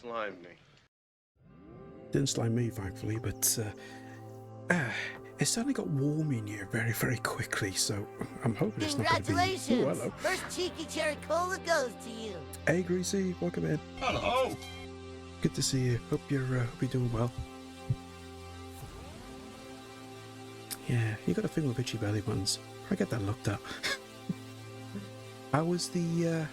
slime me. Didn't slime me, thankfully, but it suddenly got warm in here very, very quickly, so I'm hoping it's not going to be... Congratulations! Oh, hello. First cheeky cherry cola goes to you. Hey, Greasy, welcome in. Hello! Good to see you. Hope you're doing well. Yeah, you got a thing with itchy belly buttons. I get that looked at. How was the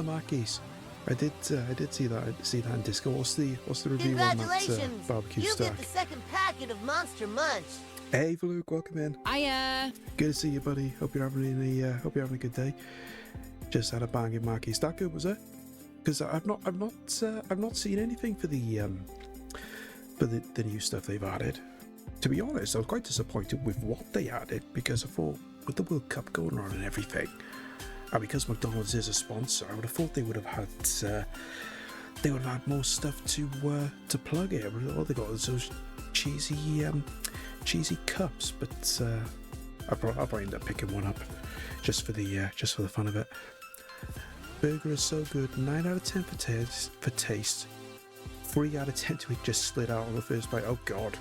Marquise? I did see that in Disco. What's the review on that barbecue you stack? get the second packet of Monster Munch. Hey, Luke, welcome in. Hiya. Good to see you, buddy. Hope you're having a good day. Just had a banging Marquise. That good, was it? Because I've not seen anything for the new stuff they've added. To be honest, I was quite disappointed with what they added, because I thought with the World Cup going on and everything, and because McDonald's is a sponsor, I would have thought they would have had more stuff to plug it. All they got is those cheesy cups, but I'll probably end up picking one up just for the fun of it. Burger is so good. 9 out of 10 for taste. 3 out of 10 to it just slid out on the first bite. Oh god.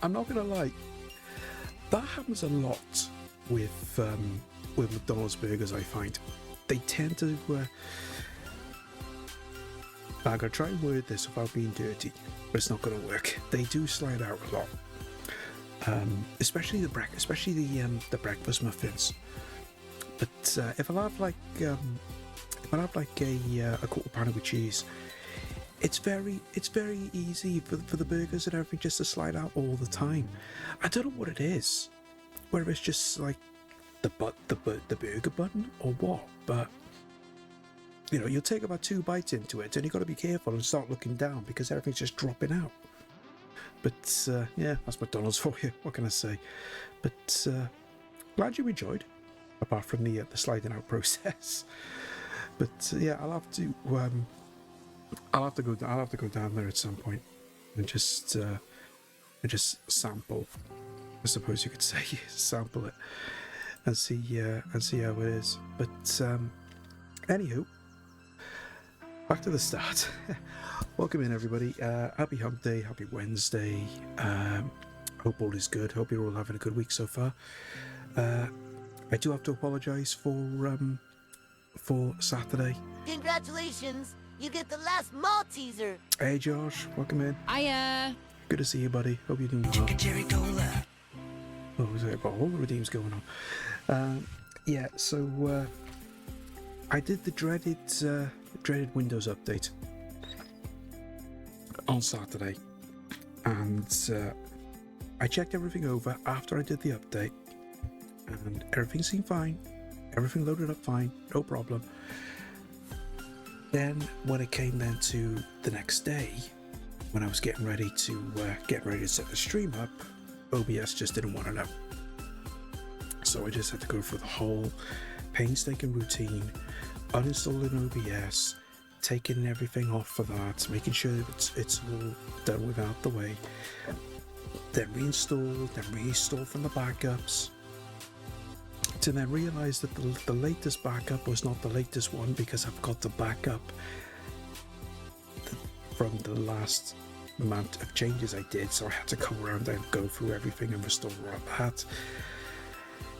I'm not gonna lie. That happens a lot with McDonald's burgers. I find they tend to. I'm gonna try and word this without being dirty, but it's not gonna work. They do slide out a lot, especially the breakfast muffins. But if I have like a quarter pounder with cheese, it's very easy for the burgers and everything just to slide out all the time. I don't know what it is, whether it's just like the burger button or what, but you know, you'll take about 2 bites into it and you've got to be careful and start looking down because everything's just dropping out. But yeah, that's McDonald's for you. What can I say? But glad you enjoyed, apart from the sliding out process. But yeah, I'll have to go down there at some point and just sample, I suppose you could say, sample it and see how it is. But anywho, back to the start. Welcome in, everybody. Happy Hump Day, happy Wednesday. Hope all is good. Hope you're all having a good week so far. I do have to apologise for Saturday. Congratulations! You get the last Malteser. Hey Josh, welcome in. Hiya. Good to see you, buddy. Hope you're doing well. Chicken cherry cola. Oh, we've got all the redeems going on. Yeah, so I did the dreaded Windows update on Saturday, and I checked everything over after I did the update, and everything seemed fine. Everything loaded up fine, no problem. Then when it came then to the next day, when I was getting ready to set the stream up, OBS just didn't want to know. So I just had to go through the whole painstaking routine, uninstalling OBS, taking everything off for that, making sure it's all done without the way, then reinstall, then reinstall from the backups, to then realise that the latest backup was not the latest one because I've got the backup from the last amount of changes I did, so I had to come around and go through everything and restore all that.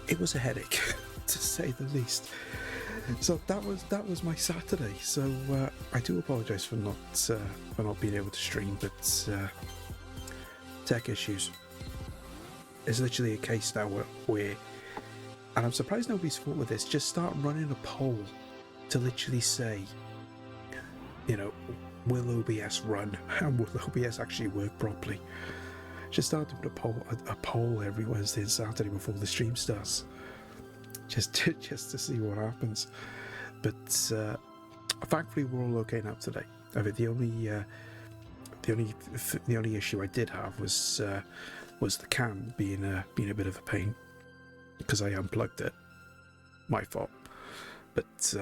It was a headache, to say the least. So that was my Saturday. So I do apologise for not being able to stream, but tech issues. It's literally a case now where, and I'm surprised nobody's fought with this, just start running a poll to literally say, you know, will OBS run and will OBS actually work properly? Just start doing a poll every Wednesday and Saturday before the stream starts, just to see what happens. But thankfully we're all okay now today. I mean, the only issue I did have was the cam being a bit of a pain, because I unplugged it. My fault. But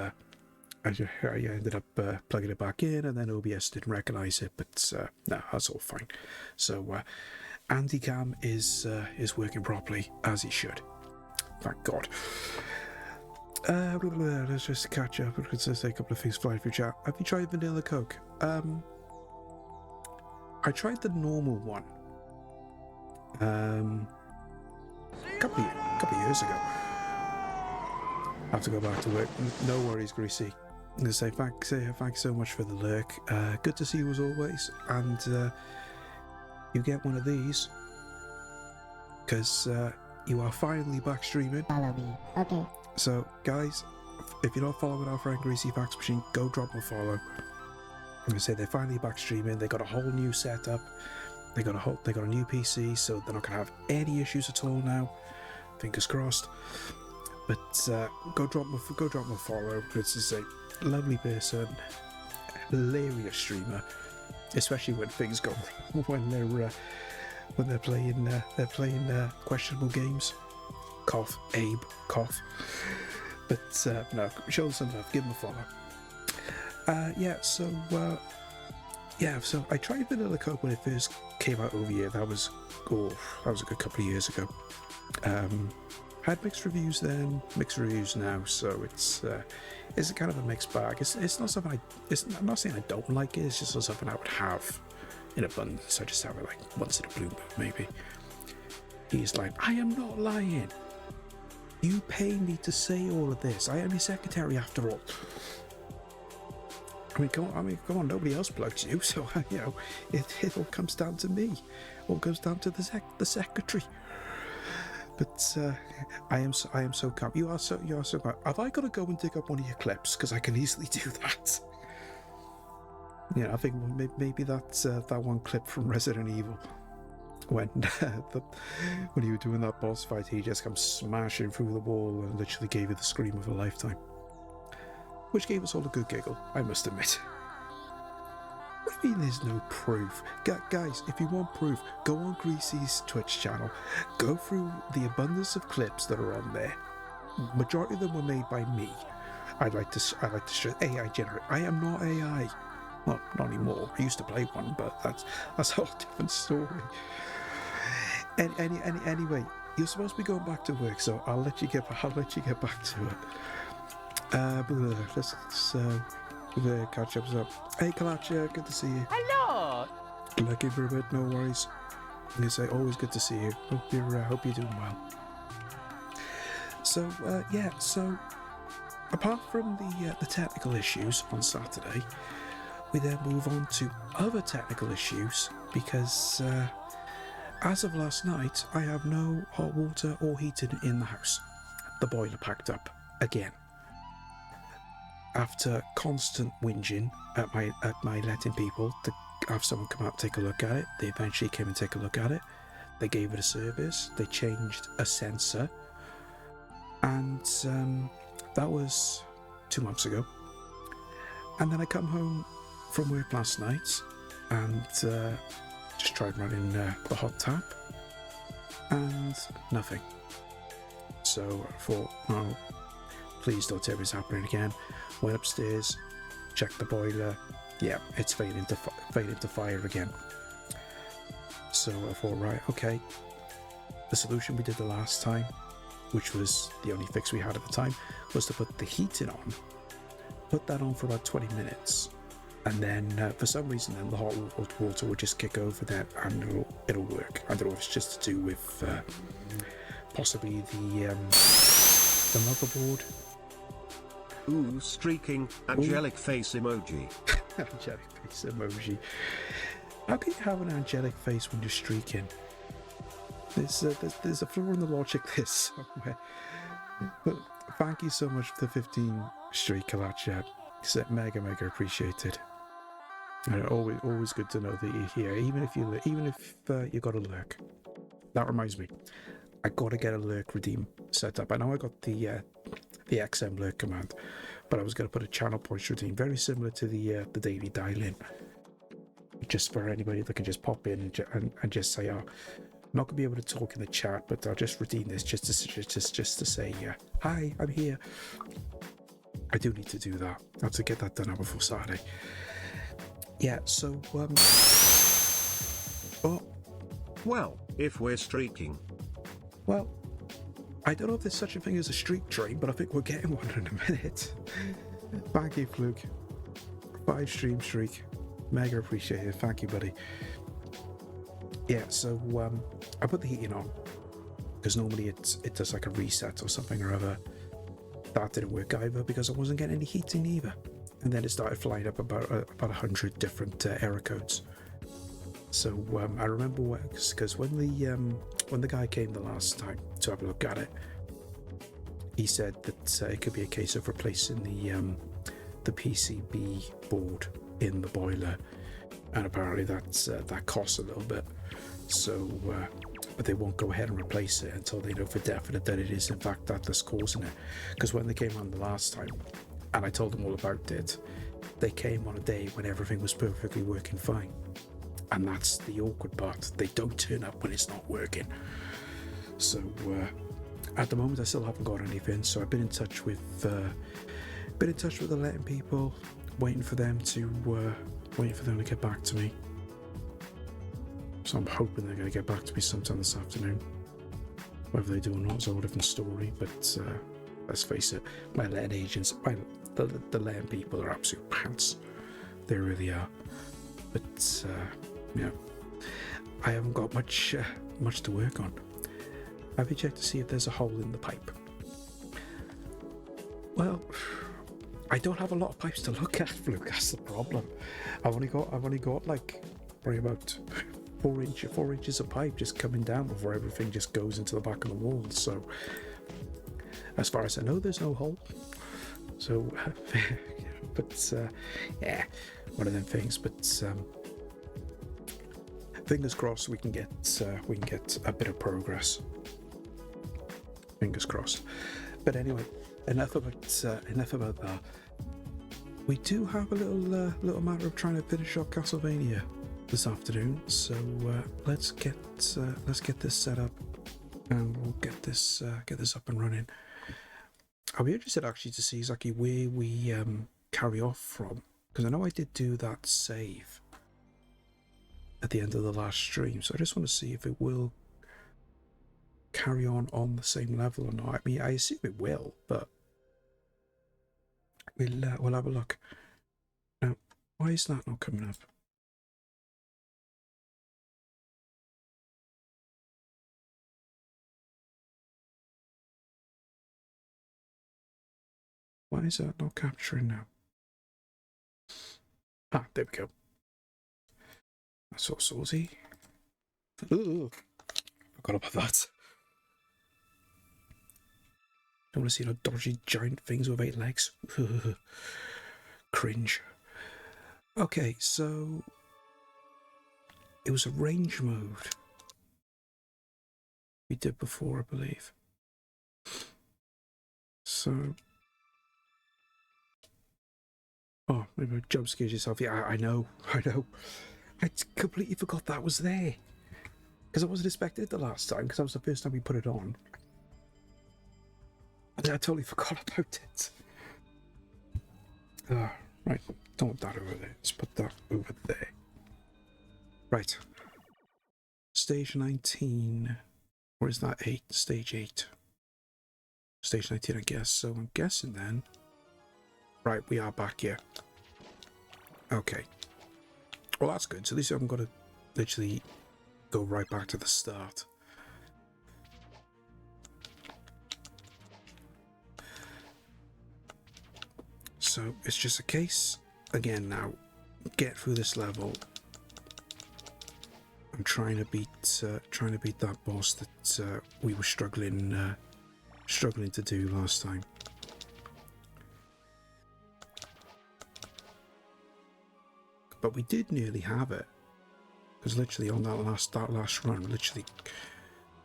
I ended up plugging it back in, and then OBS didn't recognise it. But no, that's all fine. So Andycam is working properly as it should. Thank God. Let's just catch up. Let's just say a couple of things flying through chat. Have you tried vanilla Coke? I tried the normal one. A couple of years ago. I have to go back to work. No worries, Greasy. I'm going to say thanks so much for the lurk. Good to see you as always. And you get one of these because you are finally back streaming. Follow me. Okay. So, guys, if you're not following our friend Greasy Fax Machine, go drop them a follow. I'm going to say they're finally back streaming. They got a whole new setup. They got a new PC, so they're not going to have any issues at all now. Fingers crossed. But go drop them a follow. It's just a lovely person, hilarious streamer, especially when things go wrong, when they're playing questionable games. Cough, Abe, cough. But no, show them some love, give them a follow. So I tried vanilla Coke when it first came out over here. That was a good couple of years ago. Had mixed reviews then, mixed reviews now, so it's kind of a mixed bag. It's not something I'm not saying I don't like it. It's just not something I would have in abundance. I just have it like once in a blue moon, maybe. He's like, I am not lying. You pay me to say all of this. I am your secretary after all. I mean, come on. Nobody else plugs you, so it all comes down to me. All goes down to the secretary. But I am so calm. You are so calm. Have I got to go and dig up one of your clips? Because I can easily do that. I think maybe that's that one clip from Resident Evil when when you were doing that boss fight, he just comes smashing through the wall and literally gave you the scream of a lifetime, which gave us all a good giggle, I must admit. What do you mean there's no proof? Guys, if you want proof, go on Greasy's Twitch channel. Go through the abundance of clips that are on there. Majority of them were made by me. I like to show AI generate. I am not AI. Well, not anymore. I used to play one, but that's a whole different story. Anyway, you're supposed to be going back to work, so I'll let you get back to it. Let's catch up. Hey, Kalacha, good to see you. Hello. Lucky for a bit, no worries. I'm gonna say always good to see you. Hope you're doing well. So apart from the technical issues on Saturday, we then move on to other technical issues because as of last night, I have no hot water or heating in the house. The boiler packed up again. After constant whinging at my letting people to have someone come out and take a look at it, they eventually came and take a look at it. They gave it a service. They changed a sensor, and that was 2 months ago. And then I come home from work last night and just tried running the hot tap, and nothing. So I thought, well, please don't tell me it's happening again. Went upstairs, checked the boiler. Yeah, it's fading into fire again. So I thought, right, okay. The solution we did the last time, which was the only fix we had at the time, was to put the heating on. Put that on for about 20 minutes. And then for some reason, then the hot water will just kick over there and it'll work. I don't know if it's just to do with possibly the motherboard. Ooh, streaking, angelic face emoji. Angelic face emoji. How can you have an angelic face when you're streaking? There's a flaw in the logic there somewhere. But thank you so much for the 15 streak, Kalacha. It's mega appreciated. And always good to know that you're here, even if you got a lurk. That reminds me, I got to get a lurk redeem set up. I know I got the XM lurk command, but I was going to put a channel points redeem very similar to the daily dial-in, just for anybody that can just pop in and just say, oh, I'm not going to be able to talk in the chat, but I'll just redeem this just to say, hi, I'm here. I do need to do that. I have to get that done out before Saturday. Yeah, so Well, if we're streaking. Well, I don't know if there's such a thing as a streak train, but I think we're getting one in a minute. Thank you, Fluke. 5 stream streak. Mega appreciated. Thank you, buddy. Yeah, so I put the heating on because normally it does like a reset or something or other. That didn't work either because I wasn't getting any heating either. And then it started flying up about 100 different error codes. So I remember because when the guy came the last time to have a look at it, he said that it could be a case of replacing the PCB board in the boiler, and apparently that costs a little bit. So, but they won't go ahead and replace it until they know for definite that it is in fact that that's causing it. Because when they came on the last time, and I told them all about it, they came on a day when everything was perfectly working fine. And that's the awkward part. They don't turn up when it's not working. So at the moment, I still haven't got anything. So I've been in touch with the letting people, waiting for them to get back to me. So I'm hoping they're going to get back to me sometime this afternoon. Whether they do or not is a whole different story. But let's face it, my letting agents, the letting people are absolute pants. They really are. But yeah, I haven't got much to work on. Have you checked to see if there's a hole in the pipe? Well, I don't have a lot of pipes to look at, Fluke. That's the problem. I've only got like probably about 4 inches of pipe just coming down before everything just goes into the back of the wall. So, as far as I know, there's no hole. So, but yeah, one of them things. But fingers crossed we can get a bit of progress. Fingers crossed. But anyway, enough about that. We do have a little matter of trying to finish up Castlevania this afternoon. So let's get this set up, and we'll get this up and running. I'll be interested actually to see exactly where we carry off from, because I know I did do that save at the end of the last stream, so I just want to see if it will carry on the same level or not. I mean, I assume it will, but we'll have a look. Now, why is that not coming up? Why is that not capturing now? Ah, there we go. That's all salty. Ooh, forgot about that. Don't want to see no dodgy giant things with 8 legs. Cringe. Okay, so it was a range mode we did before, I believe. So, oh, maybe jump scares yourself. Yeah, I know. I completely forgot that was there because I wasn't expecting it the last time because that was the first time we put it on. I totally forgot about it. Right, don't want that over there. Let's put that over there. Right. Stage 19. Or is that 8? Stage 8. Stage 19, I guess. So I'm guessing then. Right, we are back here. Okay. Well, that's good. So at least I haven't got to literally go right back to the start. So it's just a case, again now, get through this level. I'm trying to beat that boss that we were struggling to do last time. But we did nearly have it, because literally on that last run, literally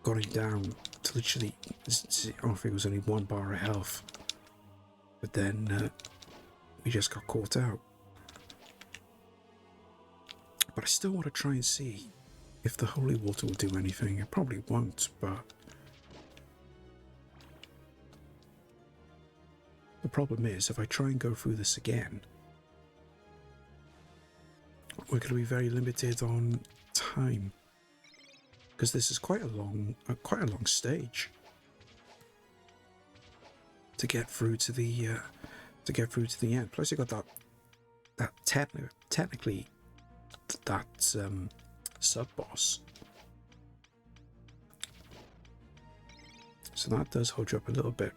got it down to literally, I think it was only 1 bar of health. But then we just got caught out. But I still want to try and see if the holy water will do anything. It probably won't, but the problem is if I try and go through this again, we're going to be very limited on time, because this is quite a long stage. to get through to the end. Plus, you got that technically that sub boss. So that does hold you up a little bit,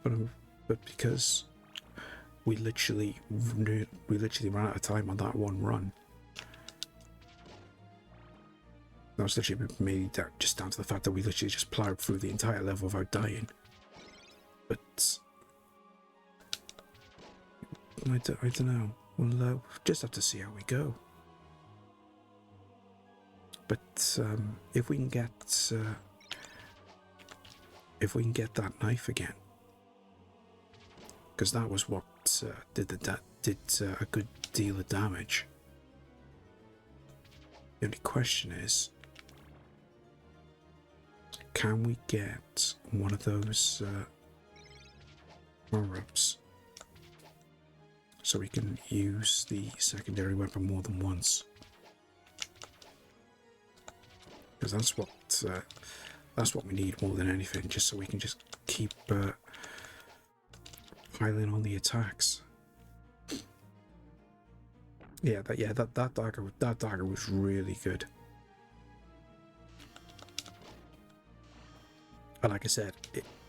but because we literally ran out of time on that one run. That was literally made just down to the fact that we literally just plowed through the entire level without dying. But I don't know. We'll just have to see how we go. But if we can get that knife again, because that was what did a good deal of damage. The only question is, can we get one of those power-ups so we can use the secondary weapon more than once? Because that's what we need more than anything, just so we can just keep piling on the attacks. That dagger was really good. And like I said,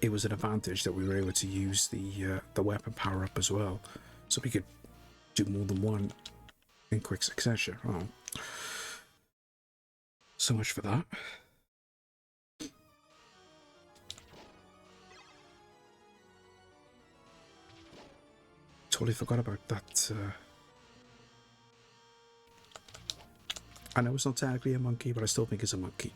it was an advantage that we were able to use the weapon power up as well, so we could do more than one in quick succession. Oh, so much for that. Totally forgot about that. I know it's not technically a monkey, but I still think it's a monkey.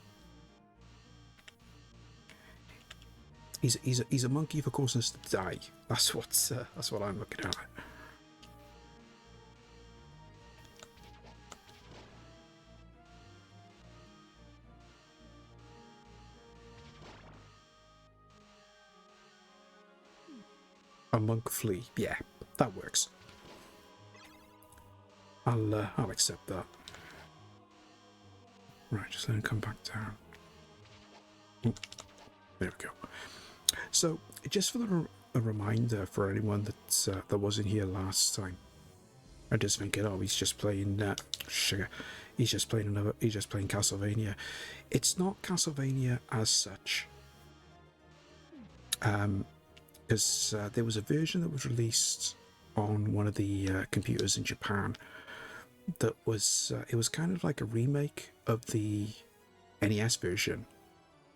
He's a monkey for causing us to die. That's what I'm looking at. A monk flea, yeah, that works. I'll accept that. Right, just let him come back down. Ooh, there we go. So, just for a reminder for anyone that wasn't here last time, I just thinking, oh, he's just playing sugar. He's just playing Castlevania. It's not Castlevania as such. Because there was a version that was released on one of the computers in Japan that was it was kind of like a remake of the NES version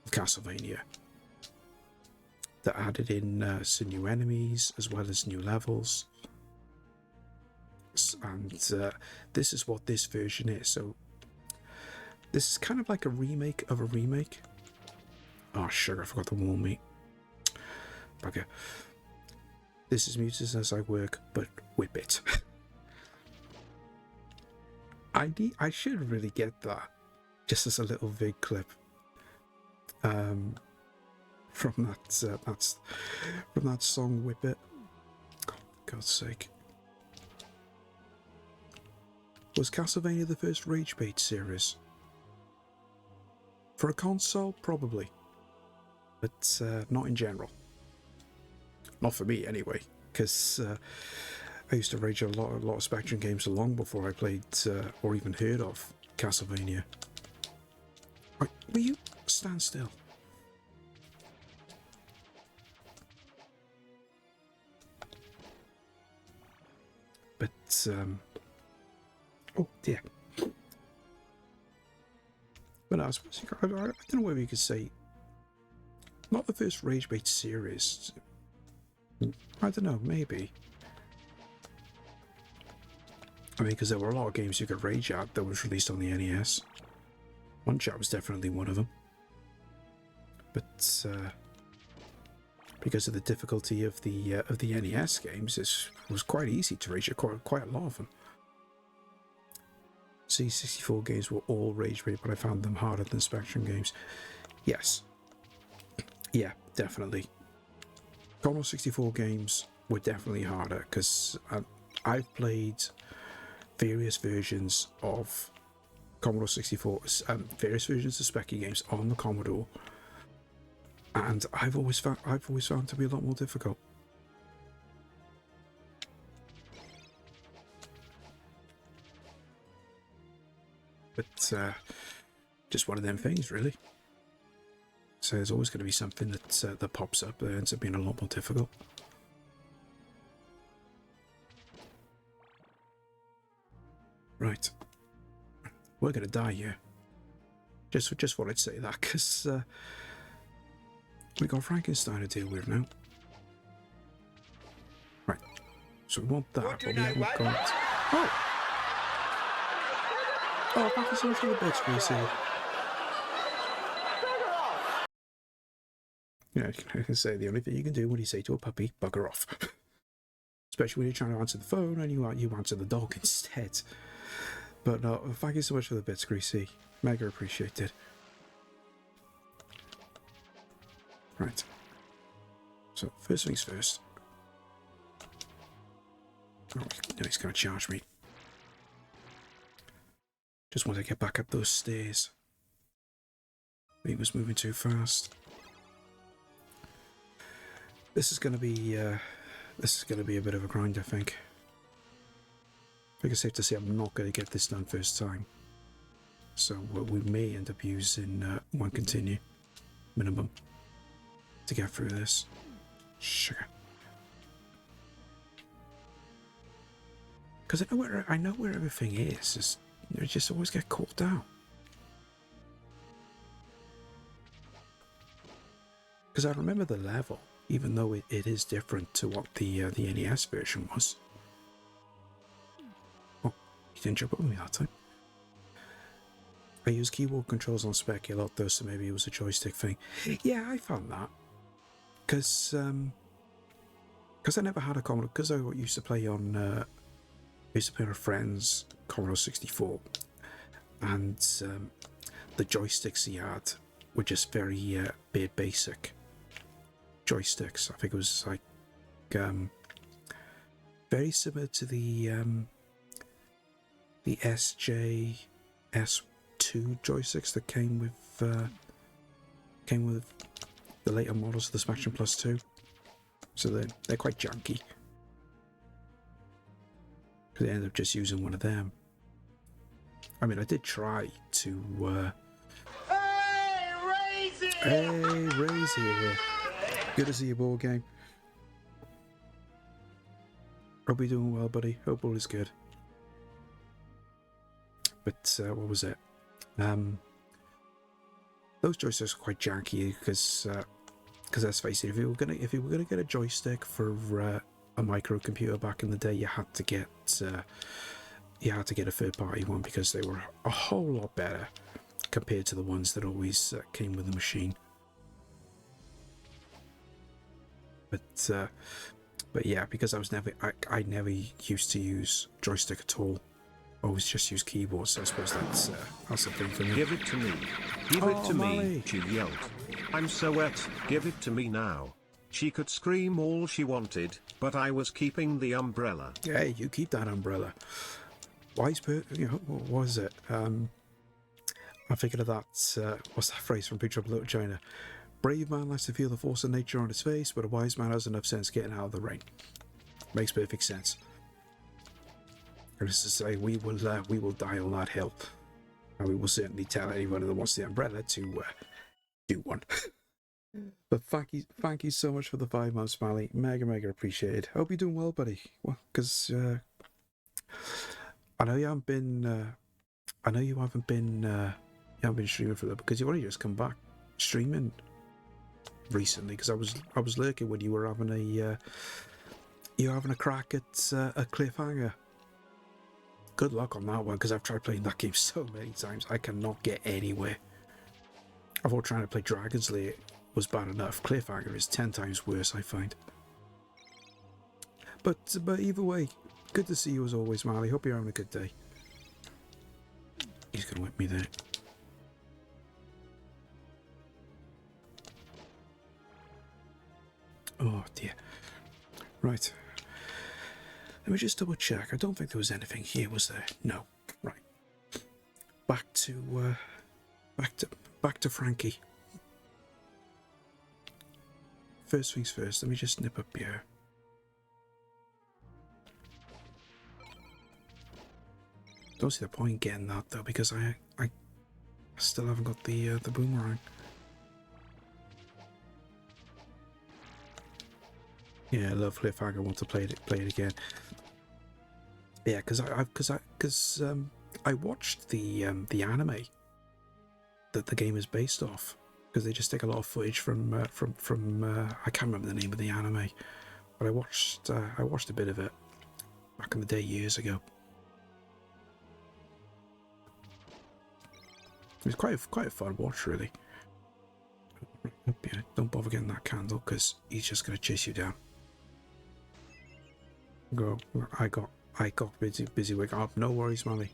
of Castlevania that added in some new enemies as well as new levels, and this is what this version is. So this is kind of like a remake of a remake. Oh sugar, I forgot to warn me. Okay. This is muted as I work, but whip it. I should really get that, just as a little vid clip. From that song, Whip It. God, for God's sake. Was Castlevania the first Rage Bait series? For a console, probably, but not in general. Not for me, anyway, because I used to rage a lot of Spectrum games long before I played or even heard of Castlevania. Right, will you stand still? But oh dear. But I suppose I don't know whether you could say not the first Rage Bait series. I don't know, maybe. I mean, because there were a lot of games you could rage at that was released on the NES. One Shot was definitely one of them. But because of the difficulty of the NES games, it was quite easy to rage at quite a lot of them. C64 games were all rage bait, but I found them harder than Spectrum games. Yes. Yeah, definitely. Commodore 64 games were definitely harder because I've played various versions of Commodore 64, various versions of Speccy games on the Commodore, and I've always found to be a lot more difficult. But just one of them things, really. So there's always going to be something that pops up that ends up being a lot more difficult. Right. We're going to die here. Just thought I'd say that, because we got Frankenstein to deal with now. Right. So we want that, but we haven't got... Oh! Oh, thank you so much for the bits, Greasy. Yeah, I can say the only thing you can do when you say to a puppy, bugger off. Especially when you're trying to answer the phone and you answer the dog instead. But no, thank you so much for the bits, Greasy. Mega appreciated. Right. So, first things first. Oh, no, he's going to charge me. Just want to get back up those stairs. He was moving too fast. This is going to be a bit of a grind, I think. I think it's safe to say I'm not going to get this done first time. So we may end up using one continue minimum to get through this. Sugar. Because I know where everything is. I just always get caught down. Because I remember the level, even though it is different to what the NES version was. Oh, he didn't jump over me that time. I use keyboard controls on Spec a lot though, so maybe it was a joystick thing. Yeah, I found that. Because I never had a Commodore, because I used to play on a friend's Commodore 64, and the joysticks he had were just very basic joysticks. I think it was like very similar to the SJ S2 joysticks that came with the later models of the Spectrum Plus 2. So they're quite junky. They ended up just using one of them. I mean, I did try to. Hey, Razy! Hey, Razy here. Good to see you, board game. Hope you're doing well, buddy. Hope all is good. But what was it? Those joysticks are quite janky because let's face it, if you were gonna get a joystick for a microcomputer back in the day, you had to get a third-party one because they were a whole lot better compared to the ones that always came with the machine. But yeah, because I never used to use joystick at all. Always just use keyboard, so I suppose that's the thing for me. Give it to me. Give it to Molly. me, she yelled. I'm so wet, give it to me now. She could scream all she wanted, but I was keeping the umbrella. Hey, you keep that umbrella. Wise person, what was it? I'm thinking of that, what's that phrase from Picture of Little China? Brave man likes to feel the force of nature on his face, but a wise man has enough sense getting out of the rain. Makes perfect sense. And as to say, we will die on that hill. And we will certainly tell anyone that wants the umbrella to do one. But thank you so much for the 5 months, Smiley. Mega appreciated. Hope you're doing well, buddy. Well, because I know you haven't been. You haven't been streaming for that because you've only just come back streaming recently. Because I was lurking when you were having a crack at a cliffhanger. Good luck on that one, because I've tried playing that game so many times. I cannot get anywhere. I thought trying to play Dragon's Lair was bad enough. Cliffhanger is 10 times worse, I find. But either way, good to see you as always, Marley. Hope you're having a good day. He's going to whip me there. Oh dear. Right. Let me just double check. I don't think there was anything here, was there? No. Right. Back to Frankie. First things first, let me just nip up here. Don't see the point in getting that though, because I still haven't got the boomerang. Yeah, love cliffhanger. Want to play it again. Yeah, because I watched the anime that the game is based off, because they just take a lot of footage from I can't remember the name of the anime, but I watched a bit of it back in the day years ago. It was quite a fun watch, really. Yeah, don't bother getting that candle because he's just gonna chase you down. Go. I got busy waking up. No worries, Molly.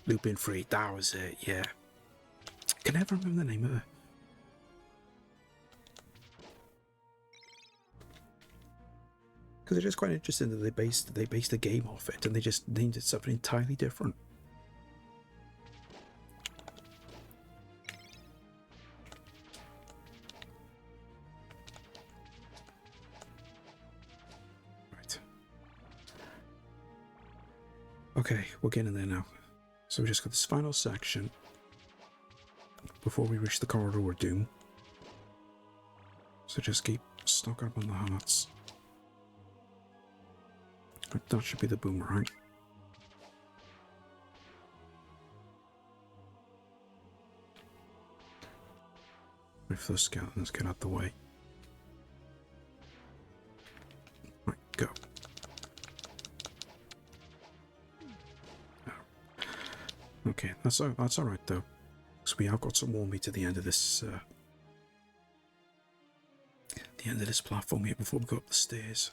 Lupin 3, that was it, yeah. Can I never remember the name of it. Because it is quite interesting that they based the game off it and they just named it something entirely different. Right. Okay, we're getting there now. So we just got this final section before we reach the corridor of doom. So just keep stocking up on the hearts. That should be the boomerang. If those skeletons get out the way. Right, go. Okay, that's all right though, because we have got some more meat at the end of this. The end of this platform here before we go up the stairs.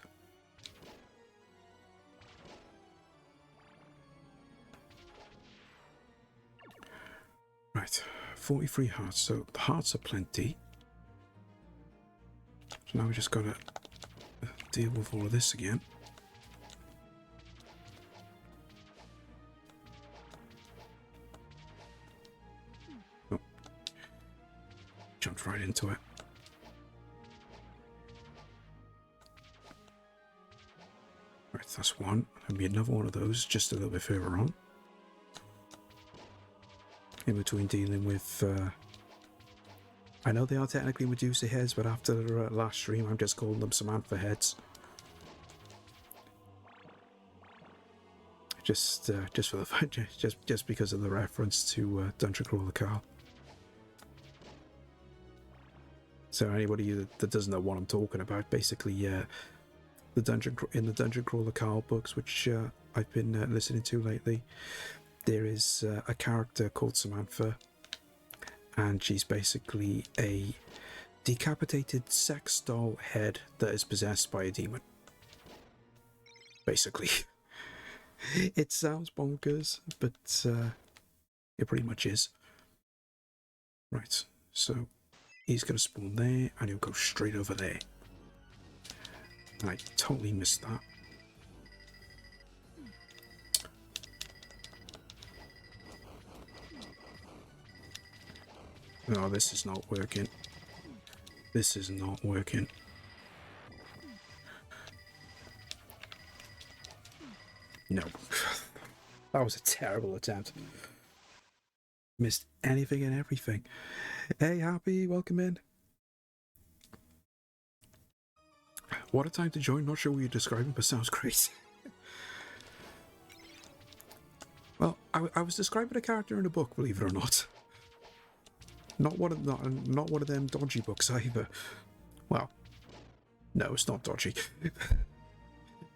Right, 43 hearts. So the hearts are plenty. So now we just gotta deal with all of this again. Oh. Jumped right into it. Right, that's one. There'll be another one of those just a little bit further on. In between dealing with, I know they are technically Medusa heads, but after the last stream, I'm just calling them Samantha heads. Just for the fun, just because of the reference to Dungeon Crawler Carl. So anybody that doesn't know what I'm talking about, basically, the Dungeon Crawler Carl books, which I've been listening to lately. There is a character called Samantha, and she's basically a decapitated sex doll head that is possessed by a demon. Basically. It sounds bonkers, but it pretty much is. Right, so he's going to spawn there, and he'll go straight over there. And I totally missed that. No, this is not working. This is not working. No. That was a terrible attempt. Missed anything and everything. Hey, Happy, welcome in. What a time to join. Not sure what you're describing, but sounds great. Well, I was describing a character in a book, believe it or not. Not one of them dodgy books either. Well, no, it's not dodgy.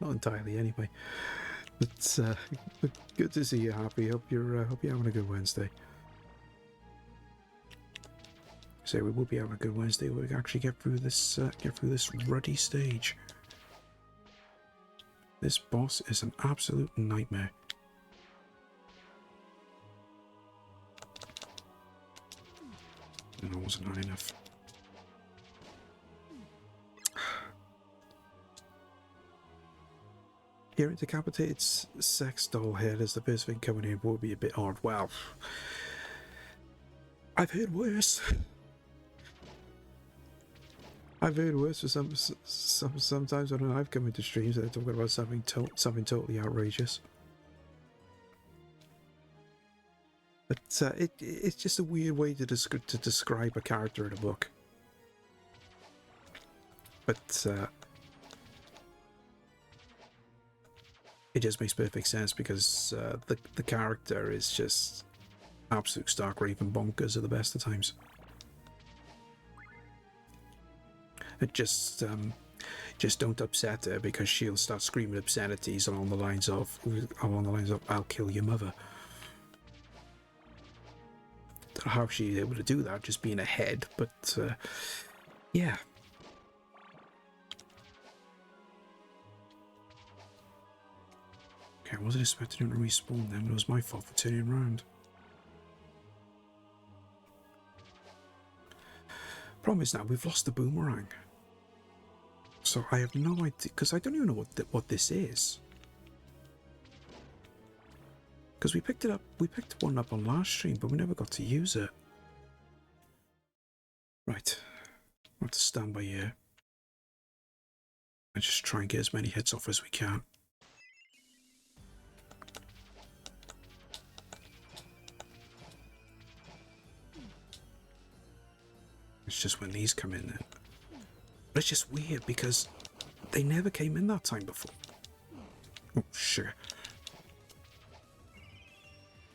Not entirely, anyway. But good to see you, Happy. Hope you're having a good Wednesday. So we will be having a good Wednesday. We can actually get through this ruddy stage. This boss is an absolute nightmare. And it wasn't high enough. Hearing decapitated sex doll head as the first thing coming in would be a bit odd. Well, I've heard worse. I've heard worse for sometimes when I've come into streams that they're talking about something totally outrageous. But it's just a weird way to describe a character in a book. But it just makes perfect sense because the character is just absolute stark raving bonkers at the best of times. It just don't upset her because she'll start screaming obscenities along the lines of "I'll kill your mother." Don't know how she's able to do that, just being ahead, but yeah. Okay, I wasn't expecting him to respawn then, but it was my fault for turning around. Problem is now we've lost the boomerang. So I have no idea, because I don't even know what this is. Because we picked one up on last stream, but we never got to use it. Right, we'll have to stand by here and just try and get as many hits off as we can. It's just when these come in then. But it's just weird because they never came in that time before. Oh, sugar.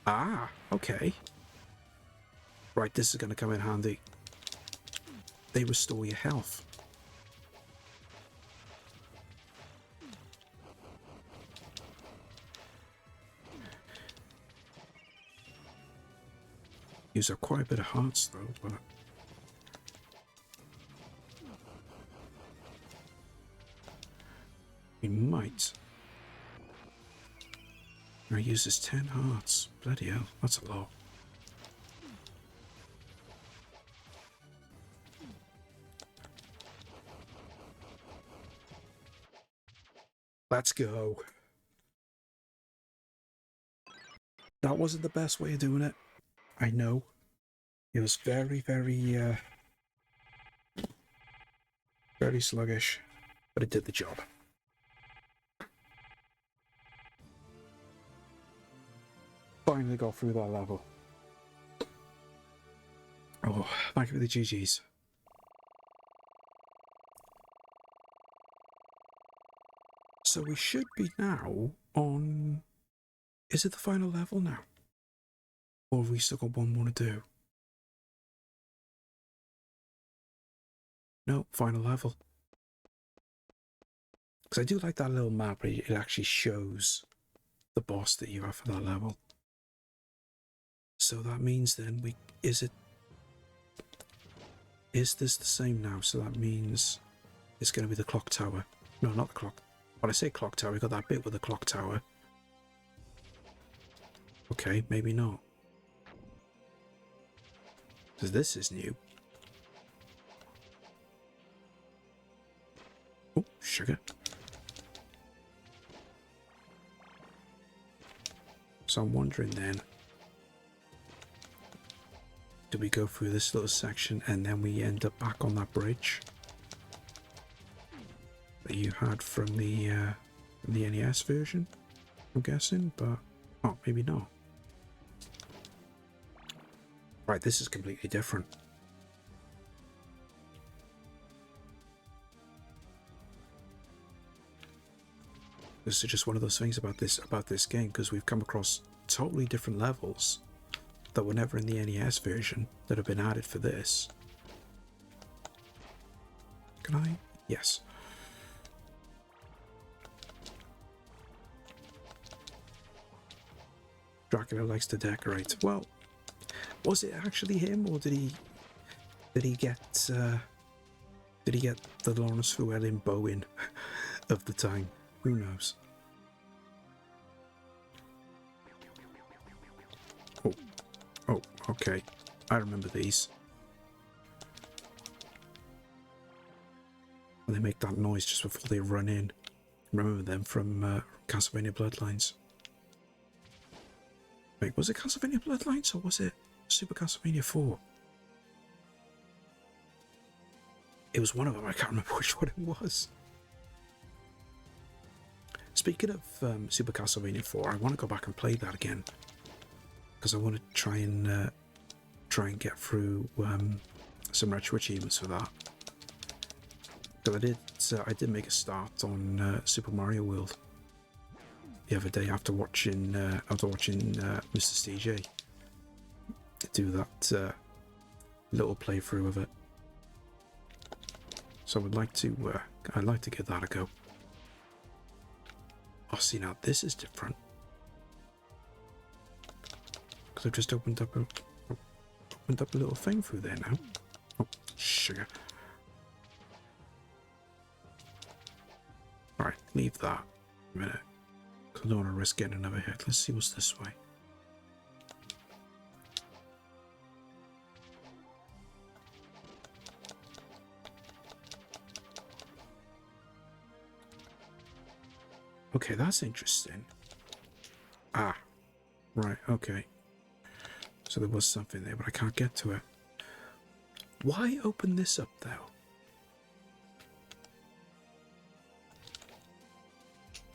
Ah, okay. Right, this is going to come in handy. They restore your health. Use up quite a bit of hearts though, but... we might. I uses 10 hearts. Bloody hell, that's a lot. Let's go. That wasn't the best way of doing it. I know. It was very, very sluggish, but it did the job. Finally got through that level. Oh, thank you for the GGs. So we should be now on... is it the final level now? Or have we still got one more to do? No, final level. Because I do like that little map where it actually shows the boss that you have for that level. So that means then is this the same now? So that means it's going to be the clock tower. No, not the clock. When I say clock tower, we got that bit with the clock tower. Okay, maybe not. Because this is new. Oh, sugar. So I'm wondering then, do we go through this little section and then we end up back on that bridge that you had from the NES version, I'm guessing, but oh, maybe not. Right, this is completely different. This is just one of those things about this game, because we've come across totally different levels that were never in the NES version that have been added for this. Can I? Yes. Dracula likes to decorate. Well, was it actually him, or did he get the Lawrence Llewellyn Bowen of the time? Who knows? Oh, okay. I remember these. And they make that noise just before they run in. Remember them from Castlevania Bloodlines. Wait, was it Castlevania Bloodlines or was it Super Castlevania 4? It was one of them. I can't remember which one it was. Speaking of Super Castlevania 4, I want to go back and play that again because I want to try and get through some retro achievements for that. Because I did make a start on Super Mario World the other day after watching Mr. CJ do that little playthrough of it. So I'd like to give that a go. Oh, see, now this is different because I've just opened up a little thing through there now. Oh, sugar. All right, leave that a minute because I don't want to risk getting another hit. Let's see what's this way. Okay, that's interesting. Ah, right, okay. So there was something there, but I can't get to it. Why open this up, though?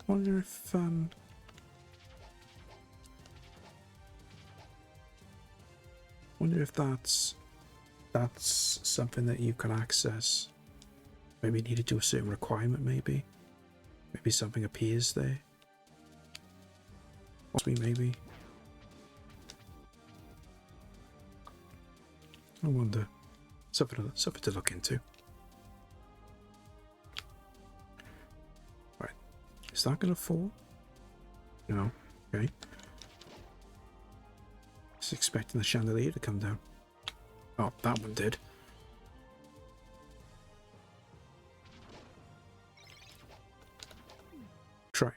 Wonder if, that's something that you can access. Maybe you need to do a certain requirement, maybe. Maybe something appears there. Possibly, maybe. I wonder. Something to look into. Right. Is that going to fall? No. Okay. Just expecting the chandelier to come down. Oh, that one did.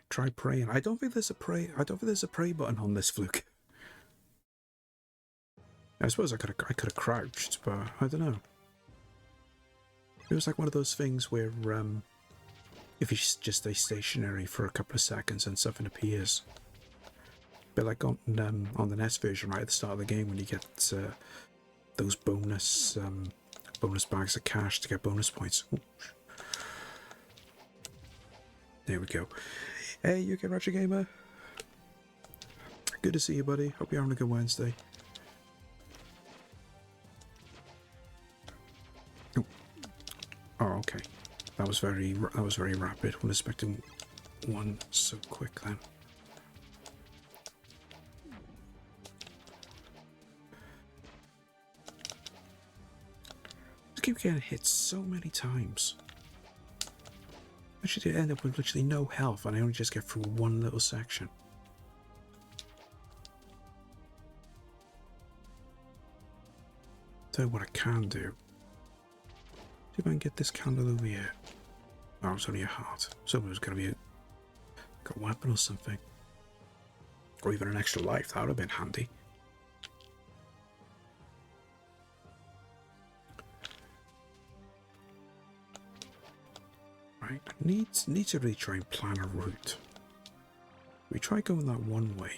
Try praying. I don't think there's a pray button on this fluke. I suppose I could have crouched, but I don't know. It was like one of those things where if you just stay stationary for a couple of seconds and something appears. But like on the NES version, right at the start of the game, when you get those bonus bags of cash to get bonus points. Ooh. There we go. Hey, UK Retro Gamer. Good to see you, buddy. Hope you're having a good Wednesday. Oh, okay. That was very rapid. Wasn't expecting one so quick then. I keep getting hit so many times. I should end up with literally no health and I only just get through one little section. Tell you what I can do. See if I can get this candle over here. Oh, it's only a heart. So it was going to be a weapon or something. Or even an extra life. That would have been handy. Right, need to really try and plan a route. We try going that one way.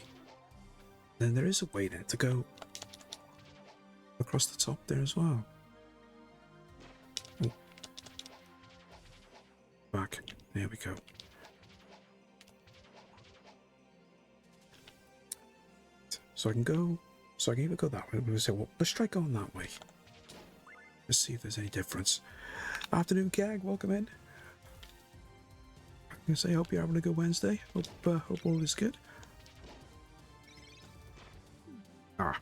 Then there is a way there to go across the top there as well. Oh. Back. There we go. So I can go. So I can either go that way. We'll say, well, let's try going that way. Let's see if there's any difference. Afternoon, Kag. Welcome in. I'm gonna say, I hope you're having a good Wednesday. Hope all is good. Ah.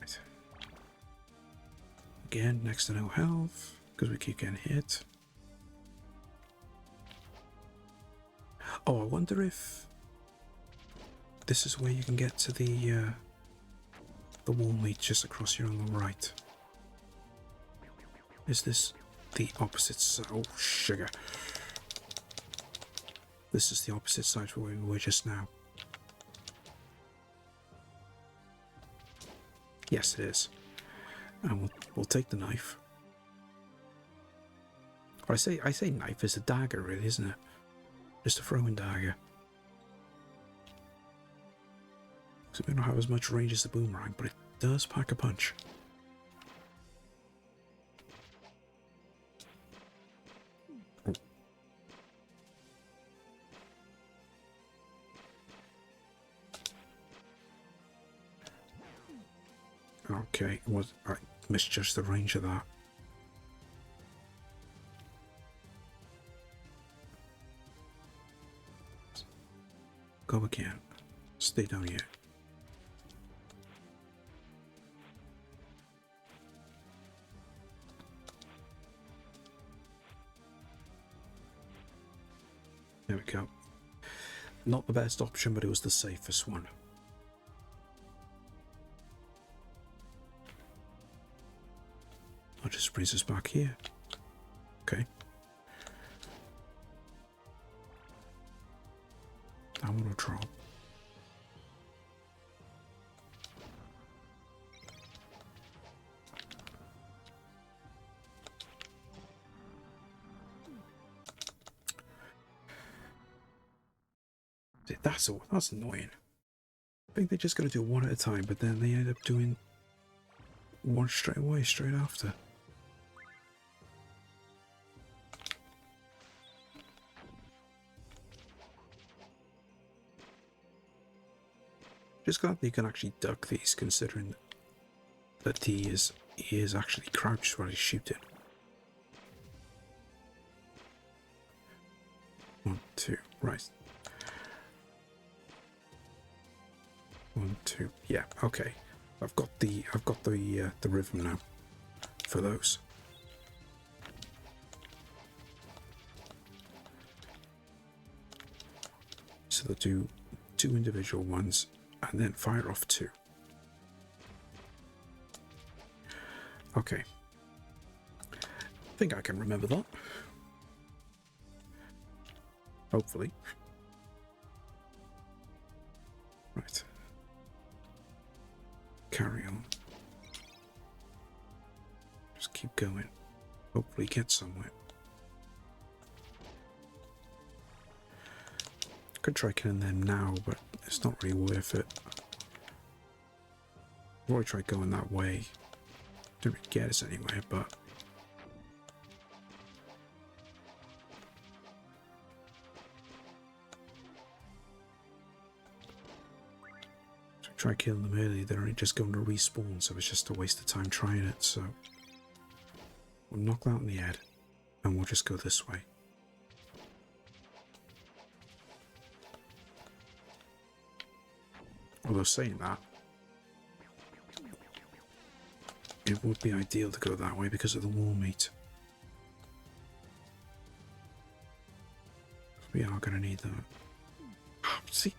Right. Again, next to no health, because we keep getting hit. Oh, I wonder if this is where you can get to the wall meat just across here on the right. Is this the opposite side? Oh, sugar. This is the opposite side from where we were just now. Yes, it is. And we'll take the knife. Or I say knife, it's a dagger really, isn't it? Just a throwing dagger. It may not have as much range as the boomerang, but it does pack a punch. Oh. Okay, I misjudged the range of that. Go again. Stay down here. There we go. Not the best option, but it was the safest one. That just brings us back here. Okay. That one will drop. That's annoying. I think they're just going to do one at a time, but then they end up doing one straight away, straight after. Just glad that you can actually duck these, considering that he is actually crouched while he's shooting. 1, 2, right. 1, 2, yeah, okay. I've got the rhythm now for those. So they'll do 2 individual ones and then fire off 2. Okay. I think I can remember that. Hopefully. Right. Carry on. Just keep going. Hopefully get somewhere. Could try killing them now, but it's not really worth it. I've already tried going that way. Didn't really get us anywhere, but so try killing them early, they're only just going to respawn, so it's just a waste of time trying it, so we'll knock that on the head and we'll just go this way. Although saying that, it would be ideal to go that way because of the war meat. We are going to need that. Oh, see,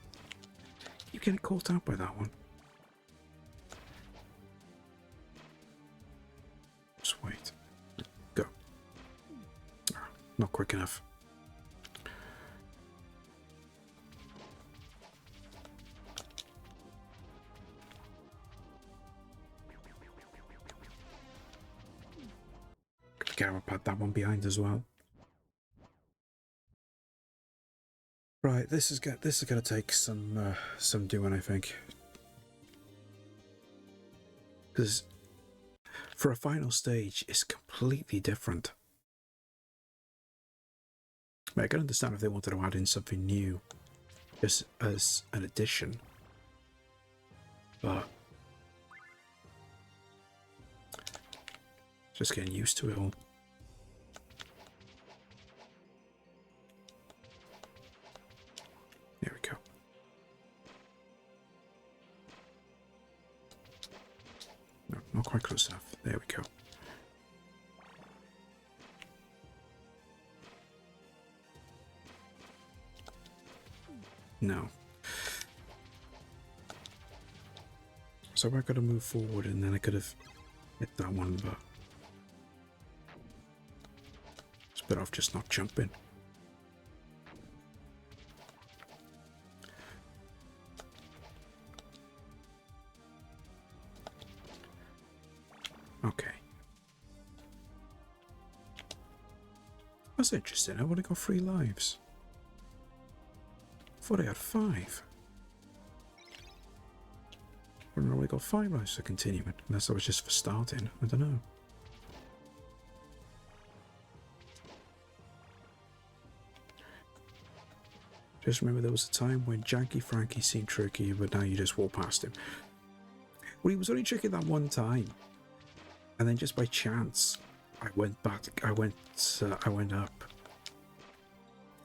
you get caught out by that one. Just wait. Go. Oh, not quick enough. I'll put that one behind as well. Right, this is gonna take some doing, I think, because for a final stage, it's completely different. I can understand if they wanted to add in something new, just as an addition, but just getting used to it all. There we go. No, not quite close enough. There we go. No. So I got to move forward, and then I could have hit that one, but it's better off just not jumping. Okay. That's interesting. I would have got 3 lives. I thought I had 5. I normally got 5 lives for continuing, unless that was just for starting. I don't know. Just remember there was a time when Janky Frankie seemed tricky, but now you just walk past him. Well, he was only tricky that one time, and then just by chance, I went back. I went up.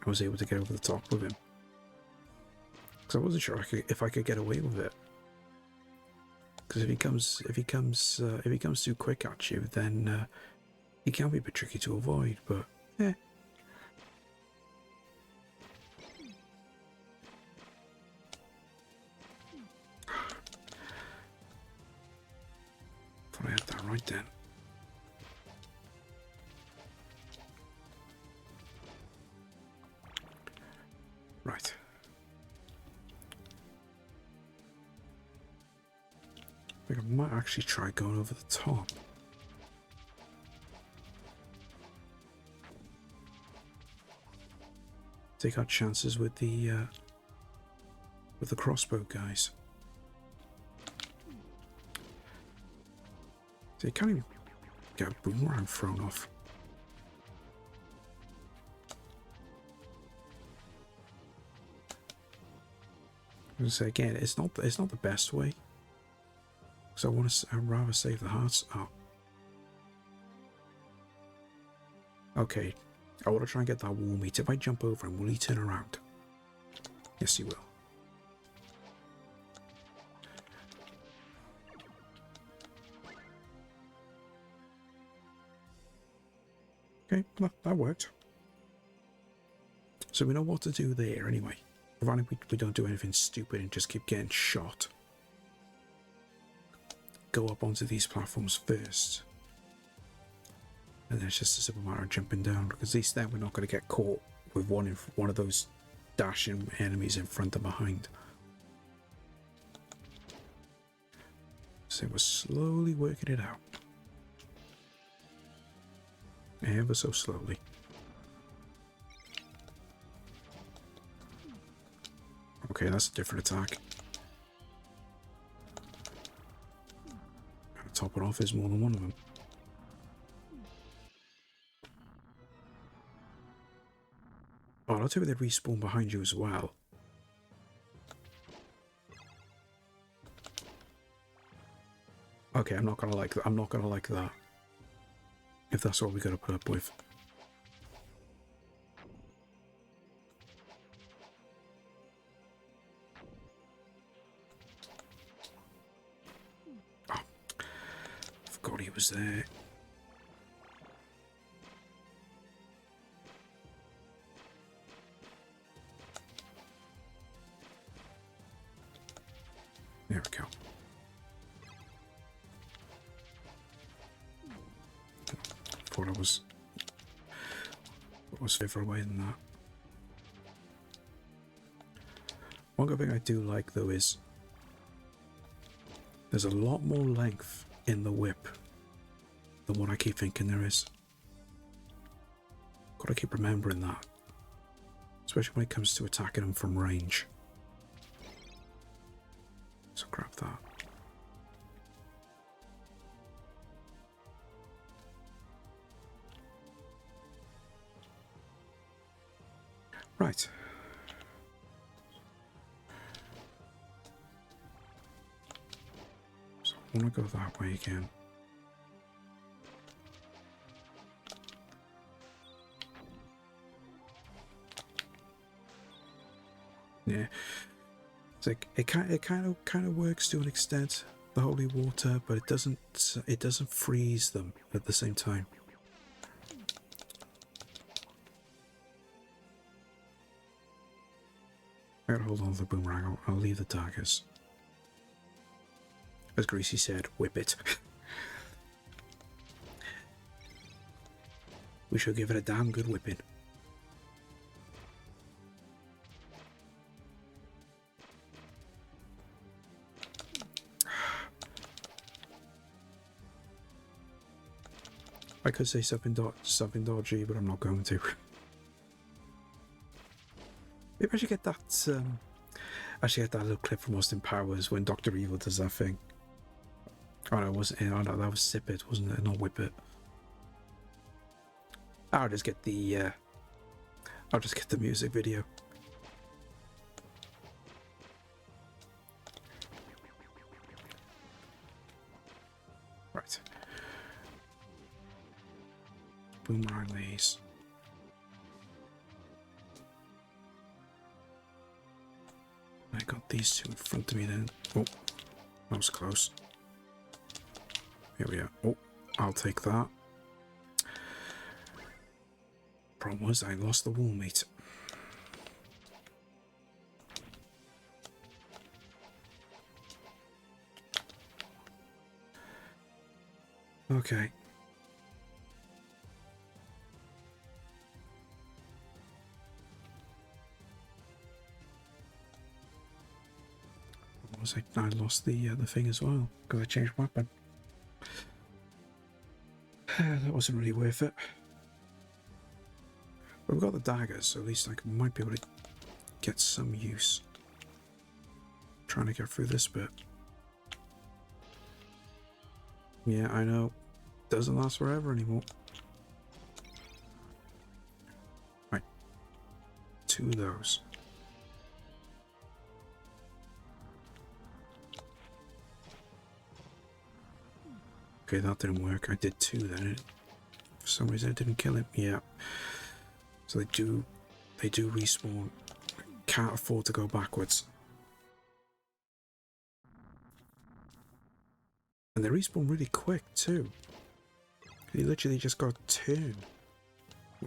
I was able to get over the top with him because I wasn't sure if I could get away with it. Because if he comes too quick at you, then he can be a bit tricky to avoid. But yeah. Thought I had that right then. Right. I think I might actually try going over the top. Take our chances with the crossbow guys. So you can't even get a boomerang thrown off. I'm gonna say again, it's not the best way. Because I'd rather save the hearts. Oh. Okay. I want to try and get that wall meat. If I jump over him, will he turn around? Yes, he will. Okay, that worked. So we know what to do there anyway. Provided we don't do anything stupid and just keep getting shot. Go up onto these platforms first. And then it's just a simple matter of jumping down, because at least then we're not going to get caught with one of those dashing enemies in front and behind. So we're slowly working it out. Ever so slowly. Okay, that's a different attack. Gotta top it off, there's more than one of them. Oh, I'll tell you they respawn behind you as well. Okay, I'm not gonna like that. I'm not gonna like that. If that's what we gotta put up with. Oh, forgot he was there. There we go. Thought I was further away than that. One good thing I do like though is there's a lot more length in the whip than what I keep thinking there is. Gotta keep remembering that. Especially when it comes to attacking them from range. So grab that. Right. So I want to go that way again. Yeah. It's like it kind of works to an extent, the holy water, but it doesn't freeze them at the same time. I gotta hold on to the boomerang. I'll leave the daggers. As Greasy said, whip it. We should give it a damn good whipping. I could say something dodgy, but I'm not going to. Maybe I should get that Actually, I had that little clip from Austin Powers when Dr. Evil does that thing. Oh no, it wasn't. Oh no, that was Sip It, wasn't it? Not Whip It. I'll just get the. I'll just get the music video. Right. Boomerang these. I got these two in front of me then. Oh, that was close. Here we are. Oh, I'll take that. Problem was I lost the wall meat. Okay. Was I lost the thing as well because I changed weapon. That wasn't really worth it. But we've got the daggers, so at least I might be able to get some use. Trying to get through this bit. Yeah, I know. Doesn't last forever anymore. Right. 2 of those. Okay, that didn't work. I did 2 then. For some reason it didn't kill him. Yeah. So they do respawn. Can't afford to go backwards. And they respawn really quick too. You literally just got to turn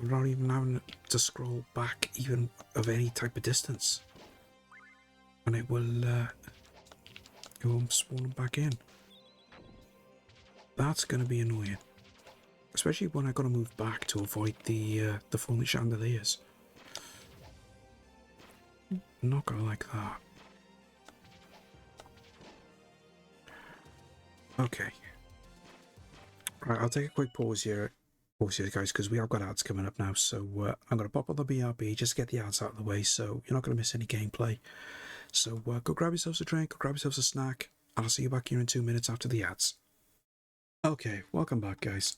without even having to scroll back even of any type of distance. And it will spawn them back in. That's going to be annoying. Especially when I got to move back to avoid the falling chandeliers. I'm not going to like that. Okay. Right, I'll take a quick pause here guys, because we have got ads coming up now. So I'm going to pop on the BRB just to get the ads out of the way so you're not going to miss any gameplay. So go grab yourselves a drink, go grab yourselves a snack, and I'll see you back here in 2 minutes after the ads. Okay, welcome back, guys.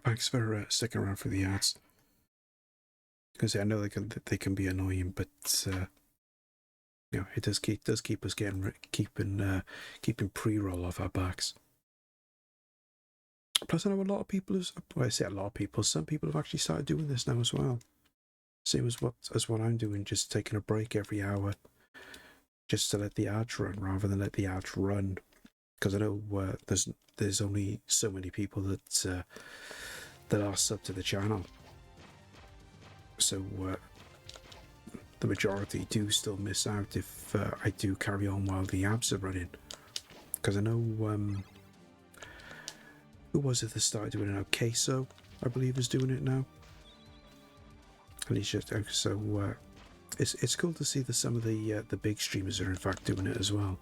Thanks for sticking around for the ads. Because I know they can be annoying, but you know, it does keep us keeping pre-roll off our backs. Plus, I know a lot of people. Well, I say a lot of people. Some people have actually started doing this now as well. Same as what I'm doing, just taking a break every hour, just to let the ads run rather than let the ads run. Because I know there's only so many people that are sub to the channel, so the majority do still miss out if I do carry on while the ads are running. Because I know who was it that started doing it now? Queso, I believe, is doing it now. And he's just so it's cool to see that some of the big streamers are in fact doing it as well.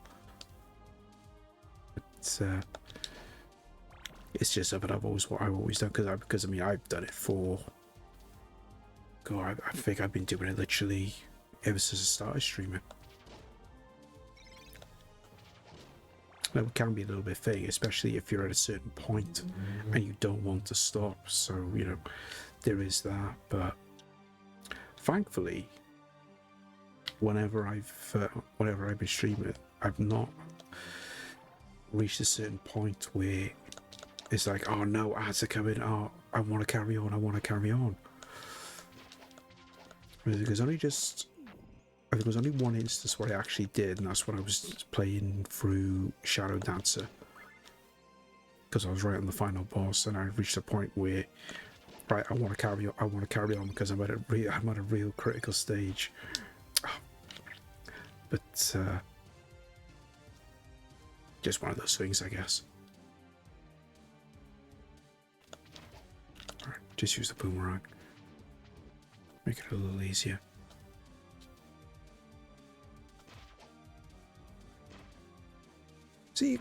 It's just something I've always done because I mean I've done it for. God, I think I've been doing it literally ever since I started streaming. Now, it can be a little bit thing, especially if you're at a certain point and you don't want to stop. So you know there is that. But thankfully, whenever I've been streaming, I've not reached a certain point where it's like, oh no, ads are coming, oh I want to carry on. I think it was only one instance where I actually did, and that's when I was playing through Shadow Dancer, because I was right on the final boss and I reached a point where right, I want to carry on because I'm at a real critical stage. But just one of those things, I guess. Alright, just use the boomerang. Make it a little easier. See,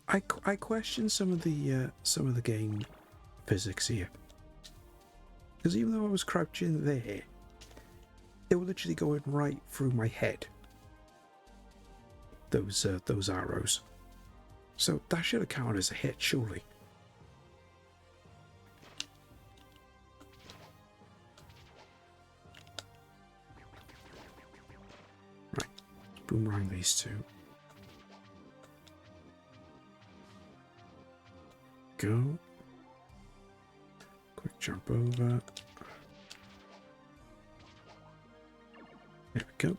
I question some of the game physics here, because even though I was crouching there, they were literally going right through my head. those arrows. So that should have counted as a hit, surely. Right, boomerang these two. Go. Quick jump over. There we go.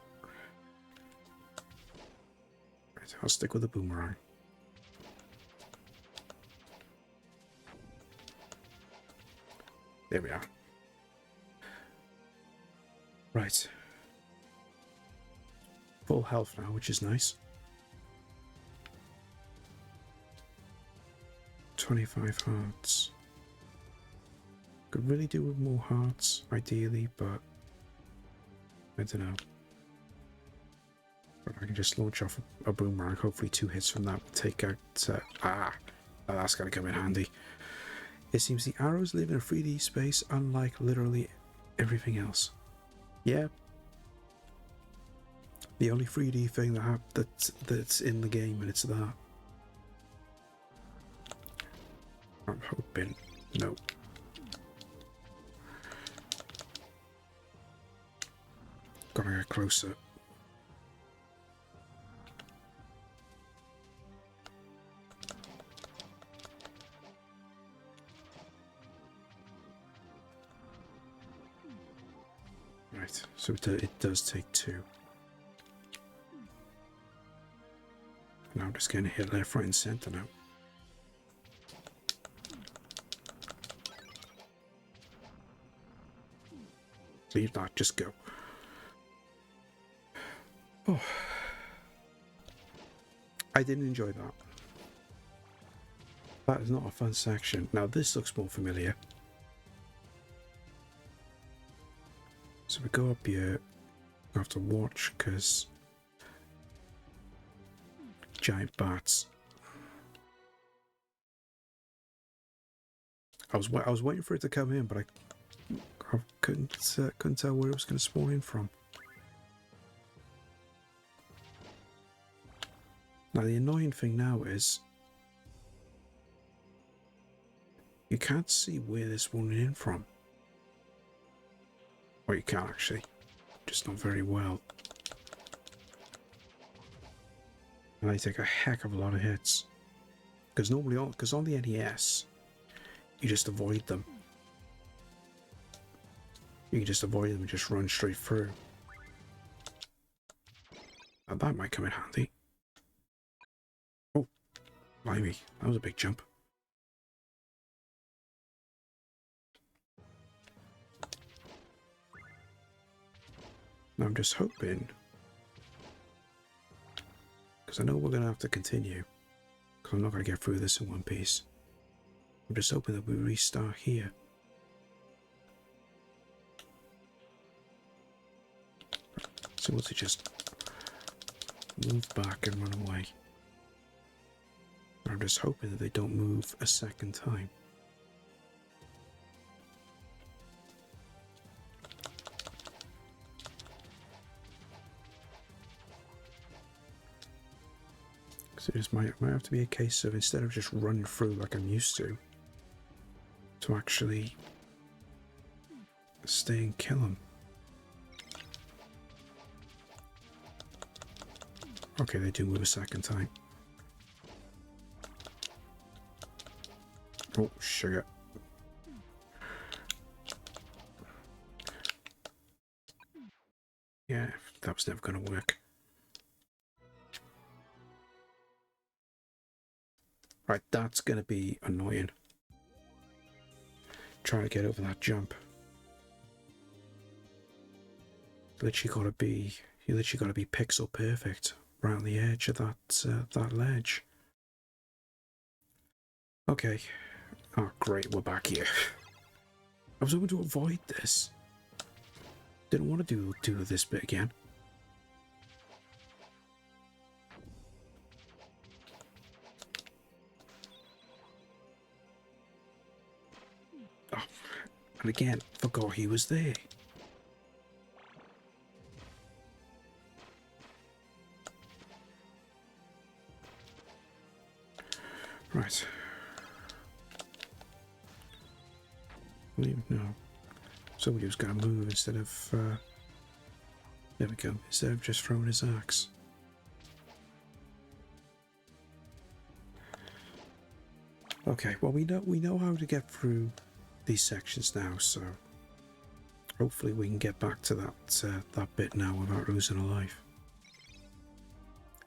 Right, I'll stick with the boomerang. There we are. Right. Full health now, which is nice. 25 hearts. Could really do with more hearts, ideally, but I don't know. But I can just launch off a boomerang. Hopefully 2 hits from that will take out... that's going to come in handy. It seems the arrows live in a 3D space, unlike literally everything else. Yeah. The only 3D thing that's in the game, and it's that. I'm hoping. No. Gotta get closer. Right, so it does take 2. Now I'm just getting hit left, right, and centre now. Leave that, just go. Oh. I didn't enjoy that. That is not a fun section. Now this looks more familiar. So we go up here. I have to watch because giant bats. I was waiting for it to come in, but I couldn't tell where it was going to spawn in from. Now the annoying thing now is you can't see where they're spawning in from. Or you can actually, just not very well. And they take a heck of a lot of hits. Because normally, on the NES, you just avoid them. You can just avoid them and just run straight through. Now that might come in handy. Oh, blimey, that was a big jump. Now I'm just hoping, because I know we're going to have to continue, because I'm not going to get through this in one piece. I'm just hoping that we restart here. So what's it, just move back and run away? I'm just hoping that they don't move a second time. So it just might have to be a case of, instead of just running through like I'm used to actually stay and kill them. Okay, they do move a second time. Oh, sugar. Yeah, that was never going to work. Right, that's going to be annoying. Trying to get over that jump. You literally got to be pixel perfect around the edge of that ledge. Okay. Oh, great, we're back here. I was hoping to avoid this. Didn't want to do this bit again. Oh, and again, forgot he was there. No. Somebody was going to move instead of... there we go. Instead of just throwing his axe. Okay, well we know how to get through these sections now, so hopefully we can get back to that bit now without losing a life.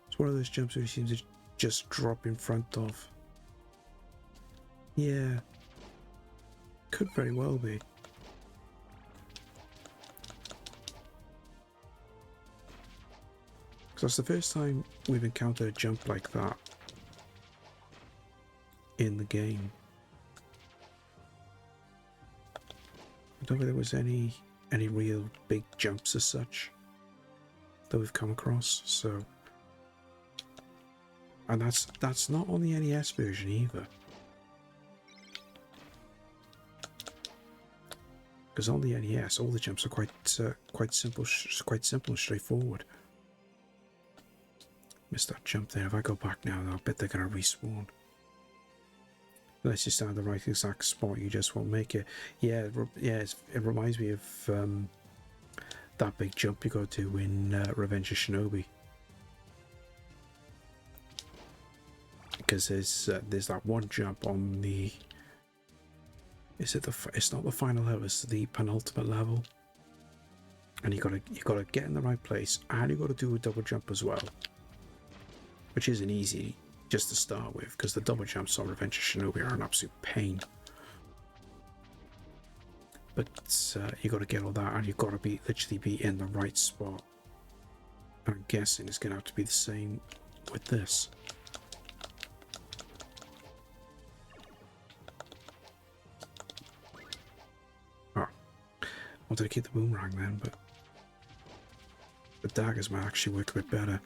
It's one of those jumps where he seems to just drop in front of. Yeah, could very well be. Because that's the first time we've encountered a jump like that in the game. I don't think there was any real big jumps as such that we've come across, so... And that's not on the NES version either. Because on the NES, all the jumps are quite simple and straightforward. Missed that jump there. If I go back now, I bet they're gonna respawn. Unless you stand at the right exact spot, you just won't make it. Yeah, it reminds me of that big jump you got to do in Revenge of Shinobi. Because there's that one jump on the... It's not the final level, it's the penultimate level. And you gotta get in the right place, and you gotta do a double jump as well. Which isn't easy just to start with, because the double jumps on Revenge of Shinobi are an absolute pain. But you got to get all that, and you've got to literally be in the right spot. I'm guessing it's going to have to be the same with this. Oh, I wanted to keep the boomerang then, but the daggers might actually work a bit better.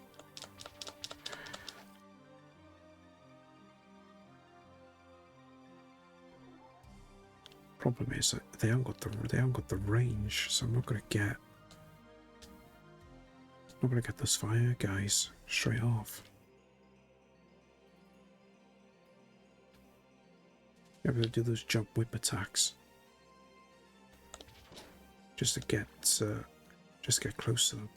Problem is that they haven't got the range, so I'm not gonna get those fire guys straight off. I'm gonna do those jump whip attacks just to get close to them.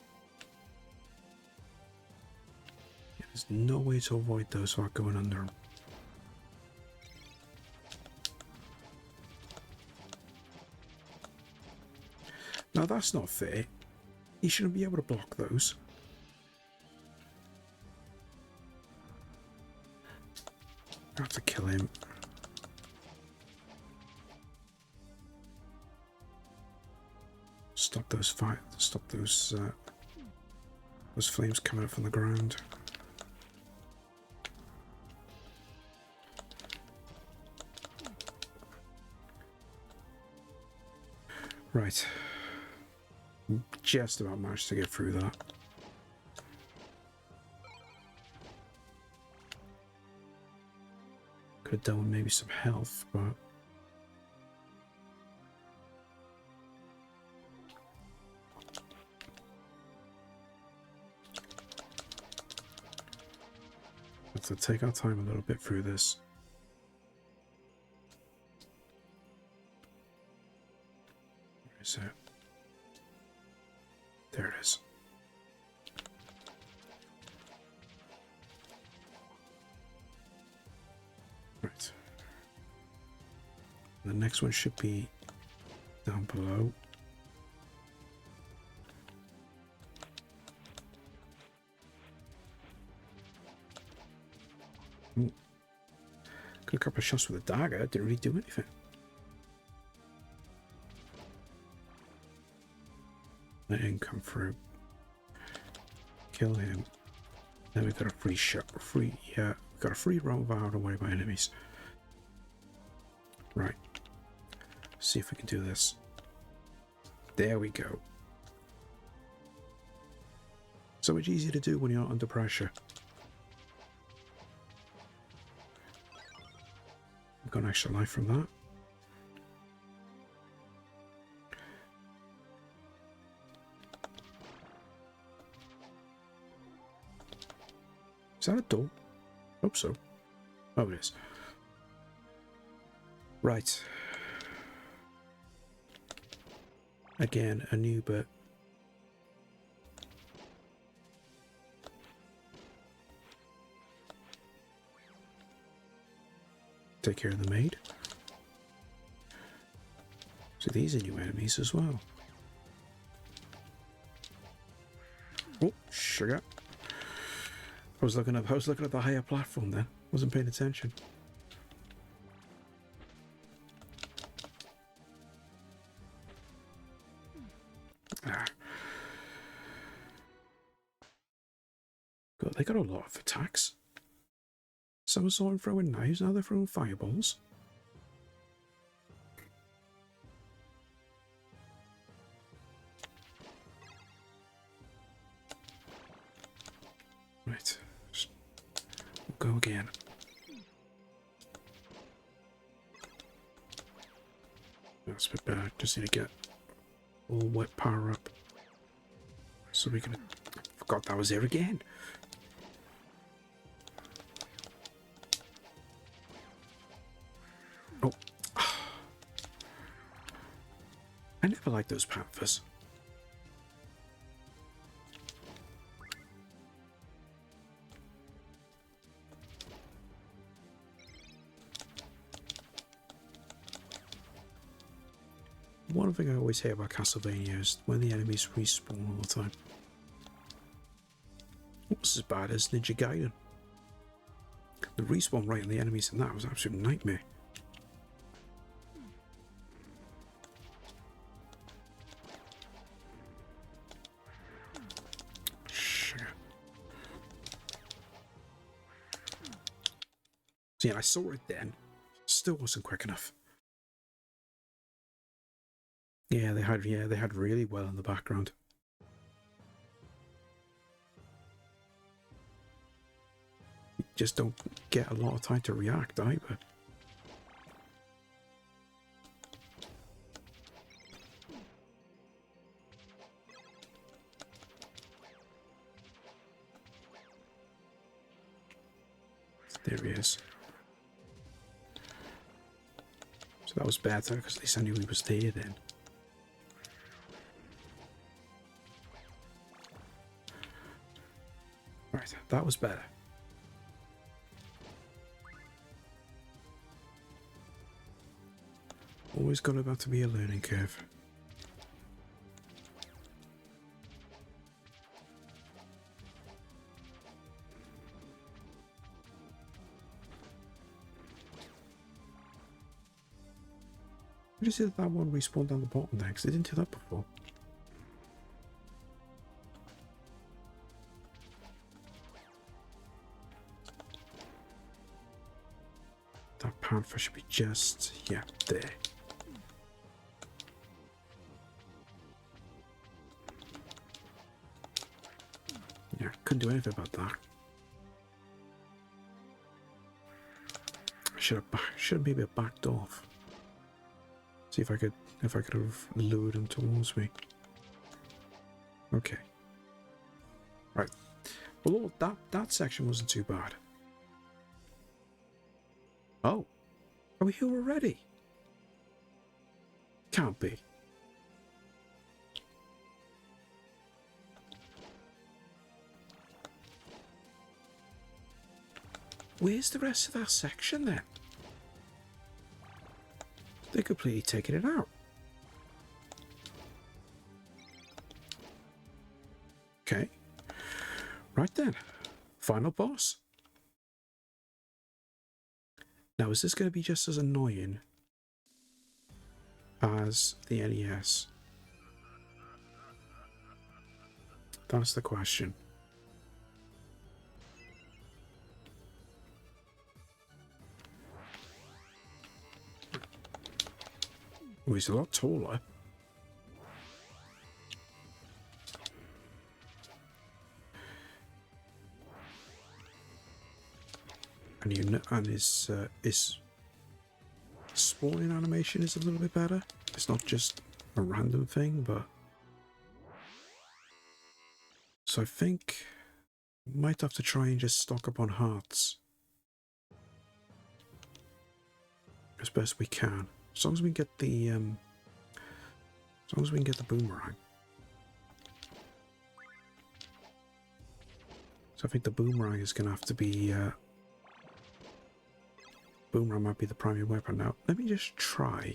Yeah, there's no way to avoid those without going under them. Now that's not fair. He shouldn't be able to block those. I have to kill him. Stop those flames coming up from the ground. Right. Just about managed to get through that. Could have done with maybe some health, but have to take our time a little bit through this. Where is it? There it is. Right. The next one should be down below. Got a couple of shots with a dagger, didn't really do anything. Let him come through. Kill him. Then we've got a free shot. We've got a free roam out away by enemies. Right. See if we can do this. There we go. So much easier to do when you're not under pressure. I've got an extra life from that. Is that a door? Hope so. Oh, it is. Right. Again, a new bit. Take care of the maid. So these are new enemies as well. Oh, sugar. I was looking at the higher platform then. Wasn't paying attention. Ah. God, they got a lot of attacks. Some saw him throwing knives, now they're throwing fireballs. Right. We'll go again. That's a bit better. Just need to get all wet power up. So we can... Forgot that was there again. Oh. I never liked those panthers. One thing I always hear about Castlevania is when the enemies respawn all the time. It was as bad as Ninja Gaiden. The respawn rate on the enemies in that was an absolute nightmare. Sugar. See, I saw it then. Still wasn't quick enough. Yeah, they had really well in the background. You just don't get a lot of time to react either. There he is. So that was better because at least I knew he was there then. Right, that was better. Always got about to be a learning curve. I just see that one respawned down the bottom there because they didn't do that before. That panther should be just, yeah, there. Yeah, couldn't do anything about that. I should have maybe backed off. See if I could have lured him towards me. Okay. Right. Well, that section wasn't too bad. Oh, are we here already? Can't be. Where's the rest of that section then? They're completely taking it out. Okay. Right then. Final boss. Now, is this going to be just as annoying as the NES? That's the question. Oh, he's a lot taller. And his spawning animation is a little bit better. It's not just a random thing, but so I think might have to try and just stock up on hearts as best we can. As long as we get the as long As long as we can get the boomerang. So I think the boomerang is going to have to be... boomerang might be the primary weapon now. Let me just try.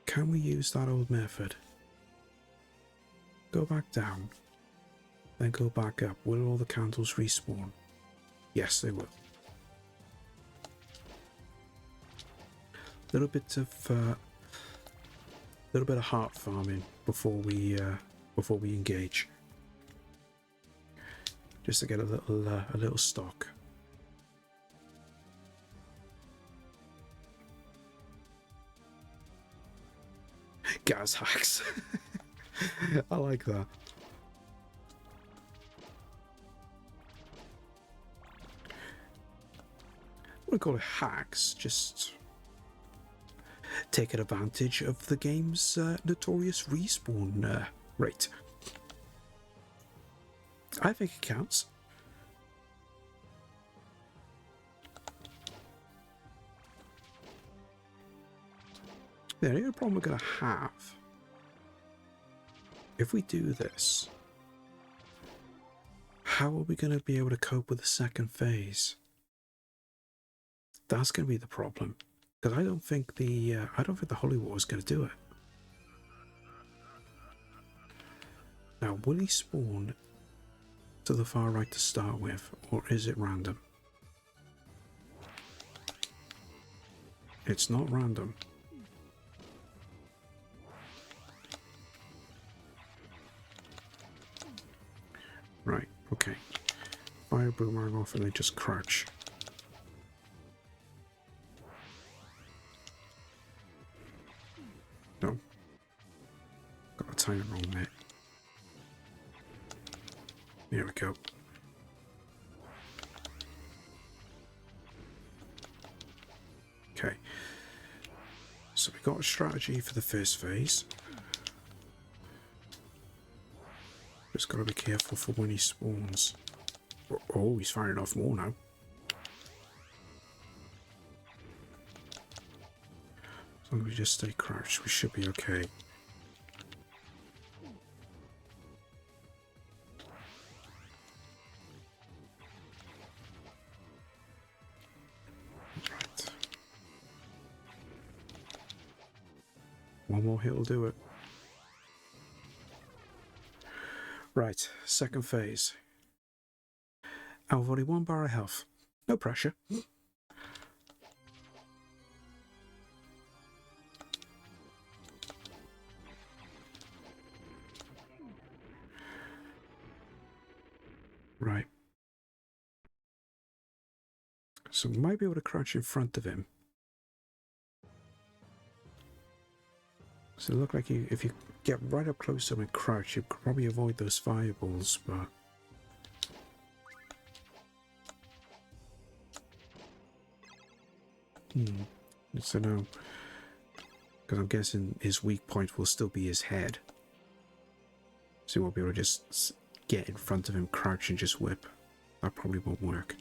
Can we use that old method? Go back down. Then go back up. Will all the candles respawn? Yes, they will. Little bit of heart farming before we engage, just to get a little stock. Gas hacks. I like that. I wouldn't call it hacks, just taking advantage of the game's notorious respawn rate. I think it counts. The only problem we're going to have, if we do this, how are we going to be able to cope with the second phase? That's going to be the problem, because I don't think the Holy War is going to do it. Now, will he spawn to the far right to start with, or is it random? It's not random. Right, okay. Fire boomerang off and then just crouch. No. Got the timing wrong there. There we go. Okay. So we got a strategy for the first phase. Just got to be careful for when he spawns. Oh, he's firing off more now. As long as we just stay crouched, we should be okay. Right. One more hit will do it. Right, second phase. I've only 1 bar of health. No pressure. Right. So we might be able to crouch in front of him. So it look like if you get right up close to him and crouch, you could probably avoid those fireballs, but... So no. Because I'm guessing his weak point will still be his head. So he won't be able to just get in front of him, crouch and just whip. That probably won't work.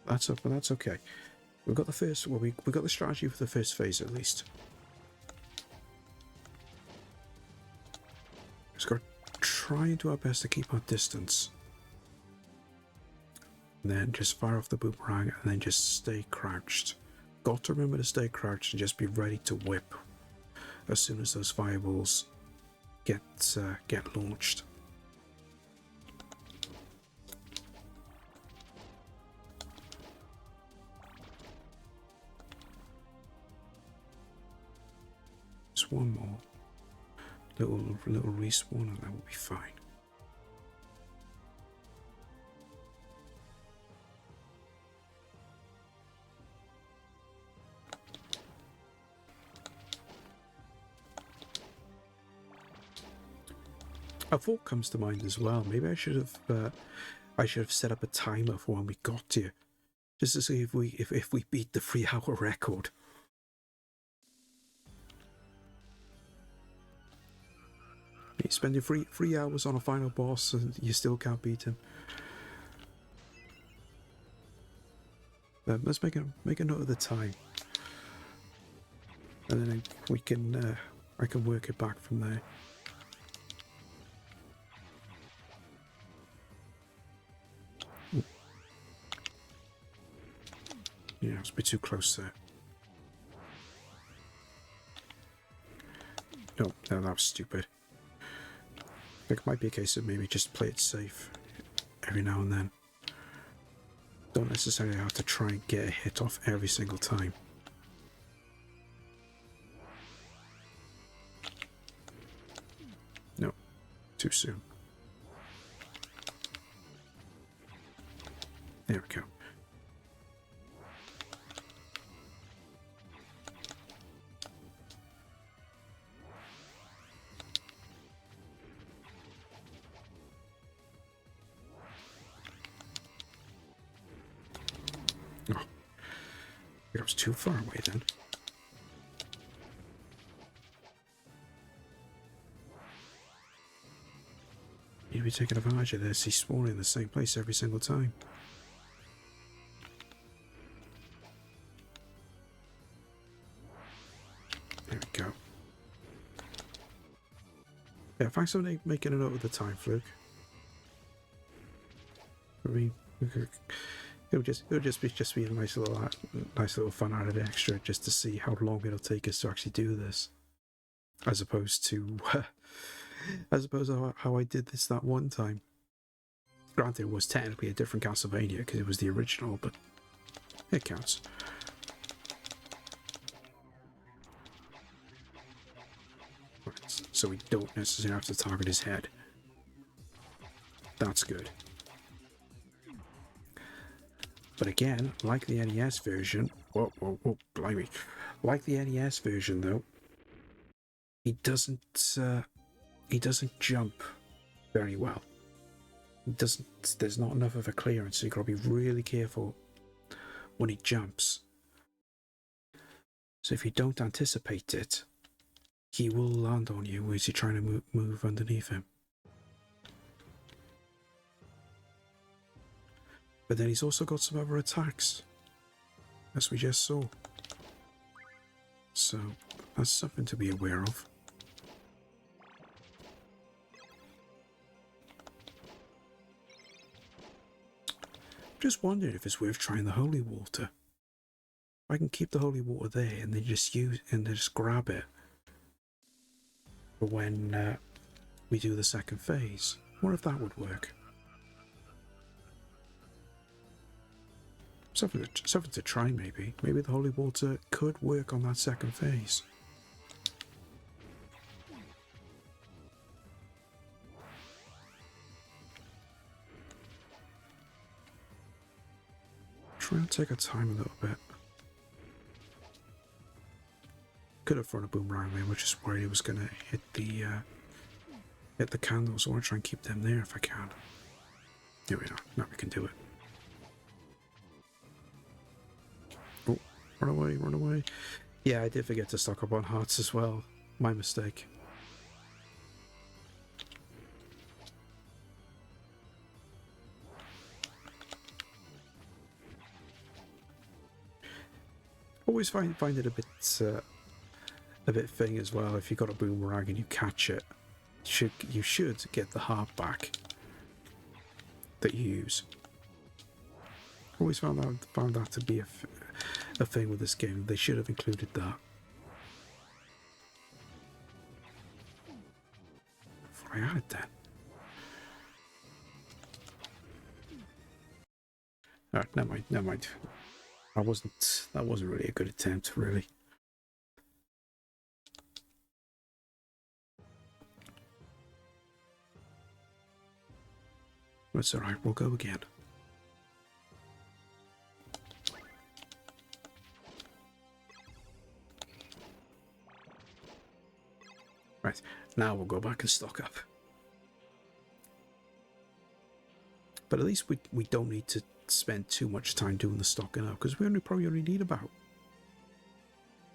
That's okay. We've got the first... Well, we got the strategy for the first phase at least. Just got to try and do our best to keep our distance. And then just fire off the boomerang and then just stay crouched. Got to remember to stay crouched and just be ready to whip as soon as those fireballs get launched. Just one more. Little respawn and that will be fine. A thought comes to mind as well. Maybe I should have set up a timer for when we got here, just to see if we beat the 3-hour record. You're spending three hours on a final boss and you still can't beat him. Let's make a note of the time. and then we can I can work it back from there. Yeah, it's a bit too close there. Oh, no, that was stupid. I think it might be a case of maybe just play it safe every now and then. Don't necessarily have to try and get a hit off every single time. No, too soon. There we go. Oh, it was too far away then. You'd be taking advantage of this. He's spawning in the same place every single time. There we go. Yeah, thanks for making a note of the time, Fluke. I mean, it'll just be a nice little fun out of it extra, just to see how long it'll take us to actually do this, as opposed to how I did this that one time. Granted, it was technically a different Castlevania because it was the original, but it counts. Right, so we don't necessarily have to target his head. That's good. But again, like the NES version, whoa, blimey. Like the NES version, though, he doesn't jump very well. There's not enough of a clearance, so you've got to be really careful when he jumps. So if you don't anticipate it, he will land on you as you're trying to move underneath him. But then he's also got some other attacks, as we just saw. So that's something to be aware of. Just wondering if it's worth trying the holy water. I can keep the holy water there and then just grab it for when we do the second phase. What if that would work? Something to try, maybe. Maybe the holy water could work on that second phase. Try and take our time a little bit. Could have thrown a boomerang there, which is worried it was going to hit the candles. I want to try and keep them there if I can. Here we are. Now we can do it. Oh, run away, run away. Yeah, I did forget to stock up on hearts as well. My mistake. Always find it a bit thing as well. If you got a boomerang and you catch it, you should get the heart back that you use. Always found that to be a thing with this game. They should have included that. Before I had that. Alright, never mind. That wasn't really a good attempt, really. That's alright, we'll go again. Right, now we'll go back and stock up. But at least we don't need to spend too much time doing the stocking up, because we probably only need about,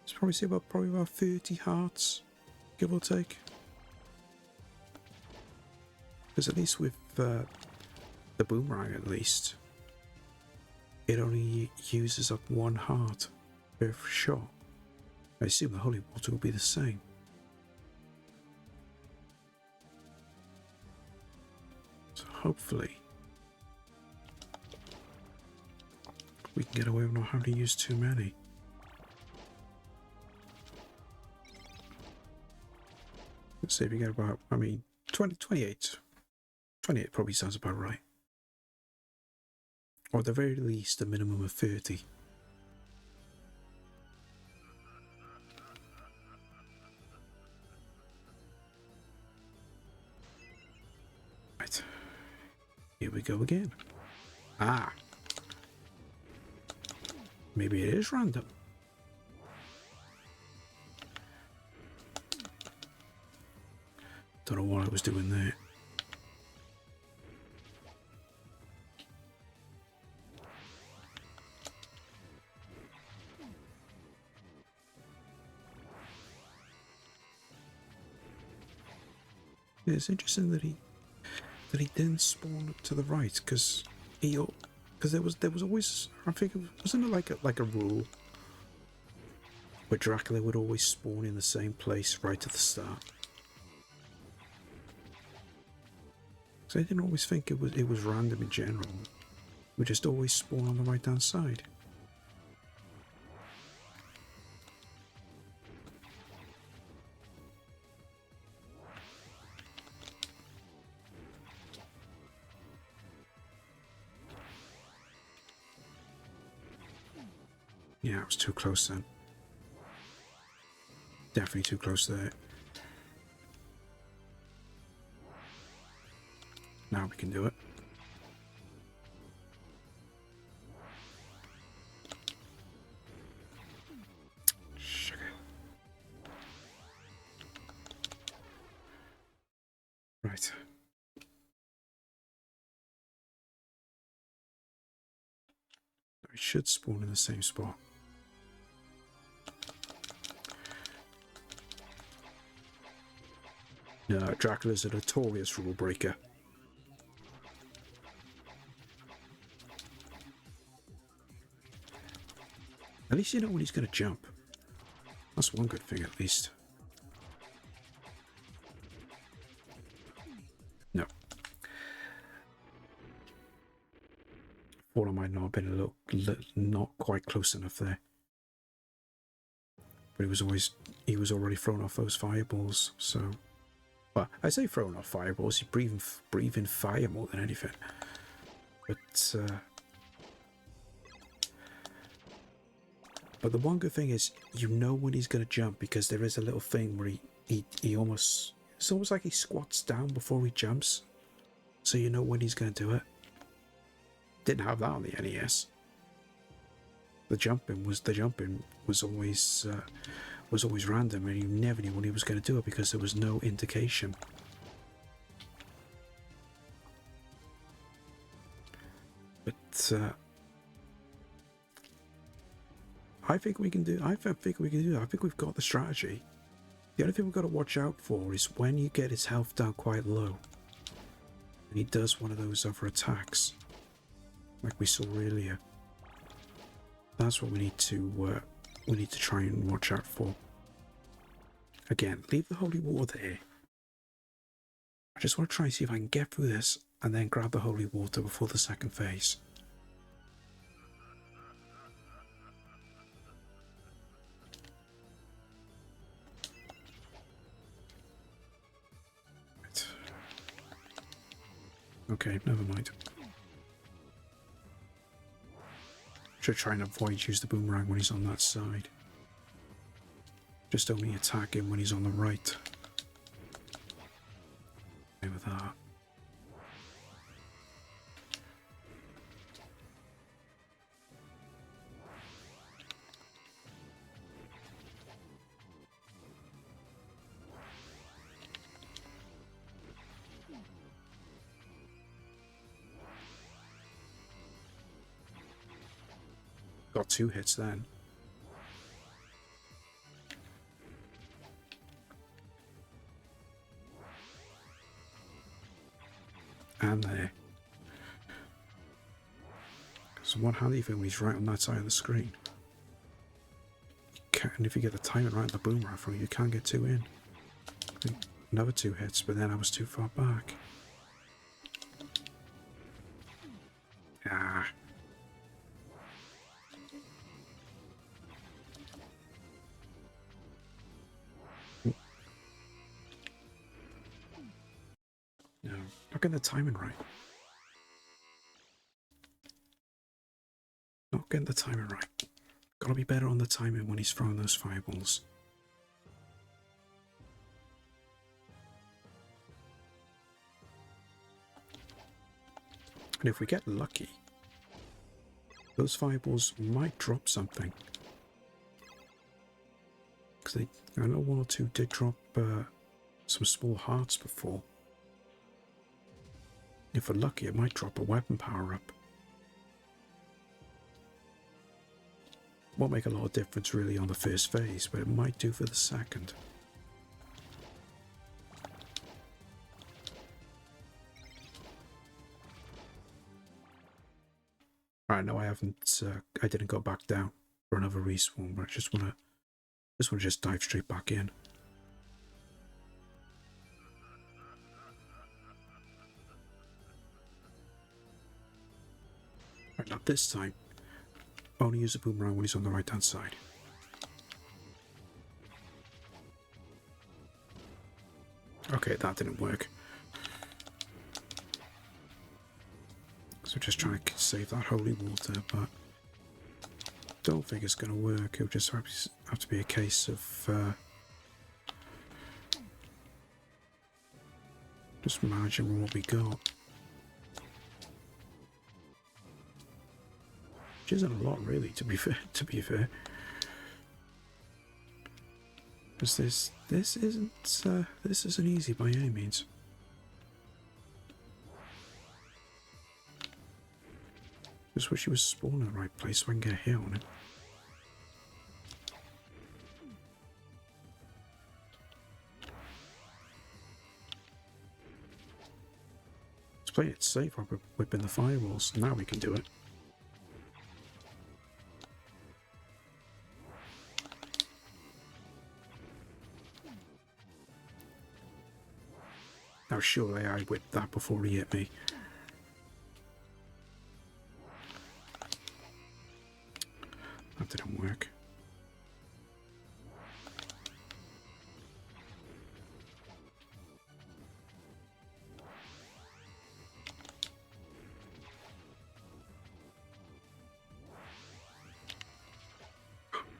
let's probably say about 30 hearts, give or take. Because at least with the boomerang, at least, it only uses up one heart per shot, I assume the holy water will be the same. So hopefully we can get away with not having to use too many. Let's see if we get about, 28. 28 probably sounds about right. Or at the very least, a minimum of 30. Right. Here we go again. Ah. Maybe it is random. Don't know what I was doing there. Yeah, it's interesting that he didn't spawn up to the right, because there was always, I think, wasn't it like a rule where Dracula would always spawn in the same place right at the start? So I didn't always think it was random in general. We just always spawn on the right hand side. Yeah, it was too close then. Definitely too close there. Now we can do it. Sugar. Right. We should spawn in the same spot. No, Dracula's a notorious rule breaker. At least you know when he's going to jump. That's one good thing, at least. No. Thought I might not have been a little not quite close enough there. But he was already thrown off those fireballs, so... Well, I say throwing off fireballs, he's breathing fire more than anything. But the one good thing is, you know when he's going to jump, because there is a little thing where he almost... It's almost like he squats down before he jumps. So you know when he's going to do it. Didn't have that on the NES. The jumping was always random, and you never knew when he was going to do it because there was no indication. But I think we can do. I think we've got the strategy. The only thing we've got to watch out for is when you get his health down quite low, and he does one of those other attacks, like we saw earlier. That's what we need to try and watch out for. Again, leave the holy water here. I just want to try and see if I can get through this and then grab the holy water before the second phase. Right. Okay, never mind. Should try and use the boomerang when he's on that side. Just only attack him when he's on the right. Okay with that. Got 2 hits then. And there. So one handy thing when he's right on that side of the screen. And if you get the timing right, the boomerang from you can get 2 in. Another 2 hits, but then I was too far back. Ah. No, not getting the timing right. Not getting the timing right. Gotta be better on the timing when he's throwing those fireballs. And if we get lucky, those fireballs might drop something. Because I know 1 or 2 did drop some small hearts before. If we're lucky, it might drop a weapon power-up. Won't make a lot of difference really on the first phase, but it might do for the second. Alright, no, I haven't. I didn't go back down for another respawn, but I just wanna just dive straight back in. Alright, not this time. Only use a boomerang when he's on the right hand side. Okay, that didn't work. So just trying to save that holy water, but don't think it's going to work. It'll just have to be a case of just managing what we got. Which isn't a lot, really, to be fair. Because this isn't easy by any means. Just wish he was spawning in the right place so I can get a hit on it. Let's play it safe while we're whipping the firewalls. Now we can do it. Now surely I whipped that before he hit me. That didn't work.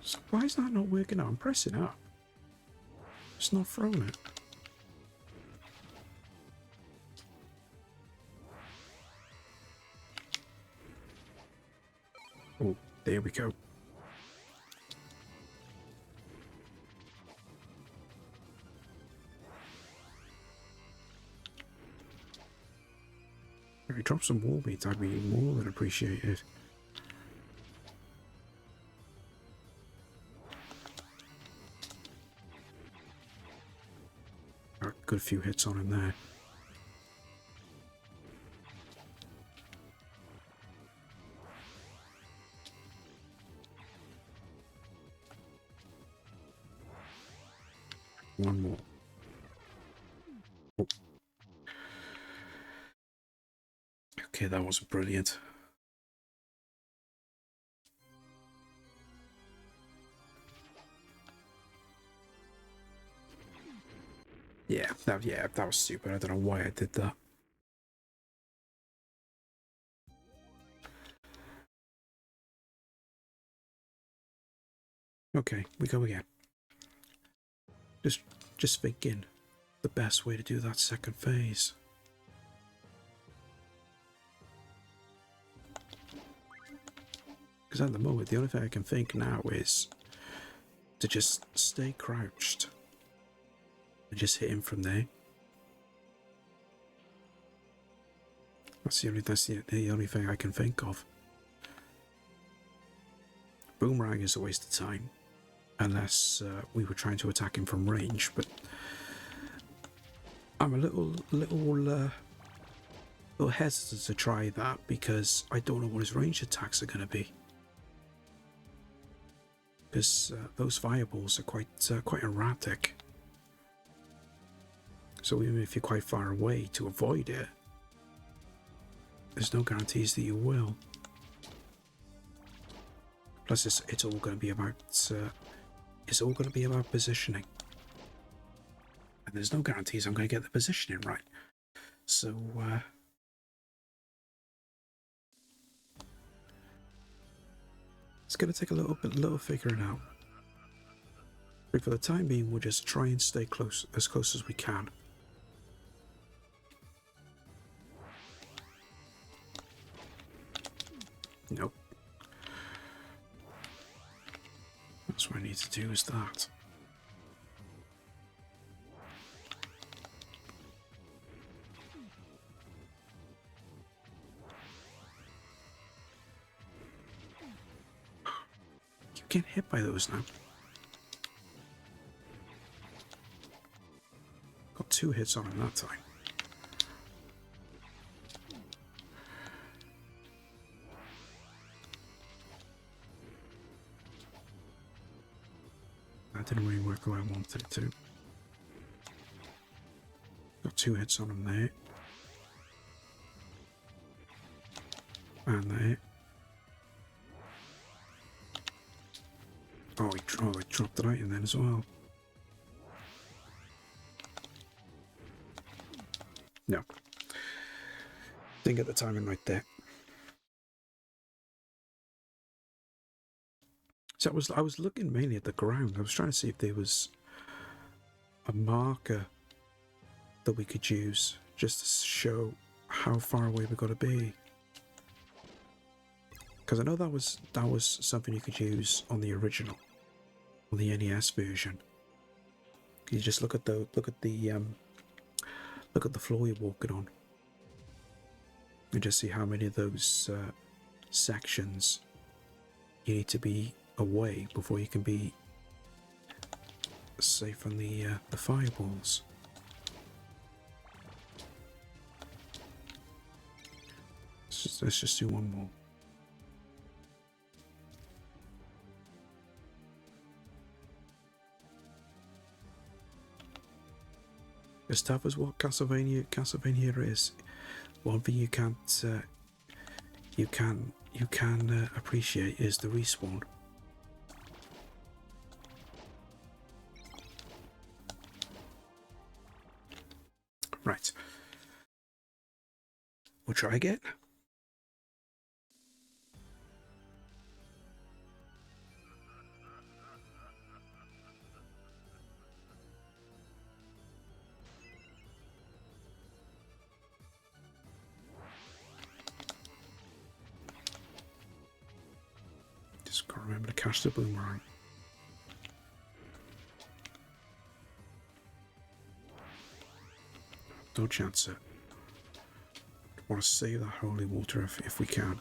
So why is that not working out? I'm pressing up. It's not throwing it. Oh, there we go. If you drop some wall beats, I'd be more than appreciated. Got a good few hits on him there. One more. Oh. Okay, that wasn't brilliant. Yeah, that was stupid. I don't know why I did that. Okay, we go again. Just thinking the best way to do that second phase. Because at the moment, the only thing I can think now is to just stay crouched and just hit him from there. That's the only thing I can think of. Boomerang is a waste of time, unless we were trying to attack him from range. But I'm a little hesitant to try that because I don't know what his range attacks are going to be. because those fireballs are quite erratic. So even if you're quite far away to avoid it, there's no guarantees that you will. Plus, it's all going to be about positioning, and there's no guarantees I'm going to get the positioning right. So it's going to take a little figuring out. But for the time being, we'll just try and stay as close as we can. Nope. That's what I need to do, is that. You get hit by those now. Got 2 hits on him that time. That didn't really work the way I wanted it to. Got 2 hits on him there. And there. Oh, he dropped the item then as well. No. Didn't get the timing right there. So I was looking mainly at the ground. I was trying to see if there was a marker that we could use just to show how far away we got to be. Because I know that was something you could use on the original, on the NES version. You just look at the floor you're walking on, and just see how many of those sections you need to be away before you can be safe from the fireballs. Let's just do one more. As tough as what Castlevania is, one thing you can appreciate is the respawn. Right. We'll try again. Just gotta remember to catch the boomerang. Don't chance it. Want to save that holy water if we can.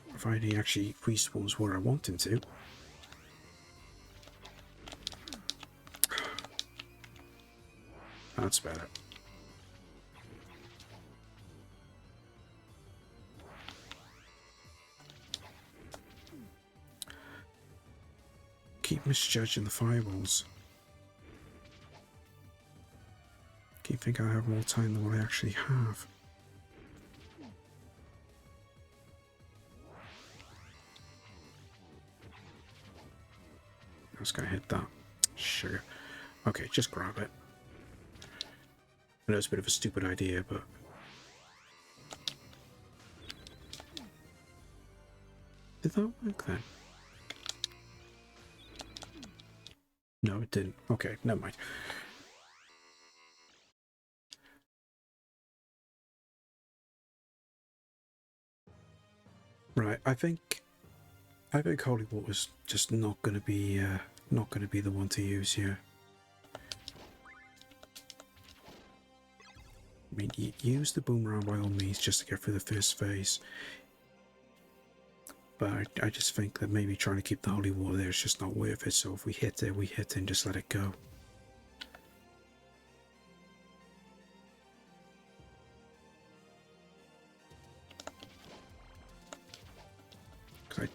Providing he actually respawns where I want him to. That's better. Keep misjudging the fireballs. Keep thinking I have more time than what I actually have. I was gonna hit that. Sugar. Okay, just grab it. I know it's a bit of a stupid idea, but... Did that work then? No, it didn't. Okay, never mind. Right, I think Holy Water's just not gonna be the one to use here. I mean, use the boomerang by all means just to get through the first phase. But I just think that maybe trying to keep the holy water there is just not worth it. So if we hit it, we hit it and just let it go.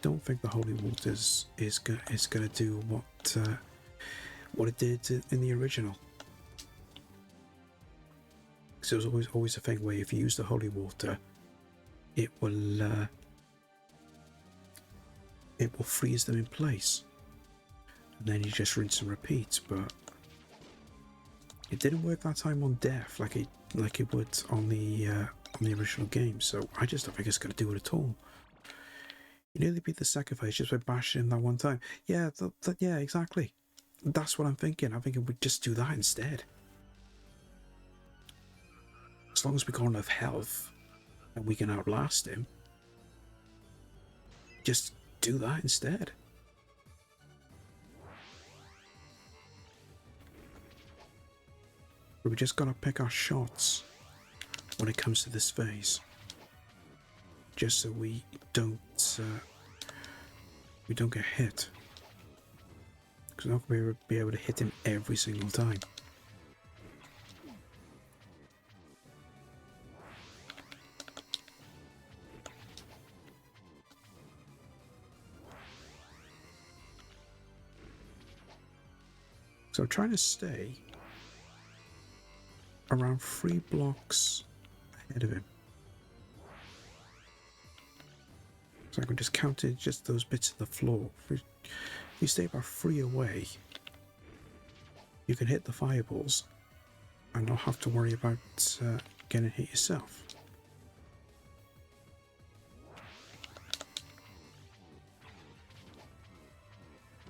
don't think the holy water is gonna do what it did in the original. Because it was always a thing where if you use the holy water, it will freeze them in place, and then you just rinse and repeat. But it didn't work that time on death like it would on the original game. So I just don't think it's gonna do it at all. You nearly beat the sacrifice just by bashing him that one time. Yeah, yeah, exactly. That's what I'm thinking. I'm thinking we'd just do that instead. As long as we got enough health and we can outlast him, just do that instead. But we just gotta pick our shots when it comes to this phase, just so we don't get hit. Because we're not going to be able to hit him every single time. So I'm trying to stay around 3 blocks ahead of him. So I can just count it, just those bits of the floor. If you stay about 3 away, you can hit the fireballs and not have to worry about getting hit yourself.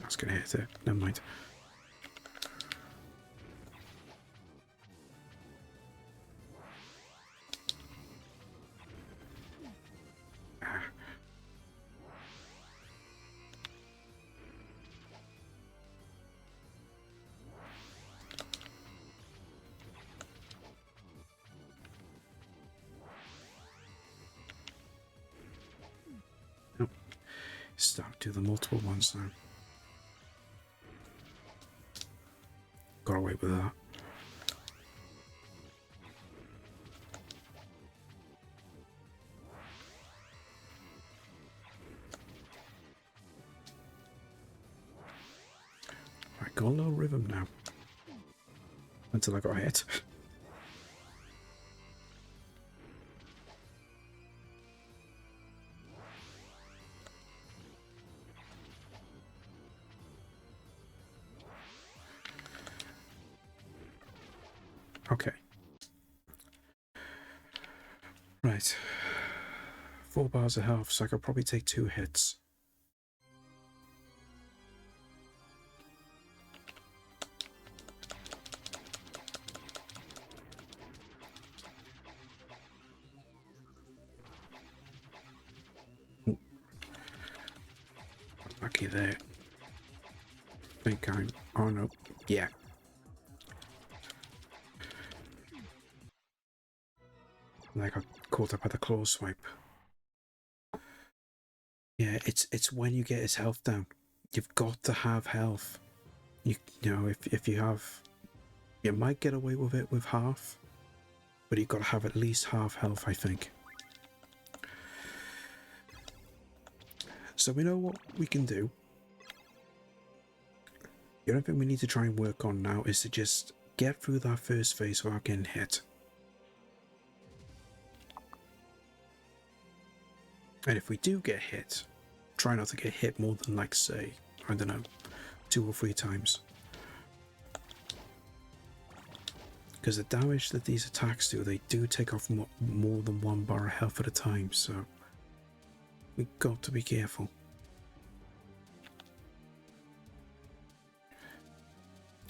That's gonna hit it. Never mind. Start to the multiple ones now. Got away with that. I got a little rhythm now. Until I got hit. Okay. Right. 4 bars of health, so I could probably take 2 hits. Ooh. Lucky there. Think I'm... Oh no. Yeah. I got caught up by the claw swipe. Yeah, it's when you get his health down. You've got to have health. You know, if you have, you might get away with it with half, but you've got to have at least half health, I think. So we know what we can do. The only thing we need to try and work on now is to just get through that first phase without getting hit. And if we do get hit, try not to get hit more than, like, say, I don't know, 2 or 3 times. Because the damage that these attacks do, they do take off more than 1 bar of health at a time, so we got to be careful.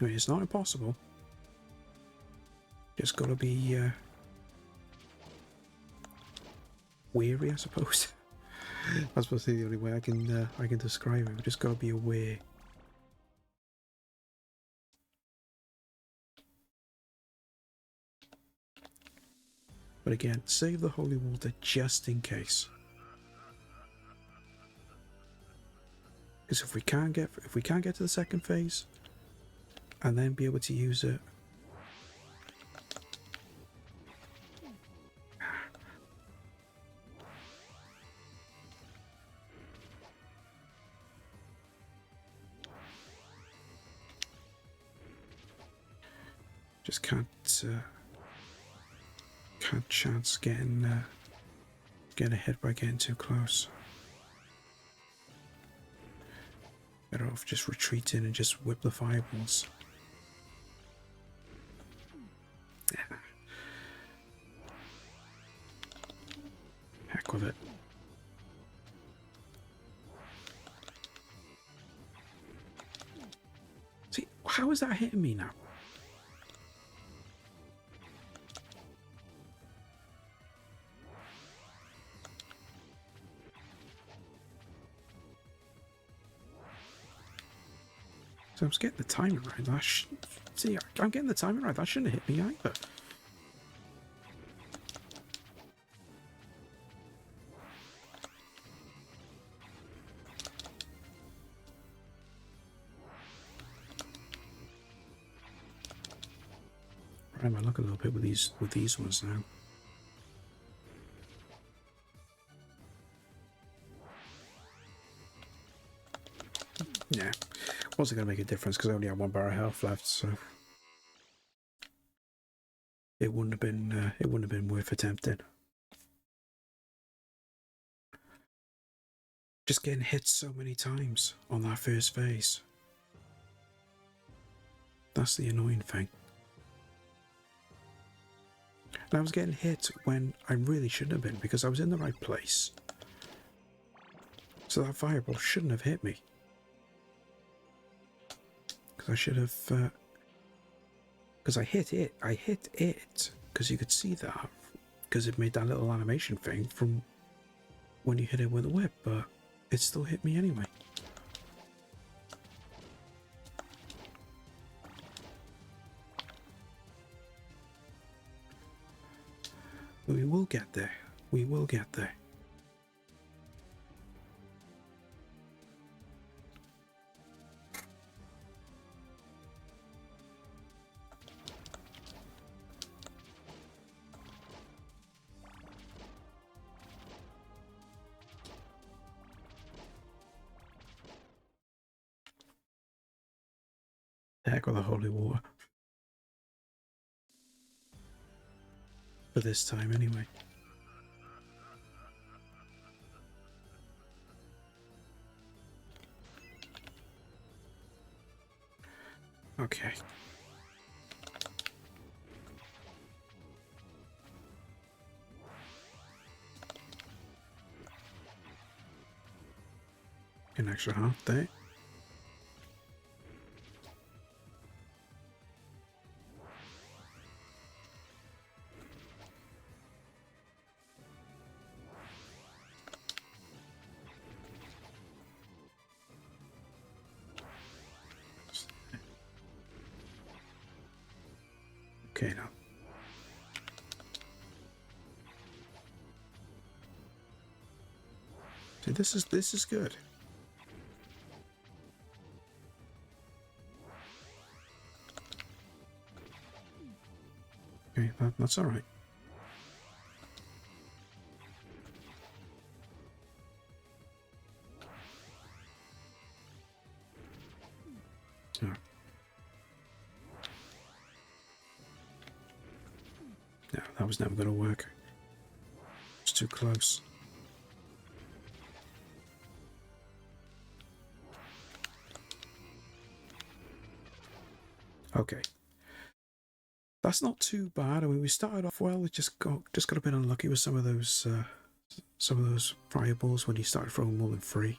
I mean, it's not impossible. Just gotta be wary, I suppose. That's supposed to be the only way I can describe it. We just gotta be aware. But again, save the holy water just in case. Because if we can't get to the second phase, and then be able to use it. just can't chance getting ahead by getting too close. Better off just retreating and just whip the fireballs. Yeah. Heck with it. See, how is that hitting me now? So I'm just getting the timing right. See, I'm getting the timing right. That shouldn't have hit me either. Right, I might look a little bit with these ones now. Yeah, wasn't going to make a difference because I only had 1 bar of health left, so it wouldn't have been worth attempting. Just getting hit so many times on that first phase. That's the annoying thing. And I was getting hit when I really shouldn't have been because I was in the right place. So that fireball shouldn't have hit me. Because I should have... Because I hit it. Because you could see that. Because it made that little animation thing from when you hit it with a whip. But it still hit me anyway. But we will get there. We will get there. The heck with the holy water. For this time anyway. Okay. An extra half there. Okay, now. See, this is good. Okay, that's all right. Oh. No, that was never going to work. It's too close. Okay. That's not too bad. I mean, we started off well. We just got a bit unlucky with some of those fireballs when you started throwing more than 3.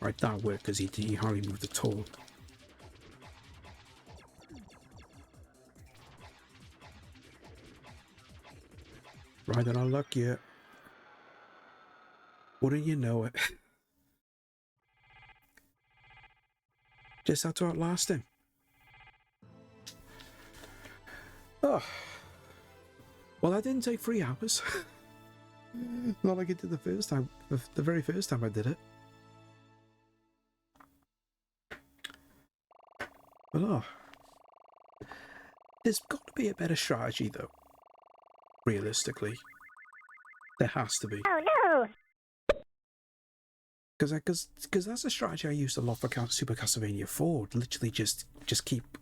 Right, that worked because he hardly moved at all. Right, then I'll luck you. Wouldn't you know it? Just had to outlast him. Oh. Well, that didn't take 3 hours. Not like it did the first time. The very first time I did it. But oh. There's got to be a better strategy, though. realistically. There has to be. Oh no! Because that's a strategy I used a lot for Super Castlevania 4. Literally just keep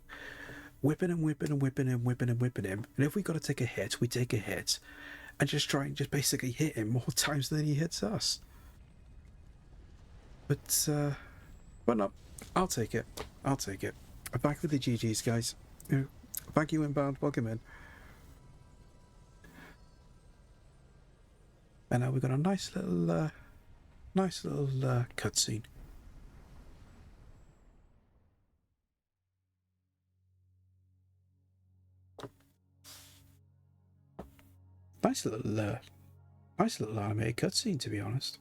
whipping him, whipping him, whipping him, whipping him, whipping him. And if we got to take a hit, we take a hit. And just try and just basically hit him more times than he hits us. But no, I'll take it. I'll take it. I'm back with the GGs, guys. Thank you, Inbound. Welcome in. And now we've got a nice little cutscene. Nice little animated cutscene, to be honest.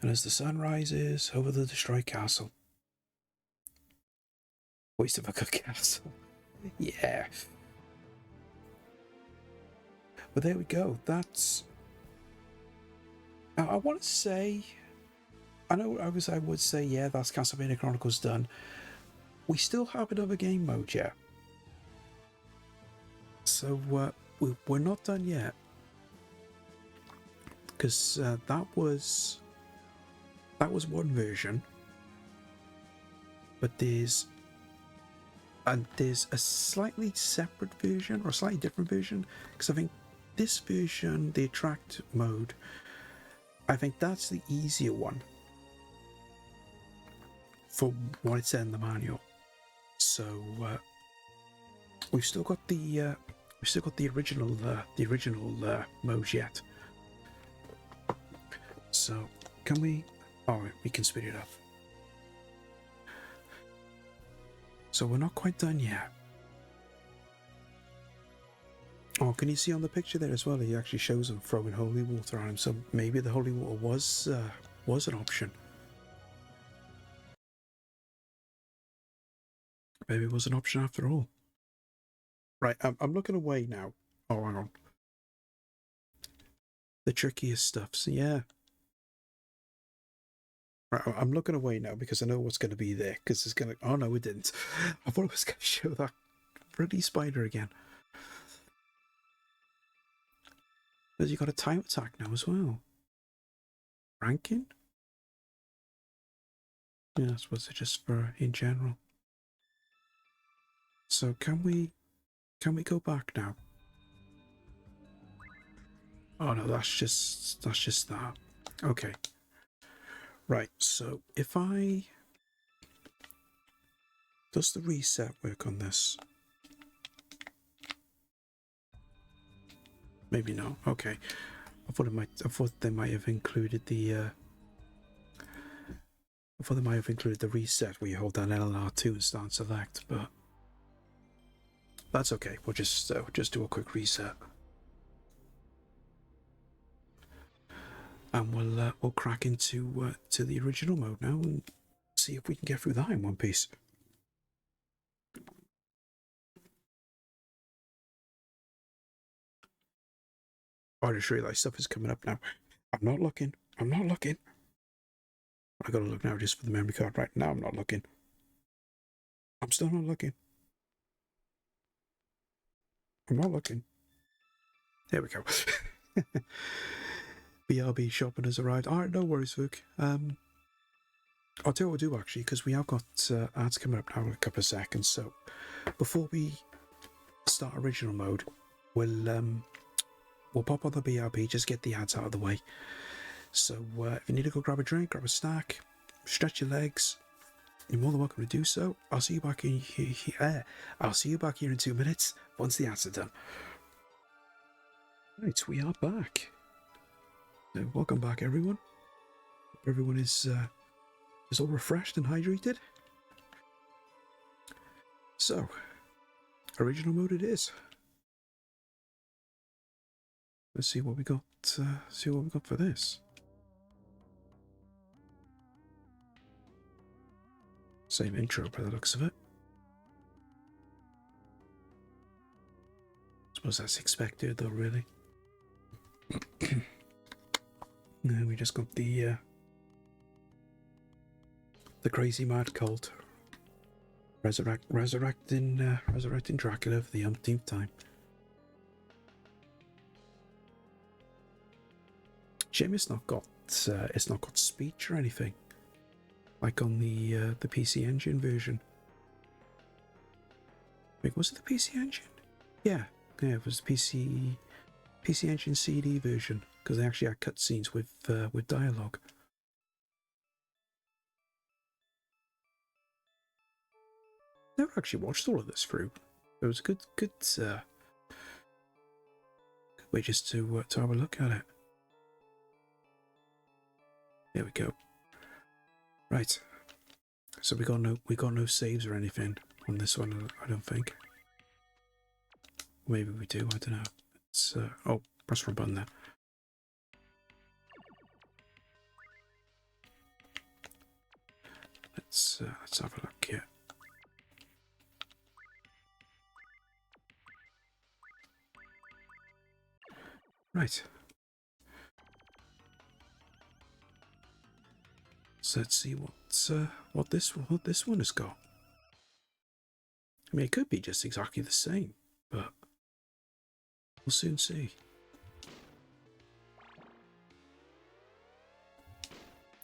And as the sun rises over the destroyed castle. Waste of a good castle. Yeah. But there we go. That's... I want to say... I would say, yeah, that's Castlevania Chronicles done. We still have another game mode yet. So, we're not done yet. Because that was one version. But there's a slightly separate version, or a slightly different version. Because I think this version, the attract mode, I think that's the easier one. For what it said in the manual. So, we've still got the original modes yet. So can we? Oh, we can speed it up. So we're not quite done yet. Oh, can you see on the picture there as well? He actually shows him throwing holy water on him. So maybe the holy water was an option. Maybe it was an option after all. Right, I'm looking away now. Oh, hang on. The trickiest stuff, so yeah. Right, I'm looking away now because I know what's going to be there. Because it's going to... Oh, no, it didn't. I thought it was going to show that bloody spider again. Because you got a time attack now as well. Ranking? Yeah, I suppose it's just for in general. So can we go back now? Oh no, that's just that. Okay. Right, so if does the reset work on this? Maybe not. Okay. I thought they might have included the reset where you hold down LR2 and start select, but that's okay. We'll just do a quick reset. And we'll crack into to the original mode now and see if we can get through that in one piece. I just realised stuff is coming up now. I'm not looking. I gotta look now just for the memory card. Right now, I'm not looking. I'm still not looking. I'm not looking. There we go. BRB shopping has arrived. Alright, no worries, Vuk. I'll tell you what we'll do actually, because we have got ads coming up now in a couple of seconds. So before we start original mode, we'll pop on the BRB, just get the ads out of the way. So if you need to go grab a drink, grab a snack, stretch your legs, you're more than welcome to do so. I'll see you back here. I'll see you back here in 2 minutes once the ads are done. Right, we are back. Welcome back, everyone. Hope everyone is all refreshed and hydrated. So, original mode it is. Let's see what we got. See what we got for this. Same intro by the looks of it. Suppose that's expected, though, really. And we just got the crazy mad cult resurrecting Dracula for the umpteenth time. Shame it's not got speech or anything, like on the PC Engine version. Wait, was it the PC Engine? Yeah, it was the PC Engine CD version, because they actually had cutscenes with dialogue. Never actually watched all of this through. It was a good way just to have a look at it. There we go. Right. So we got no saves or anything on this one. I don't think. Maybe we do. I don't know. It's oh, press the wrong button there. Let's have a look here. Right. So let's see what this one has got. I mean, it could be just exactly the same, but we'll soon see.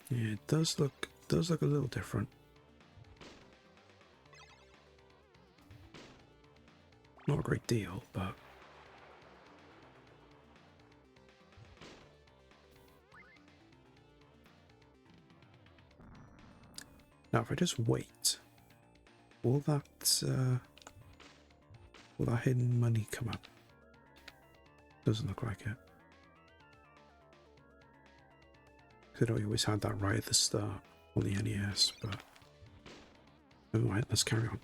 Yeah, it does look a little different. Not a great deal, but now if I just wait, will that hidden money come up? Doesn't look like it. I know we always had that right at the start on the NES, but alright, let's carry on.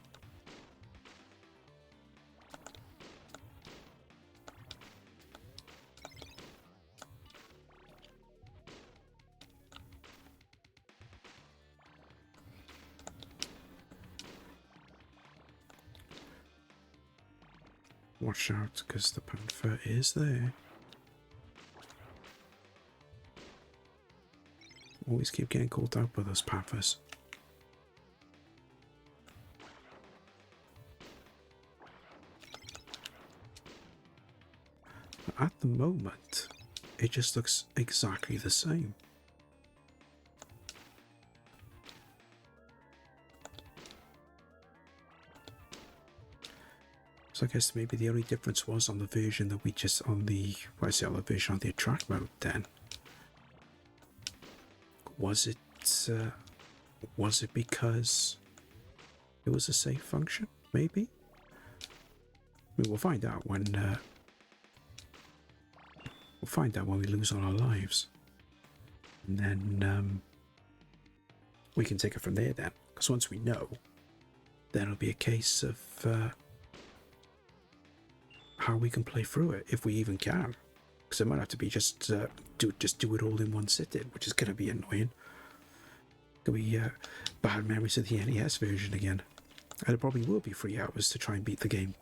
Watch out, because the panther is there. Always keep getting caught out by those panthers. At the moment, it just looks exactly the same. So I guess maybe the only difference was on the version that we just on the version on the attract mode then. Was it because it was a save function? Maybe. I mean, we'll find out when we lose all our lives, and then we can take it from there. Then, because once we know, then it'll be a case of how we can play through it, if we even can. Because it might have to be just do it all in one sitting, which is going to be annoying. Could be bad memories of the NES version again, and it probably will be 3 hours to try and beat the game.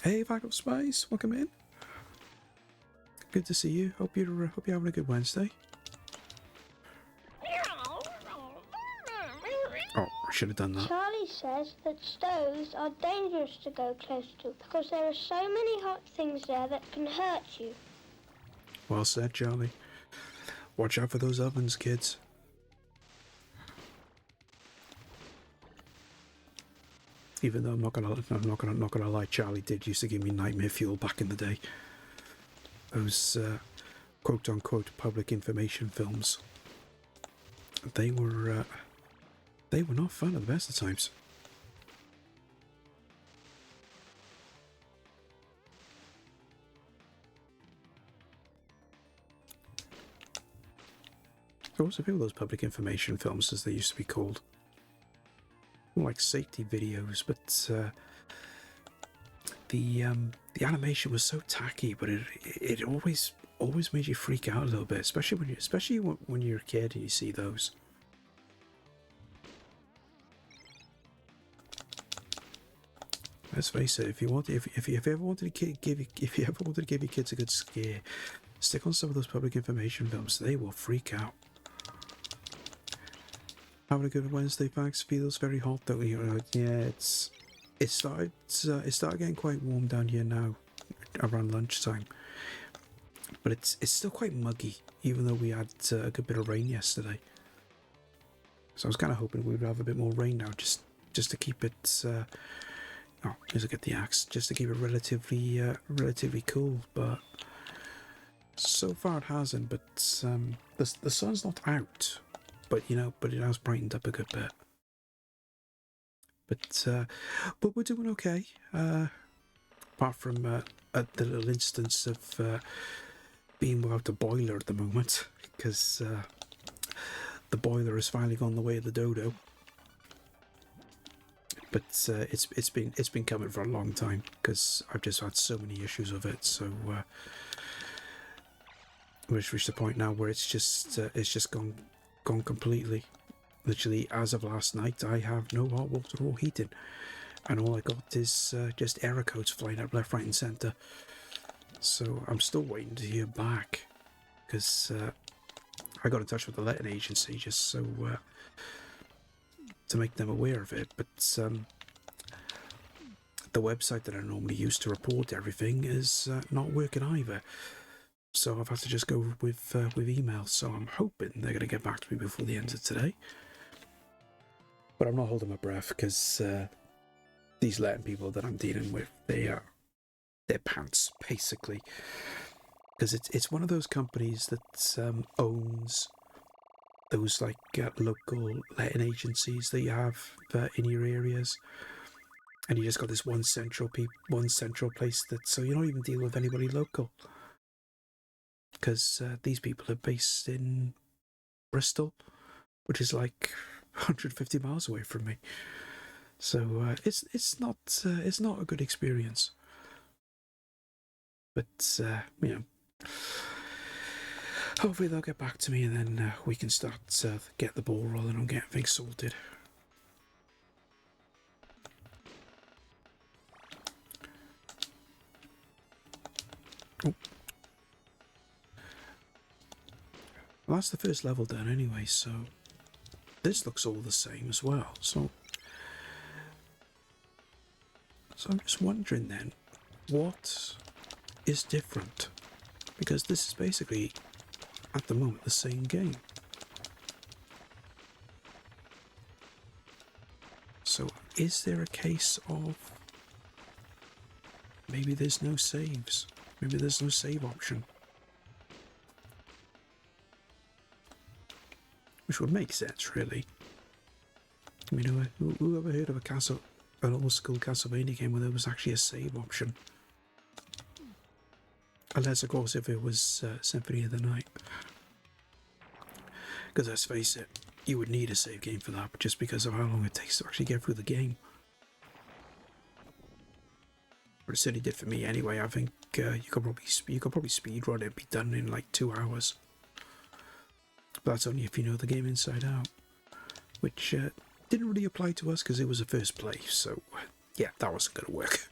Hey, Vital Spice, welcome in. Good to see you. Hope you're having a good Wednesday. Oh, I should have done that. Charlie says that stoves are dangerous to go close to because there are so many hot things there that can hurt you. Well said, Charlie. Watch out for those ovens, kids. Even though I'm not gonna lie, Charlie did used to give me nightmare fuel back in the day. Those quote unquote public information films. They were not fun at the best of times. There was a few of those public information films, as they used to be called. More like safety videos, but the animation was so tacky, but it always made you freak out a little bit, especially when you're a kid and you see those. Let's face it, if you ever wanted to give your kids a good scare, stick on some of those public information films. They will freak out. Having a good Wednesday, thanks. Feels very hot though. Yeah, it started getting quite warm down here now, around lunchtime. But it's still quite muggy, even though we had a good bit of rain yesterday. So I was kind of hoping we would have a bit more rain now, just to keep it. Oh, here's a get the axe, just to keep it relatively cool. But so far it hasn't. But the sun's not out. But but it has brightened up a good bit. But we're doing okay. Apart from the little instance of being without a boiler at the moment, because the boiler has finally gone the way of the dodo. But it's been coming for a long time because I've just had so many issues with it. So we've reached the point now where it's just gone completely. Literally, as of last night, I have no hot water or heating, and all I got is just error codes flying out left, right, and centre. So I'm still waiting to hear back because I got in touch with the letting agency just so to make them aware of it. But the website that I normally use to report everything is not working either. So I've had to just go with email. So I'm hoping they're going to get back to me before the end of today. But I'm not holding my breath because these letting people that I'm dealing with, they're pants basically. Because it's one of those companies that owns those like local letting agencies that you have in your areas, and you just got this one central place that so you don't even deal with anybody local. Because these people are based in Bristol, which is like 150 miles away from me. So it's not a good experience. But hopefully they'll get back to me, and then we can start get the ball rolling on getting things sorted. Oh. Well, that's the first level done anyway, so this looks all the same as well. So I'm just wondering then, what is different? Because this is basically, at the moment, the same game. So is there a case of maybe there's no saves? Maybe there's no save option? Which would make sense, really. I mean, who ever heard of an old school Castlevania game where there was actually a save option? Unless, of course, if it was Symphony of the Night. Because let's face it, you would need a save game for that, just because of how long it takes to actually get through the game. But it certainly did for me anyway. I think you could probably speedrun it and be done in like 2 hours. But that's only if you know the game inside out. Which didn't really apply to us because it was a first play, so yeah, that wasn't going to work.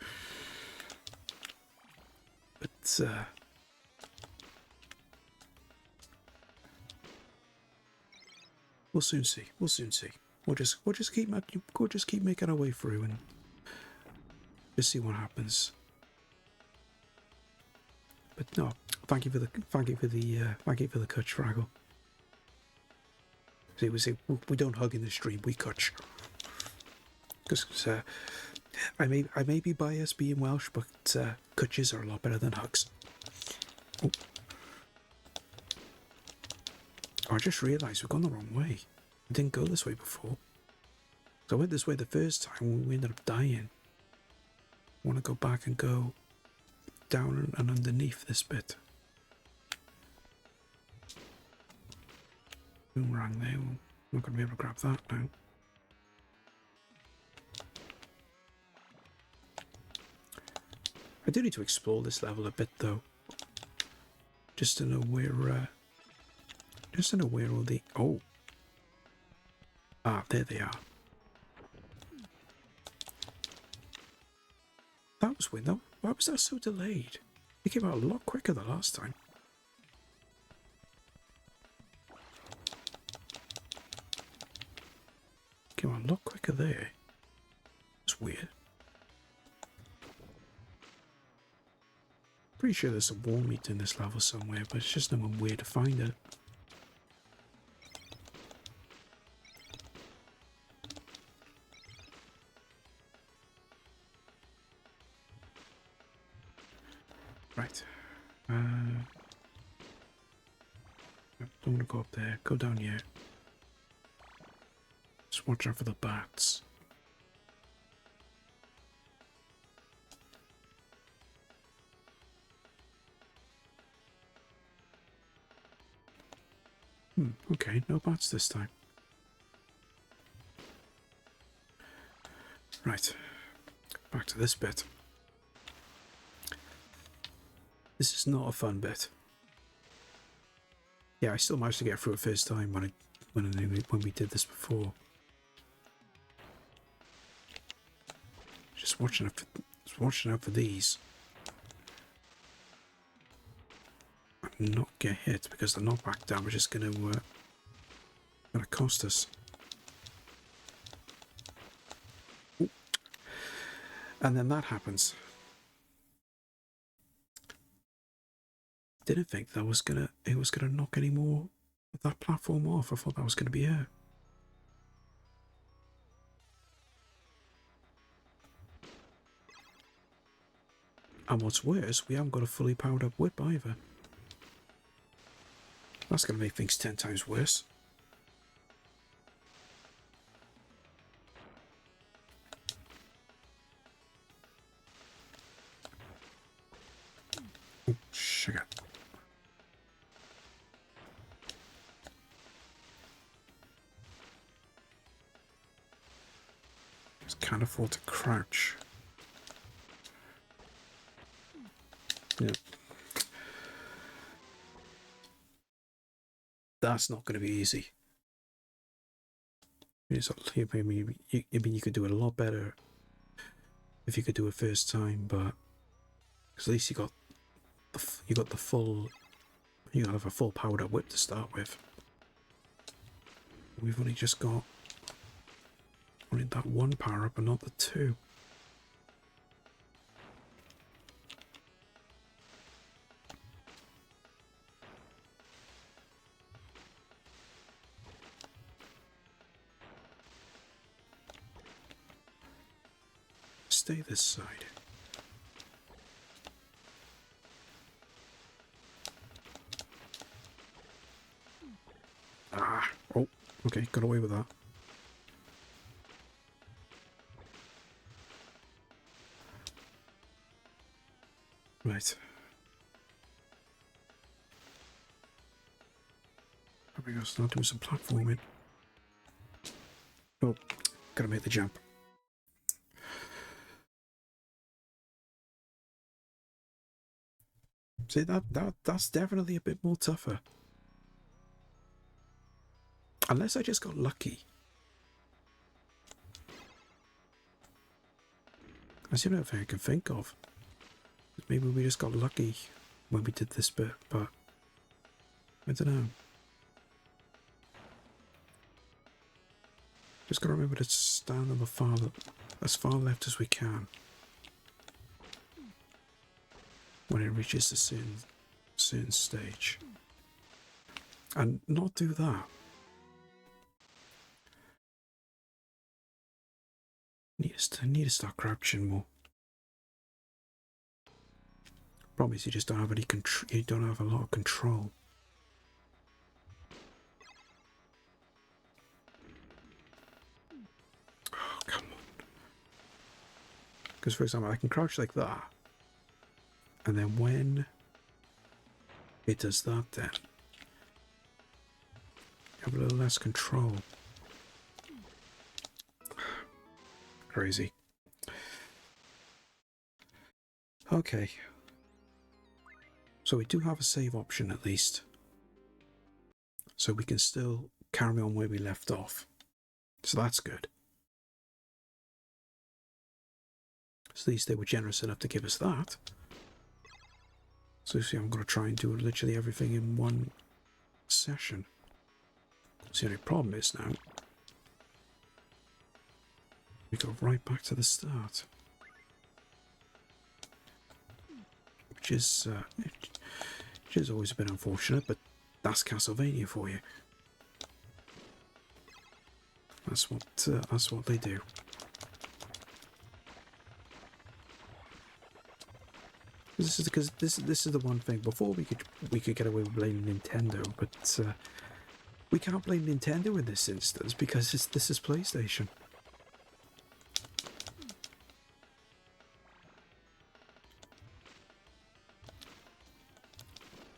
But we'll soon see. We'll just keep making our way through and just see what happens. But no, thank you for the cut, Fraggle. We don't hug in the stream, we kutch. Because I may be biased being Welsh, but kutches are a lot better than hugs. Oh. I just realised we've gone the wrong way. I didn't go this way before. So I went this way the first time when we ended up dying. I want to go back and go down and underneath this bit. Boomerang there. I'm not going to be able to grab that now. I do need to explore this level a bit though, just to know where all the there they are. That was weird though. Why was that so delayed? It came out a lot quicker the last time. lot quicker there. It's weird. Pretty sure there's a wall meter in this level somewhere, but it's just knowing where to find it. Right. Don't want to go up there. Go down here. Just watch out for the bats. Okay, no bats this time. Right. Back to this bit. This is not a fun bit. Yeah, I still managed to get through it first time when we did this before. Just watching out for these. And not get hit because the knockback damage is gonna cost us. Ooh. And then that happens. Didn't think it was gonna knock any more of that platform off. I thought that was gonna be it. And what's worse, we haven't got a fully powered up whip either. That's gonna make things 10 times worse. Oh, sugar. Just can't afford to crouch. Yeah. That's not going to be easy. I mean, you could do it a lot better if you could do it first time, but at least you got the full. You have a full powered up whip to start with. We've only just got that one power up and not the two. Stay this side. Ah, oh, okay, got away with that. Right. Probably gotta start doing some platforming. Oh, gotta make the jump. See, that's definitely a bit more tougher. Unless I just got lucky. That's the only thing I can think of. Maybe we just got lucky when we did this bit, but I don't know. Just gotta remember to stand on the as far left as we can when it reaches a certain stage, and not do that. Need to start crouching more. Problem is, you just don't have any control. You don't have a lot of control. Oh, come on. Because, for example, I can crouch like that, and then when it does that, then you have a little less control. Crazy. Okay. So we do have a save option at least. So we can still carry on where we left off. So that's good. So at least they were generous enough to give us that. So see, I'm going to try and do literally everything in one session. So the only problem is now, We go right back to the start. Which is always a bit unfortunate, but that's Castlevania for you. That's what they do. This is the one thing. Before we could get away with blaming Nintendo, but we can't blame Nintendo in this instance because this is PlayStation.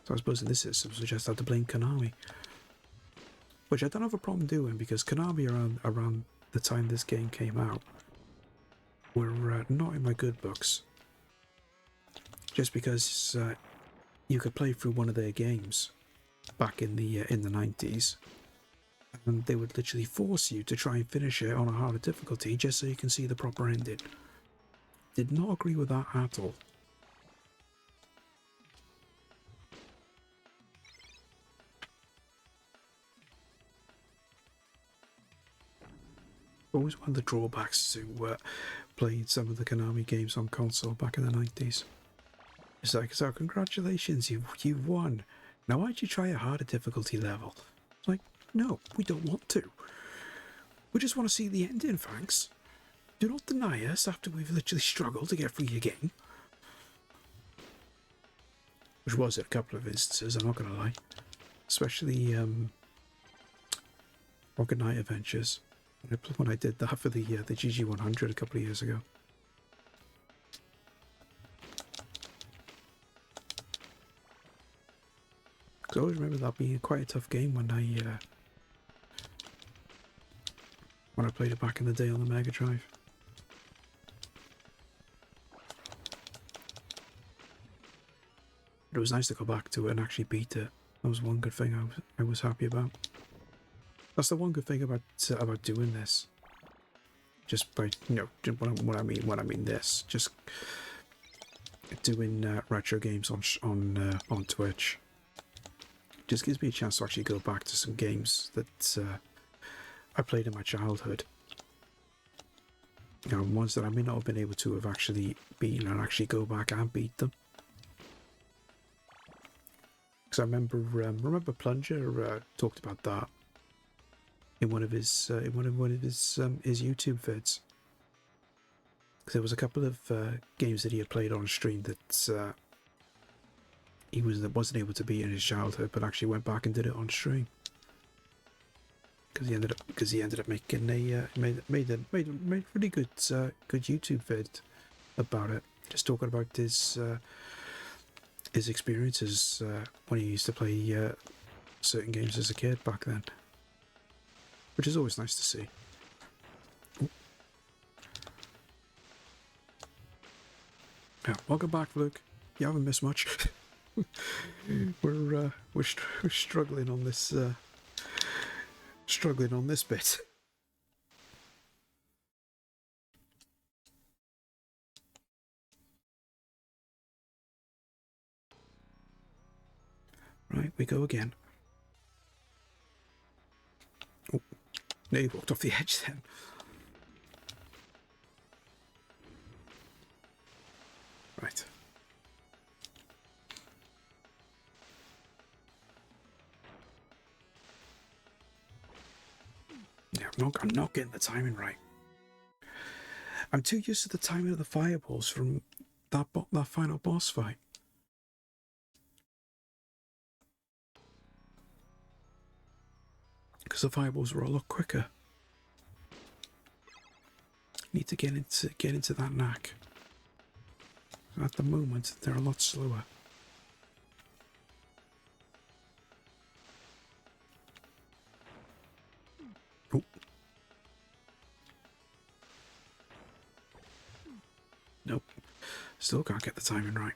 So I suppose in this instance we just have to blame Konami, which I don't have a problem doing because Konami around the time this game came out were not in my good books. Just because you could play through one of their games back in the 90s, and they would literally force you to try and finish it on a harder difficulty just so you can see the proper ending. Did not agree with that at all. Always one of the drawbacks to playing some of the Konami games on console back in the 90s. It's like, so congratulations, you've won. Now why don't you try a harder difficulty level? It's like, no, we don't want to. We just want to see the ending, thanks. Do not deny us after we've literally struggled to get through your game. Which was in a couple of instances, I'm not going to lie. Especially Rocket Knight Adventures. When I did that for the GG100 a couple of years ago. I always remember that being quite a tough game when I played it back in the day on the Mega Drive. But it was nice to go back to it and actually beat it. That was one good thing I was happy about. That's the one good thing about doing this. Just by when I mean this, just doing retro games on Twitch. Just gives me a chance to actually go back to some games that I played in my childhood. You know, ones that I may not have been able to have actually beaten and actually go back and beat them. Because I remember Plunger talked about that in one of his YouTube vids. Because there was a couple of games that he had played on stream that he wasn't able to beat in his childhood, but actually went back and did it on stream. Because he ended up making made a really good YouTube vid about it, just talking about his experiences when he used to play certain games as a kid back then, which is always nice to see. Yeah, welcome back, Luke. You haven't missed much. we're struggling on this bit. Right, we go again. Oh, no, you walked off the edge then. Right. Yeah, I'm not getting the timing right. I'm too used to the timing of the fireballs from that final boss fight. Because the fireballs were a lot quicker. Need to get into that knack. At the moment, they're a lot slower. Oh. Nope. Still can't get the timing right.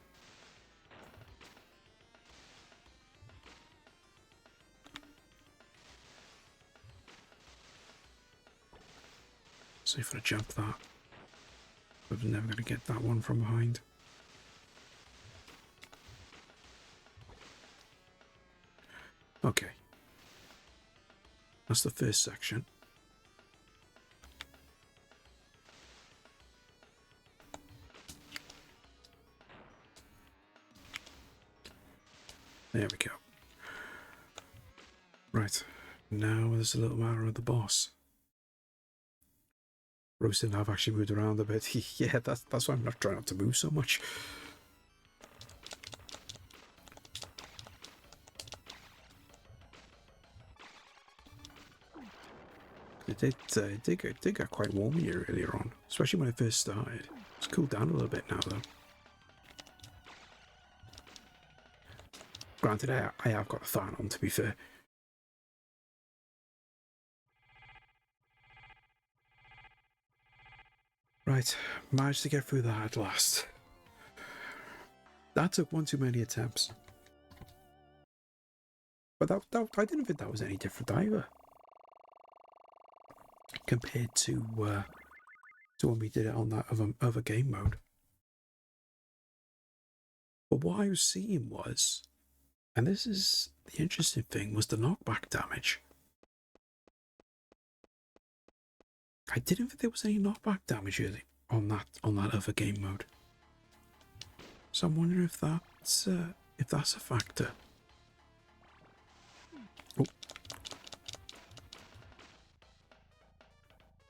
See if I jump that. But I'm never going to get that one from behind. Okay. That's the first section. There we go. Right, now there's a little matter of the boss. Roasted, I've actually moved around a bit. Yeah, that's why I'm not trying not to move so much. It did get quite warm here earlier on, especially when I first started. It's cooled down a little bit now, though. Granted, I have got a fan on, to be fair. Right, managed to get through that at last. That took one too many attempts. But I didn't think that was any different either. Compared to when we did it on that other game mode. But what I was seeing was, and this is the interesting thing, was the knockback damage. I didn't think there was any knockback damage really on that other game mode. So I'm wondering if that's a factor. Oh.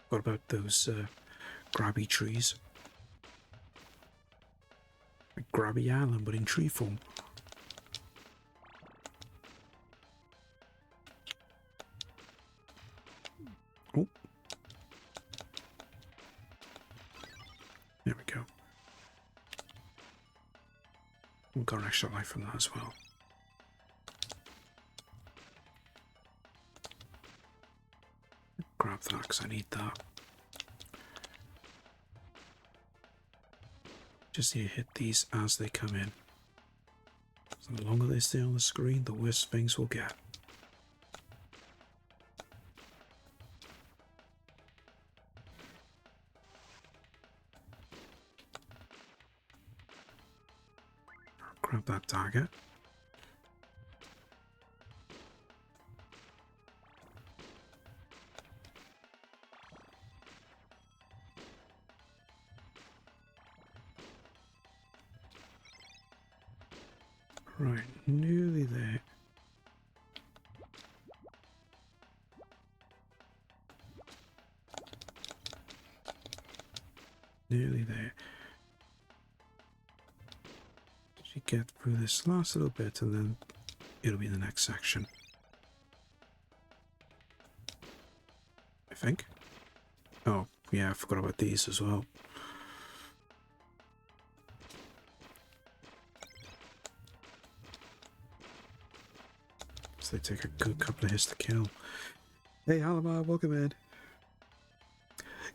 What about those grabby trees? Like Grabby Island, but in tree form. Oh. There we go. We've got an extra life from that as well. Grab that because I need that. Just need to hit these as they come in. So the longer they stay on the screen, the worse things will get. Grab that target. Right, nearly there. Nearly there. You get through this last little bit and then it'll be the next section. I think. Oh, yeah, I forgot about these as well. So they take a good couple of hits to kill. Hey, Halamar, welcome in.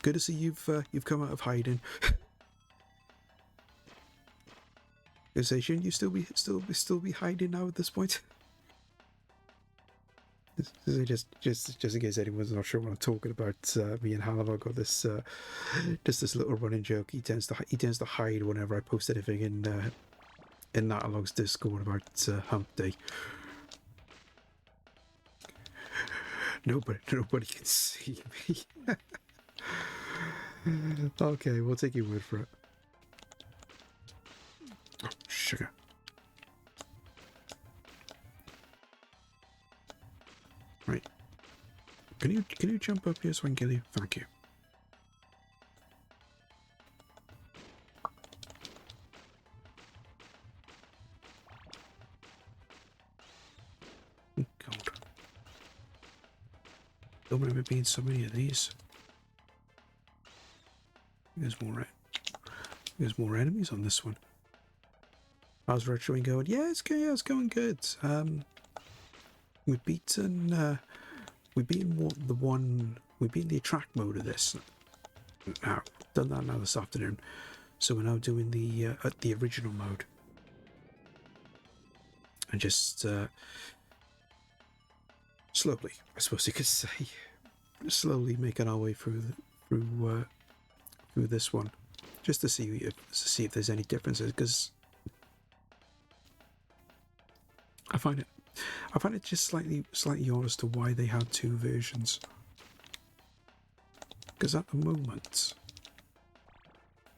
Good to see you've come out of hiding. Shouldn't you still be hiding now at this point? Just in case anyone's not sure what I'm talking about, me and Halamar got this just this little running joke. He tends to hide whenever I post anything in Natalog's Discord about Hump Day. Nobody can see me. Okay, we'll take your word for it. Oh, sugar. Right. Can you jump up here so I can kill you? Thank you. God. Don't remember being so many of these. There's more enemies on this one. How's retroing going? Yeah, it's going good. We've beaten the attract mode of this. Now, done that now this afternoon. So we're now doing the original mode. And just slowly, I suppose you could say, slowly making our way through this one, just to see if there's any differences, because I find it just slightly odd as to why they had two versions. Because at the moment,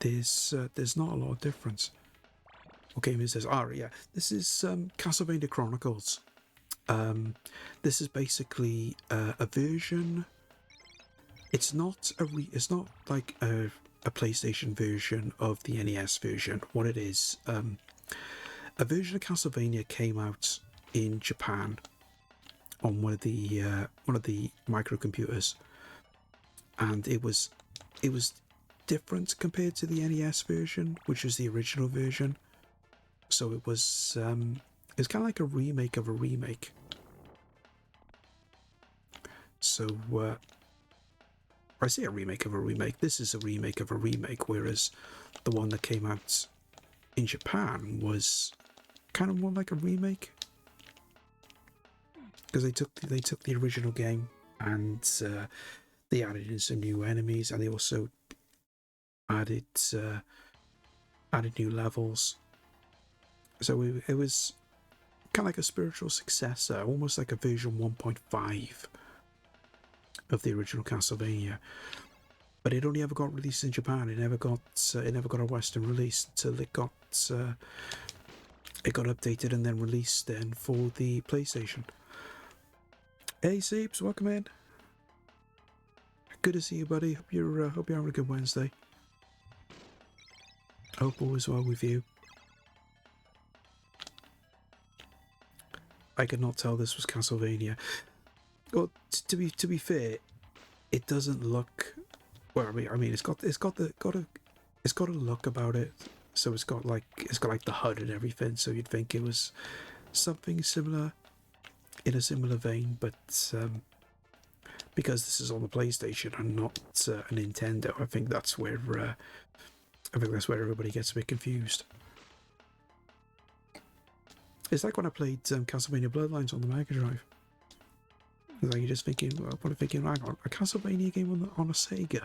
there's not a lot of difference. What game is this? Oh, yeah. This is Castlevania Chronicles. This is basically a version. It's not like a PlayStation version of the NES version. What it is, a version of Castlevania came out in Japan on one of the microcomputers, and it was different compared to the NES version, which was the original version. So it was kind of like a remake of a remake. So I say a remake of a remake. This is a remake of a remake, whereas the one that came out in Japan was kind of more like a remake, because they took the original game and they added in some new enemies, and they also added new levels. So it was kind of like a spiritual successor, almost like a version 1.5 of the original Castlevania. But it only ever got released in Japan. It never got a Western release until it got updated and then released then for the PlayStation. Hey Seeps, welcome in. Good to see you, buddy. Hope you're having a good Wednesday. Hope all is well with you. I could not tell this was Castlevania. Well, to be fair, it doesn't look. Well, I mean, it's got a look about it. So it's got like the HUD and everything. So you'd think it was something similar, in a similar vein, but because this is on the PlayStation and not a Nintendo, I think that's where everybody gets a bit confused. It's like when I played Castlevania Bloodlines on the Mega Drive. It's like you're just thinking, hang on, a Castlevania game on a Sega?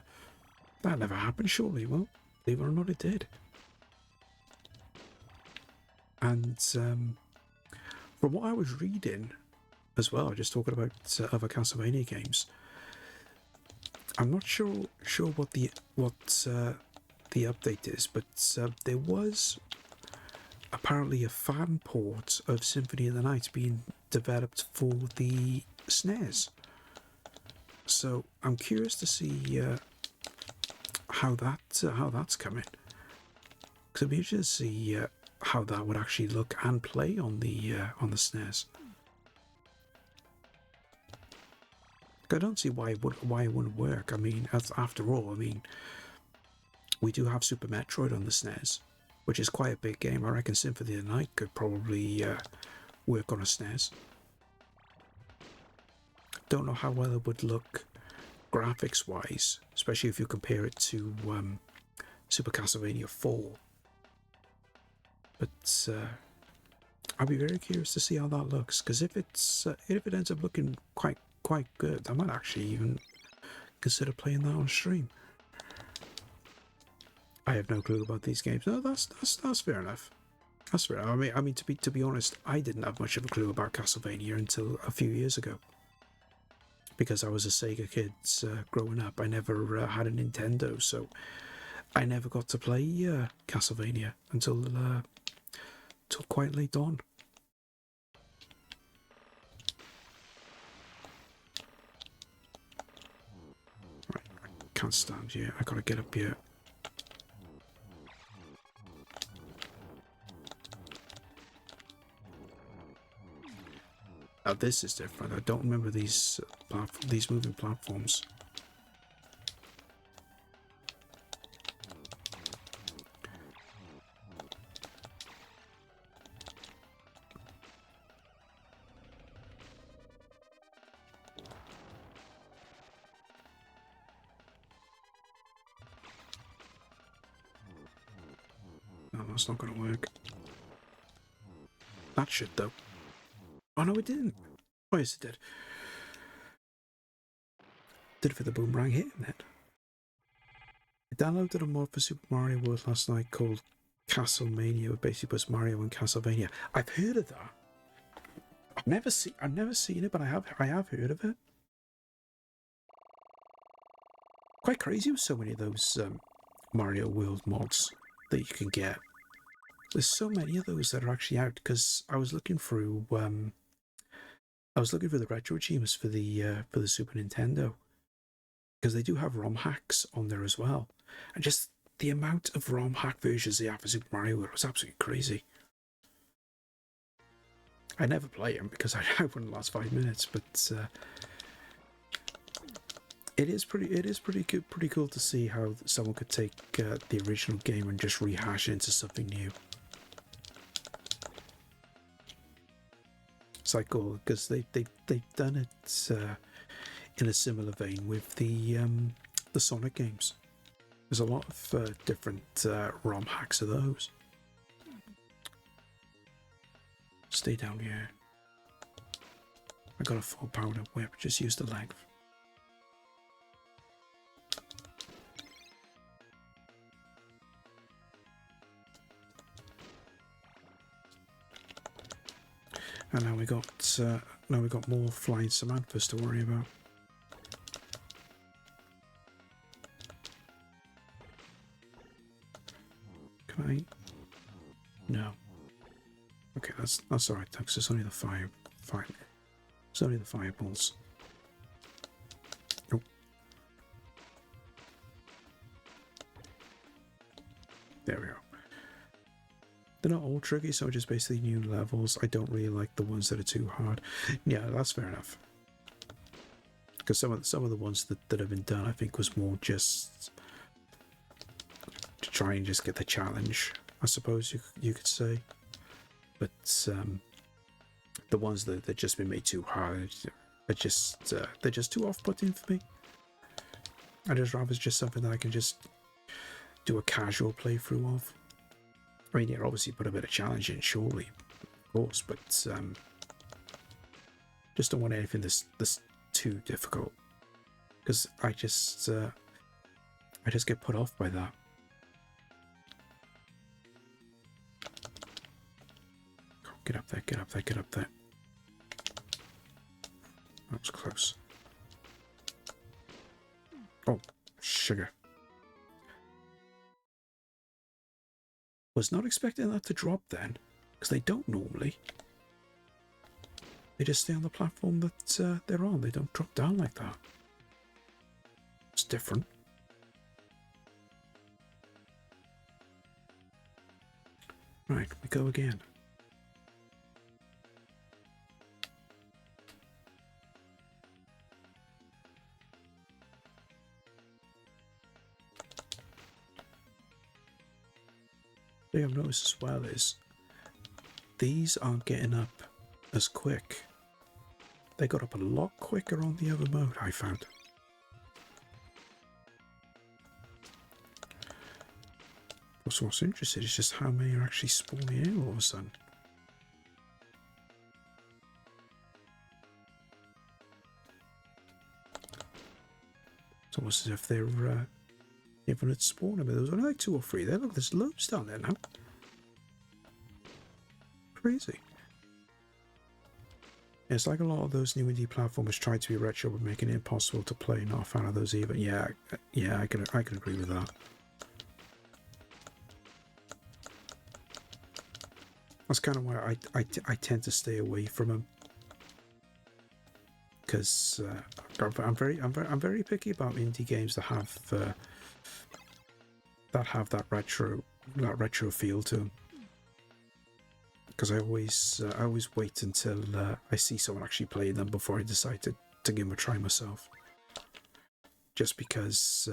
That never happened, surely. Well, believe it or not, it did. And from what I was reading as well, just talking about other Castlevania games, I'm not sure what the update is, but there was apparently a fan port of Symphony of the Night being developed for the SNES. So I'm curious to see how that's coming. Because it'd be interesting to see how that would actually look and play on the SNES. I don't see why it wouldn't work. I mean, after all, I mean, we do have Super Metroid on the SNES, which is quite a big game. I reckon Symphony of the Night could probably work on a SNES. Don't know how well it would look graphics-wise, especially if you compare it to Super Castlevania 4. But I'd be very curious to see how that looks, because if it ends up looking quite good, I might actually even consider playing that on stream. I have no clue about these games. No, that's fair enough. That's fair. I mean, to be honest, I didn't have much of a clue about Castlevania until a few years ago, because I was a Sega kid growing up. I never had a Nintendo, so I never got to play Castlevania until quite late on. Right, I can't stand here. I gotta get up here. Now this is different. I don't remember these moving platforms. No, that's not going to work. That should, though. Oh, no, it didn't. Oh, yes, it did. Did it for the boomerang hitting it. I downloaded a mod for Super Mario World last night called Castlemania, which basically puts Mario and Castlevania. I've heard of that. I've never seen it, but I have heard of it. Quite crazy with so many of those Mario World mods that you can get. There's so many of those that are actually out, because I was looking through I was looking for the retro achievements for the Super Nintendo, because they do have ROM hacks on there as well, and just the amount of ROM hack versions they have for Super Mario World was absolutely crazy. I never play them because I wouldn't last 5 minutes, but it is pretty good, pretty cool to see how someone could take the original game and just rehash it into something new. It's like cool because they've done it in a similar vein with the Sonic games. There's a lot of different ROM hacks of those. Stay down here. I got a full powered up whip, just use the length. And now we got more flying Samanthas to worry about. Can I? No. Okay, that's alright, because it's only the fire. It's only the fireballs. Oh. There we go. They're not all tricky, so just basically new levels. I don't really like the ones that are too hard. Yeah, that's fair enough. Because some of the ones that have been done, I think, was more just to try and just get the challenge, I suppose you could say. But the ones that just been made too hard are just they're just too off-putting for me. I just rather it's just something that I can just do a casual playthrough of. I mean, yeah, obviously put a bit of challenge in, surely, of course, but just don't want anything that's too difficult, because I just get put off by that. Get up there, get up there, get up there. That was close. Oh, sugar. Was not expecting that to drop then, because they don't normally. They just stay on the platform that they're on. They don't drop down like that. It's different. Right, we go again. The thing I've noticed as well is these aren't getting up as quick. They got up a lot quicker on the other mode, I found. Also, what's interesting is just how many are actually spawning in all of a sudden. It's almost as if they're infinite spawning, but there was only like 2 or 3 there. Look, there's loads down there now. Crazy. It's like a lot of those new indie platformers try to be retro but making it impossible to play. Not a fan of those either. Yeah, I can agree with that. That's kind of why I tend to stay away from them, because I'm very picky about indie games that have that retro feel to them. Because I always wait until I see someone actually playing them before I decide to give them a try myself. Just because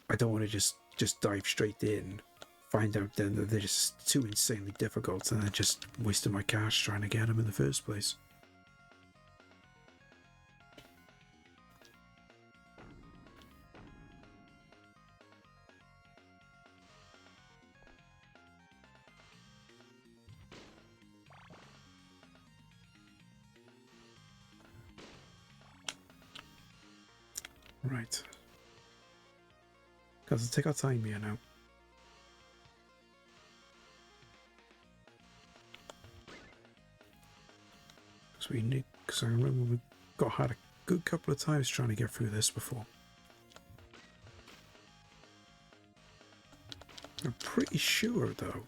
I don't want to just dive straight in, find out then that they're just too insanely difficult, and then just wasting my cash trying to get them in the first place. Right. Got to take our time here now. Because I remember we had a good couple of times trying to get through this before. I'm pretty sure, though,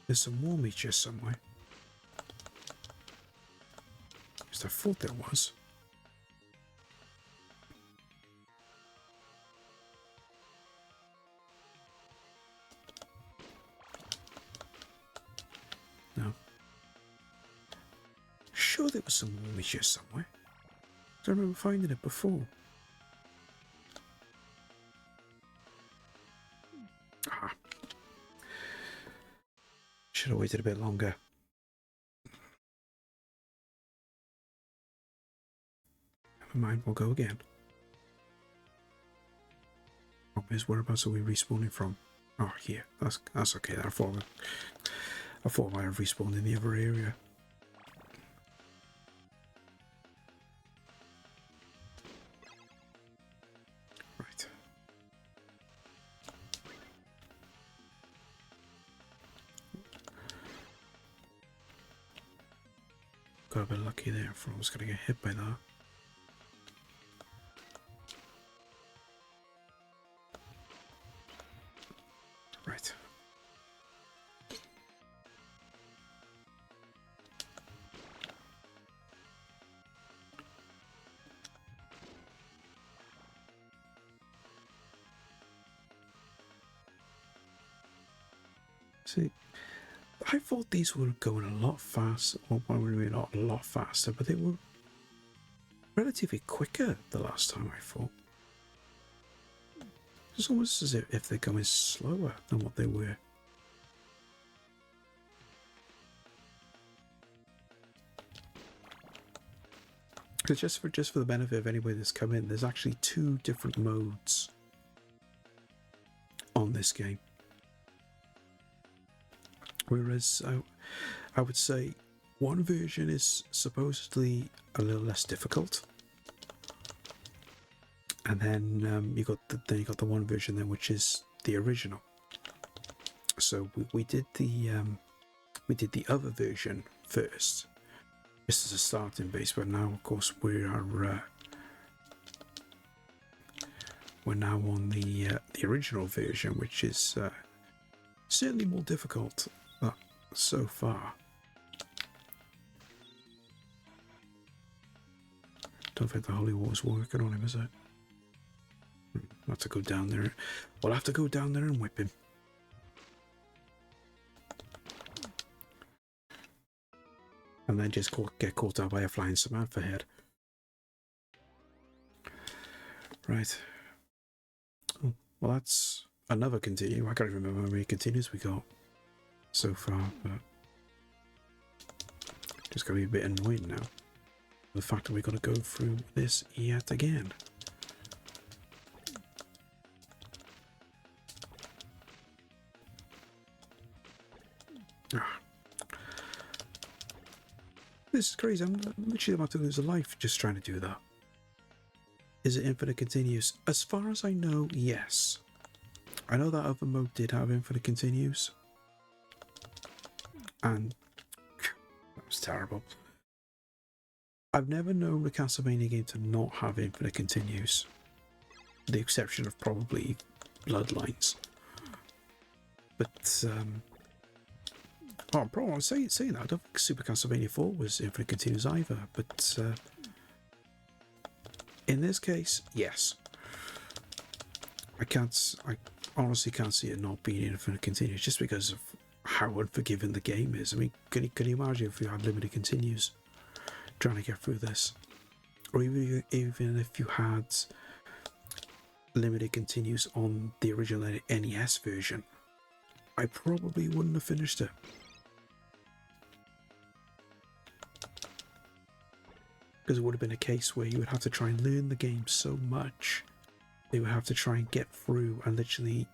there's some more meatures somewhere. At least I thought there was. No. Sure there was some more meatures somewhere. I remember finding it before. Ah. Should have waited a bit longer. Never mind, we'll go again. Problem is, whereabouts are we respawning from? Oh, here. That's okay. I thought I might have respawned in the other area. Right. Got a bit lucky there. I thought I was going to get hit by that. Right. See, I thought these were going a lot faster. Well, maybe not a lot faster, but they were relatively quicker the last time I thought. It's almost as if they're going slower than what they were. Because just for the benefit of anybody that's come in, there's actually 2 different modes on this game. Whereas I would say one version is supposedly a little less difficult. And then you got the one version then, which is the original. So we did the other version first, just as a starting base. But now, of course, we're now on the original version, which is certainly more difficult so far. Don't think the Holy War's working on him, is it? I'll have to go down there. We'll have to go down there and whip him. And then just get caught out by a flying Samantha head. Right. Oh, well, that's another continue. I can't even remember how many continues we got so far, but just going to be a bit annoying now. The fact that we've got to go through this yet again. This is crazy. I'm literally about to lose a life just trying to do that. Is it infinite continues? As far as I know, yes. I know that other mode did have infinite continues. And that was terrible. I've never known a Castlevania game to not have infinite continues. With the exception of probably Bloodlines. But, probably I'm saying that. I don't think Super Castlevania 4 was infinite continues either, but in this case, yes. I honestly can't see it not being infinite continues just because of how unforgiving the game is. I mean, can you imagine if you had limited continues trying to get through this? Or even if you had limited continues on the original NES version, I probably wouldn't have finished it. Because it would have been a case where you would have to try and learn the game so much, they would have to try and get through and literally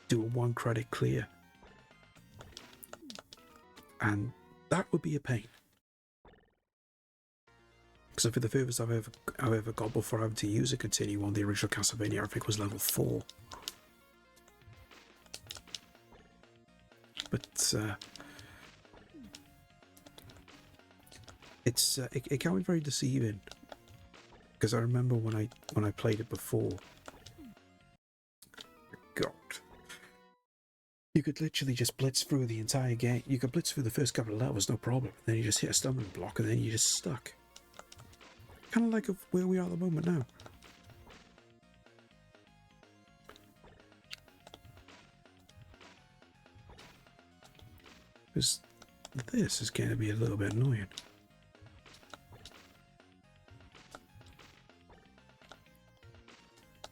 do a 1 credit clear. And that would be a pain. Because for the furthest I've ever got before having to use a continue on the original Castlevania, I think was level 4. But it can be very deceiving, because I remember when I played it before. God, could literally just blitz through the entire game. You could blitz through the first couple of levels, no problem. Then you just hit a stumbling block, and then you're just stuck. Kind of like where we are at the moment now. Because this is going to be a little bit annoying.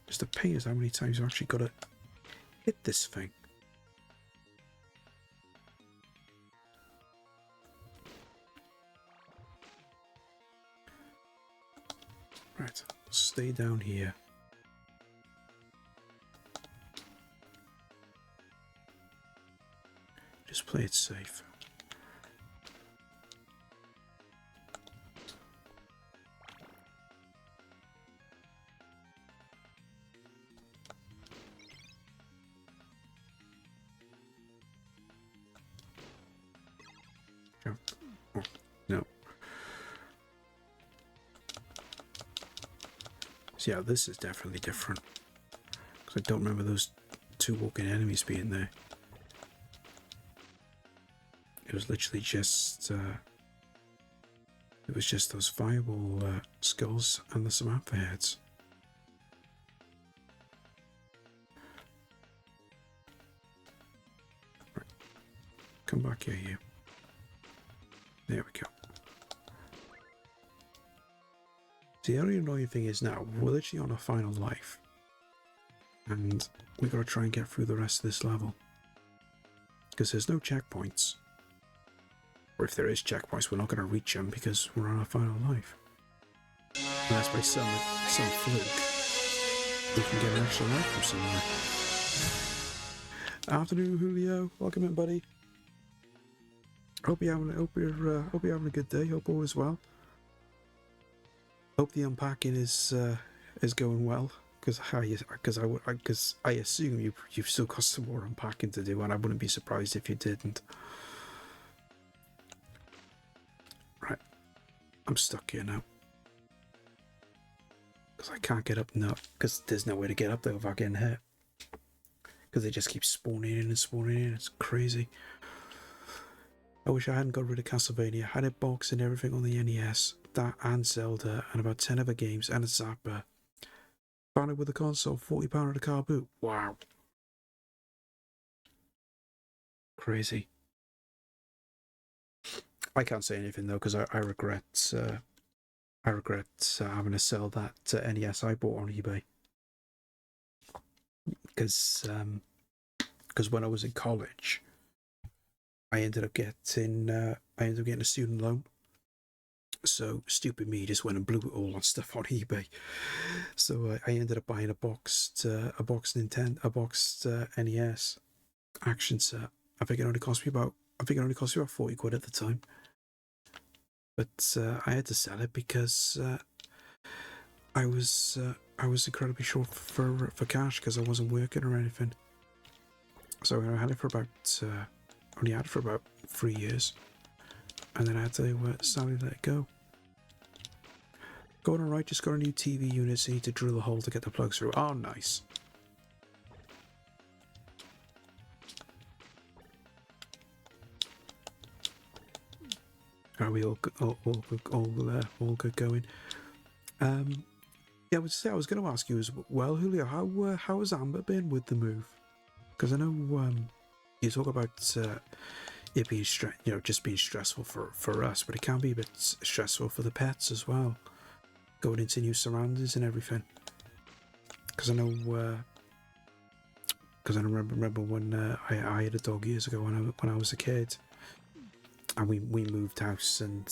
Just the pain is how many times you actually got to hit this thing. Right, stay down here. Just play it safe. Jump. Oh, no. So yeah, this is definitely different. Because I don't remember those two walking enemies being there. It was literally just, it was just those fireball skulls and the Samantha heads. Right. Come back here, you. There we go. See, the only annoying thing is now, we're literally on our final life. And we gotta try and get through the rest of this level. Because there's no checkpoints. Or if there is checkpoints, we're not going to reach them because we're on our final life. Unless by some fluke, we can get an extra life from somewhere. Afternoon, Julio. Welcome in, buddy. Hope you're having a good day. Hope all is well. Hope the unpacking is going well. Because I assume you've still got some more unpacking to do, and I wouldn't be surprised if you didn't. Right, I'm stuck here now. Because I can't get up now. Because there's no way to get up there without getting hit. Because they just keep spawning in and spawning in. It's crazy. I wish I hadn't got rid of Castlevania. I had a box and everything on the NES. That and Zelda and about 10 other games and a Zapper. Found it with the console, £40 at a car boot. Wow. Crazy. I can't say anything though, because I regret having to sell that NES I bought on eBay. Because when I was in college, I ended up getting a student loan. So stupid me just went and blew it all on stuff on eBay. So I ended up buying a boxed NES action set. I think it only cost me about £40 at the time. But I had to sell it because I was incredibly short for cash because I wasn't working or anything. So I had it for about only had it for about 3 years, and then I had to sadly let it go. Going alright, just got a new TV unit, so you need to drill a hole to get the plug through. Oh, nice. Are we all good going? Yeah, I was going to ask you as well, Julio, how has Amber been with the move? Because I know you talk about it being just being stressful for us, but it can be a bit stressful for the pets as well, going into new surroundings and everything. Because I know, remember when I had a dog years ago when I was a kid. And we moved house, and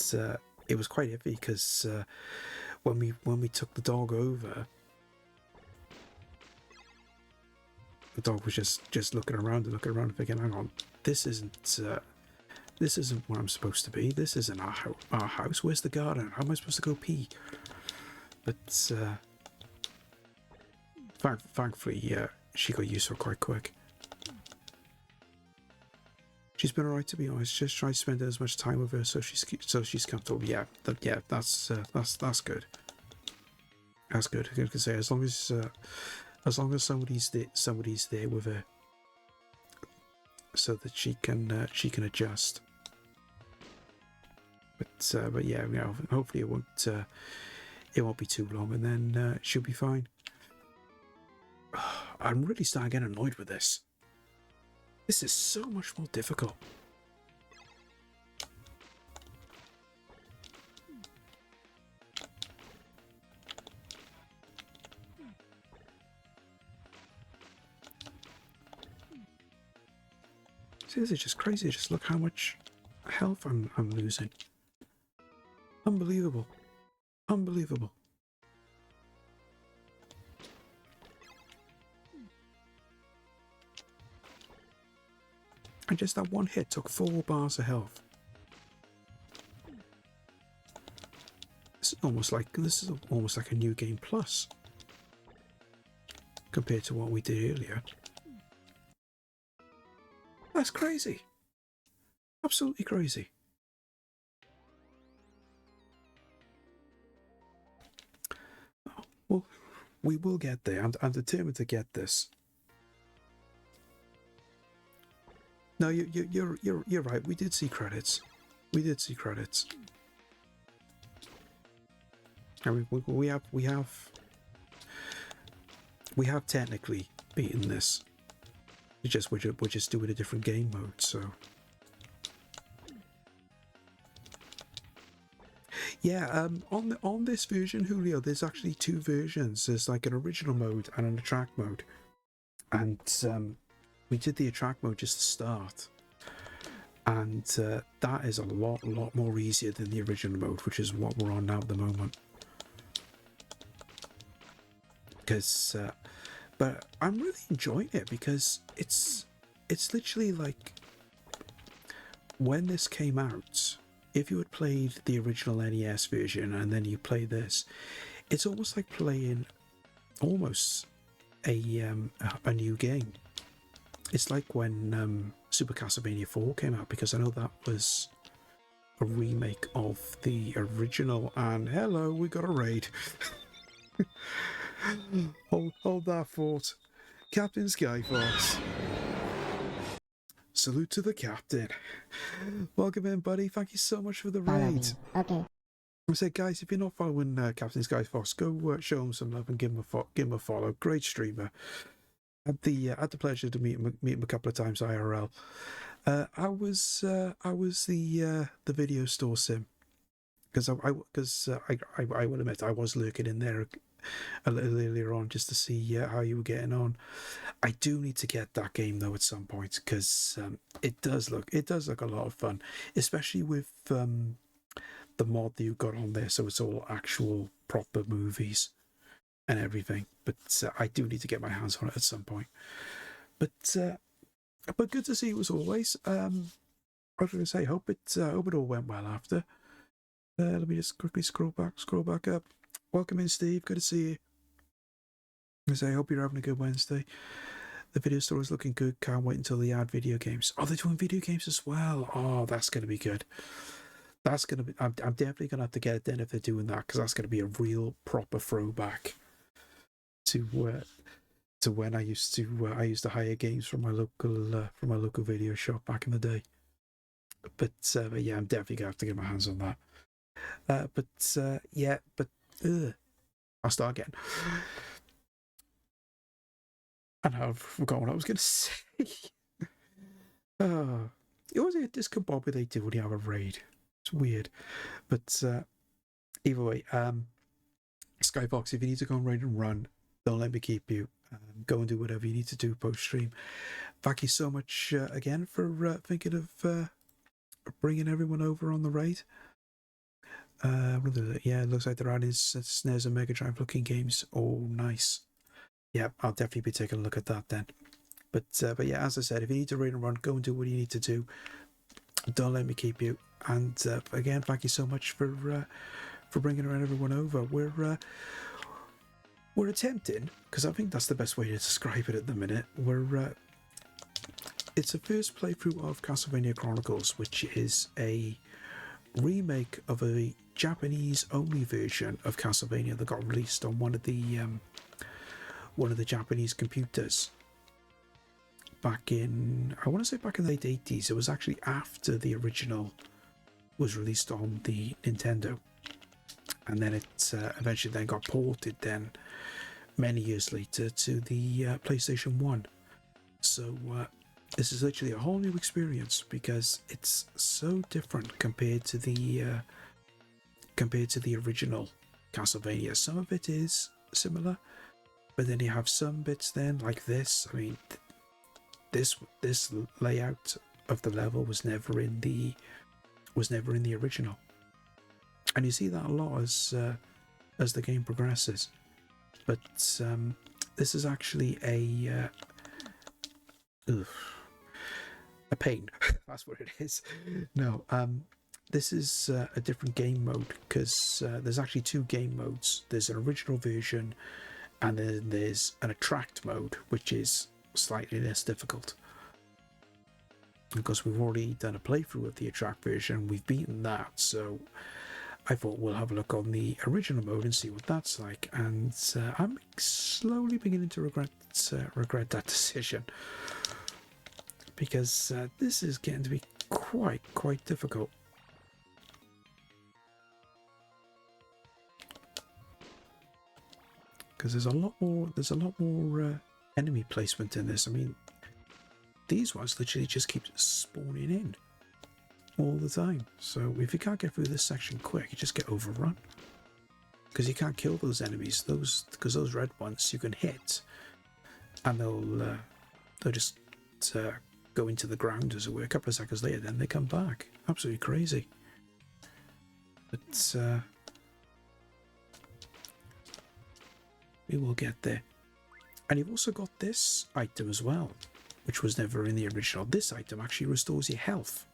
it was quite iffy because when we took the dog over, the dog was just looking around and thinking, "Hang on, this isn't where I'm supposed to be. This isn't our house. Where's the garden? How am I supposed to go pee?" But thankfully, she got used to it quite quick. She's been alright, to be honest. Just try to spend as much time with her so she's comfortable. Yeah, that's good. That's good. I can say as long as somebody's there with her, so that she can adjust. But yeah, you know, hopefully it won't be too long, and then she'll be fine. I'm really starting to get annoyed with this. This is so much more difficult. See, this is just crazy. Just look how much health I'm losing. Unbelievable. Unbelievable. And just that one hit took 4 bars of health. This is almost like a new game plus compared to what we did earlier. That's crazy. Absolutely crazy. Oh, well, we will get there. I'm determined to get this. No, you're right. We did see credits. We did see credits. I mean, we have technically beaten this. We're just doing a different game mode. So yeah, on this version, Julio, there's actually 2 versions. There's like an original mode and an attract mode, and we did the attract mode just to start, and that is a lot more easier than the original mode, which is what we're on now at the moment. Because, but I'm really enjoying it because it's literally like when this came out. If you had played the original NES version and then you play this, it's almost like playing almost a new game. It's like when Super Castlevania 4 came out, because I know that was a remake of the original. And hello, we got a raid. hold that fort, Captain Skyfox. Salute to the captain. Welcome in, buddy. Thank you so much for the raid. Okay. I say, guys, if you're not following Captain Skyfox, go show him some love and give him a follow. Great streamer. Had the pleasure to meet him a couple of times IRL. I was the video store sim, because I will admit I was lurking in there a little earlier on just to see how you were getting on. I do need to get that game though at some point, because it does look a lot of fun, especially with the mod that you got on there, so it's all actual proper movies and everything. But I do need to get my hands on it at some point. But good to see you as always. I was going to say, hope it all went well after. Let me just quickly scroll back up. Welcome in, Steve. Good to see you. I say, I hope you're having a good Wednesday. The video store is looking good. Can't wait until they add video games. Oh, they're doing video games as well. Oh, that's going to be good. That's going to be. I'm definitely going to have to get it then if they're doing that, because that's going to be a real proper throwback to when I used to hire games from my local video shop back in the day. But yeah, I'm definitely going to have to get my hands on that. I'll start again. And I've forgotten what I was going to say. It was a discombobulated when you have a raid. It's weird. But either way, Skybox, if you need to go and raid and run, don't let me keep you. Go and do whatever you need to do post-stream. Thank you so much again for thinking of bringing everyone over on the raid. Yeah, it looks like they're adding SNES and Mega Drive looking games. Oh, nice. Yeah, I'll definitely be taking a look at that then. But yeah, as I said, if you need to raid and run, go and do what you need to do. Don't let me keep you. And again, thank you so much for bringing everyone over. We're attempting, because I think that's the best way to describe it at the minute. It's a first playthrough of Castlevania Chronicles, which is a remake of a Japanese-only version of Castlevania that got released on one of the Japanese computers back in, I want to say back in the late 80s. It was actually after the original was released on the Nintendo. And then it eventually then got ported then many years later to the PlayStation 1. So this is literally a whole new experience because it's so different compared to the original Castlevania. Some of it is similar, but then you have some bits then like this. I mean, this layout of the level was never in the original, and you see that a lot as the game progresses. But this is actually a pain. That's what it is. No, this is a different game mode because there's actually two game modes. There's an original version, and then there's an attract mode, which is slightly less difficult. Because we've already done a playthrough of the attract version, we've beaten that, so I thought we'll have a look on the original mode and see what that's like. And I'm slowly beginning to regret that decision, because this is getting to be quite difficult. Because there's a lot more enemy placement in this. I mean, these ones literally just keep spawning in all the time. So if you can't get through this section quick, you just get overrun. Because you can't kill those enemies. Because those red ones you can hit, and they'll just go into the ground, as it were. A couple of seconds later, then they come back. Absolutely crazy. But we will get there. And you've also got this item as well, which was never in the original. This item actually restores your health,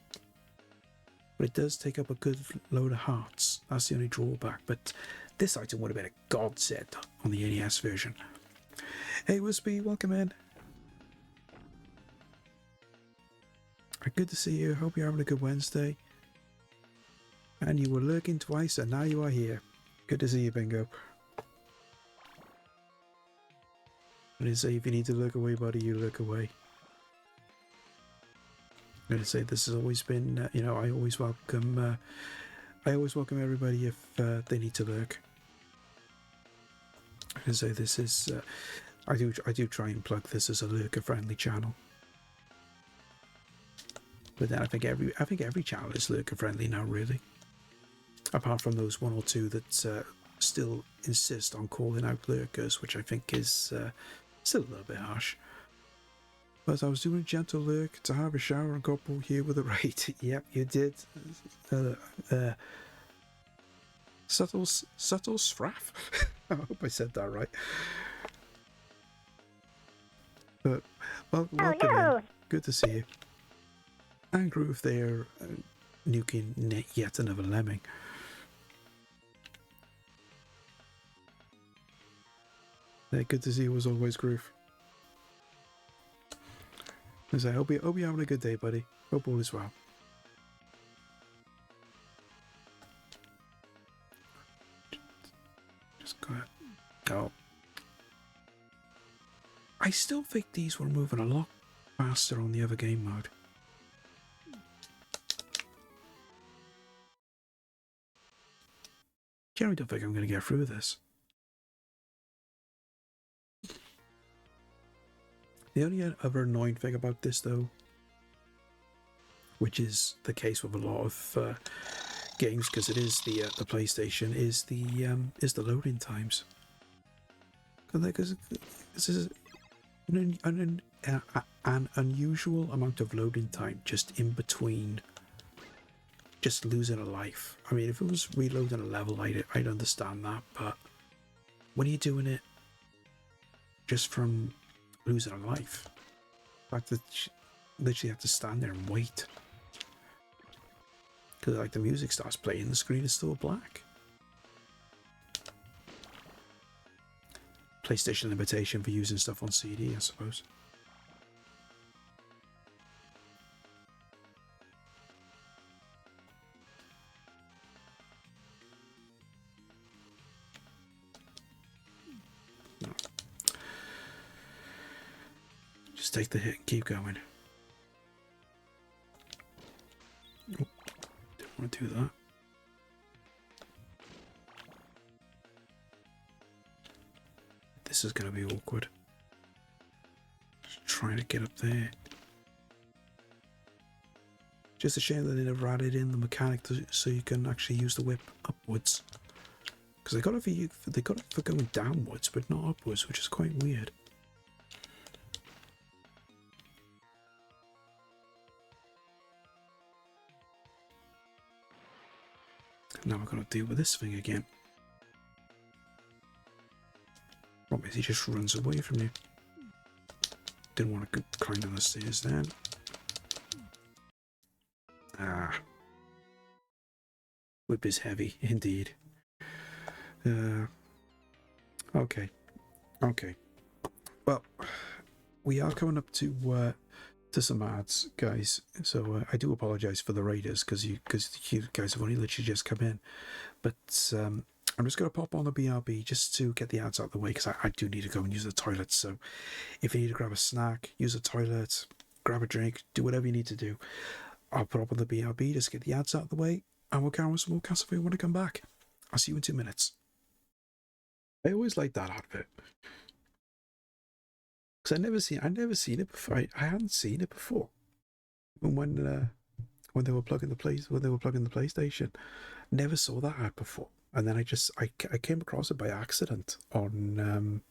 but it does take up a good load of hearts. That's the only drawback. But this item would have been a godsend on the NES version. Hey Wispy, welcome in. Good to see you. Hope you're having a good Wednesday. And you were lurking twice, and now you are here. Good to see you, Bingo. I'm going to say, if you need to look away, buddy, you look away. I'm going to say, this has always been, I always welcome everybody if they need to lurk. I'm going to say, this is, I do try and plug this as a lurker-friendly channel. But then I think every channel is lurker-friendly now, really. Apart from those one or two that still insist on calling out lurkers, which I think is still a little bit harsh. But I was doing a gentle lurk to have a shower and got brought here with a raid. Yep, you did. Subtle Sraff? I hope I said that right. But welcome in. Good to see you. And Groove there, nuking yet another lemming. Good to see you as always, Groove. I hope you're having a good day, buddy. Hope all is well. Just go ahead. Oh. I still think these were moving a lot faster on the other game mode. Generally don't think I'm going to get through this. The only other annoying thing about this, though, which is the case with a lot of games, because it is the PlayStation, is the loading times. Because this is an unusual amount of loading time just in between, just losing a life. I mean, if it was reloading a level, I'd understand that, but when you're doing it just from losing a life, the fact that you literally have to stand there and wait, because like the music starts playing, the screen is still black. PlayStation limitation for using stuff on CD, I suppose. Just take the hit and keep going. Oh, didn't want to do that. This is going to be awkward. Just trying to get up there. Just a shame that they never added in the mechanic so you can actually use the whip upwards. Because they got it for going downwards, but not upwards, which is quite weird. Now we're going to deal with this thing again. Problem is he just runs away from you. Didn't want to climb down the stairs then. Ah. Whip is heavy, indeed. Okay. Well, we are coming up to some ads, guys. So I do apologise for the raiders because you guys have only literally just come in. But I'm just going to pop on the BRB just to get the ads out of the way because I do need to go and use the toilet. So if you need to grab a snack, use the toilet, grab a drink, do whatever you need to do. I'll put up on the BRB, just get the ads out of the way, and we'll carry on some more Castlevania when I come back. I'll see you in 2 minutes. I always like that outfit. Because I've never seen it before. I hadn't seen it before. When they were plugging the PlayStation. Never saw that ad before. And then I came across it by accident on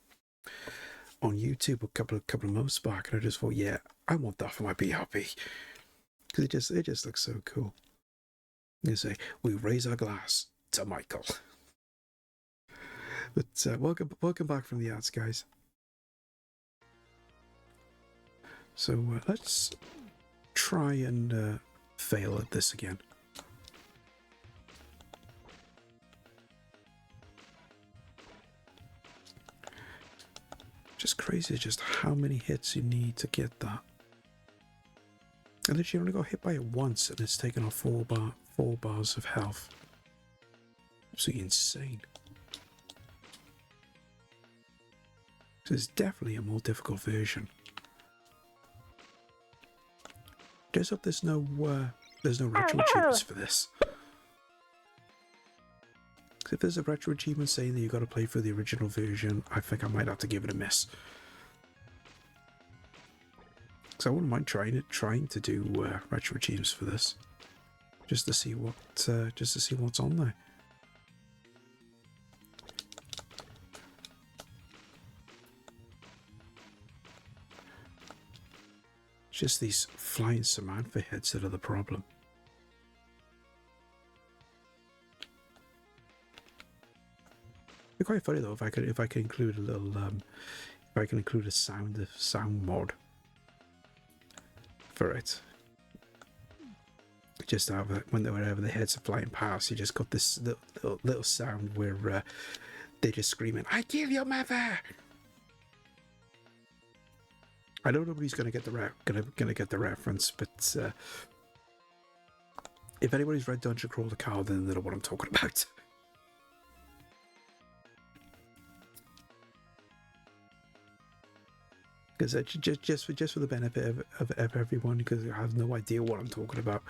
YouTube a couple of months back, and I just thought, yeah, I want that for my BRB. Because it just looks so cool. You say, we raise our glass to Michael. But welcome back from the ads, guys. So let's try and fail at this again. Just crazy just how many hits you need to get that. And literally only got hit by it once and it's taken off 4 bars of health. Absolutely insane. So it's definitely a more difficult version. Just hope there's no retro achievements for this. Because if there's a retro achievement saying that you got to play for the original version, I think I might have to give it a miss. Because I wouldn't mind trying to do retro achievements for this, just to see what's on there. Just these flying Samantha heads that are the problem. It'd be quite funny though if I could include a little if I can include a sound mod for it. Just have it whenever the heads are flying past, you just got this little sound where they're just screaming, "I kill your mother!" I know nobody's gonna get the reference, but if anybody's read Dungeon Crawl the Card, then they know what I'm talking about. Because just for the benefit of everyone, because I have no idea what I'm talking about.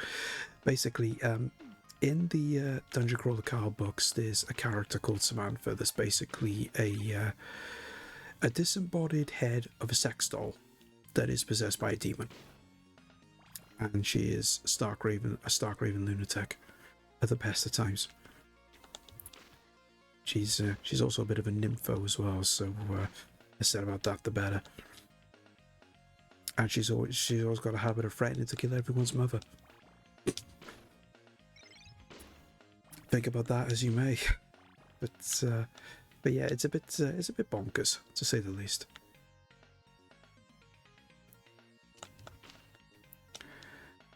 Basically, in the Dungeon Crawl the Card books, there's a character called Samantha. That's basically a disembodied head of a sex doll that is possessed by a demon, and she is a stark raven lunatic at the best of times. She's also a bit of a nympho as well, so the said about that, the better. And she's always got a habit of threatening to kill everyone's mother. Think about that as you may, but yeah, it's a bit bonkers, to say the least.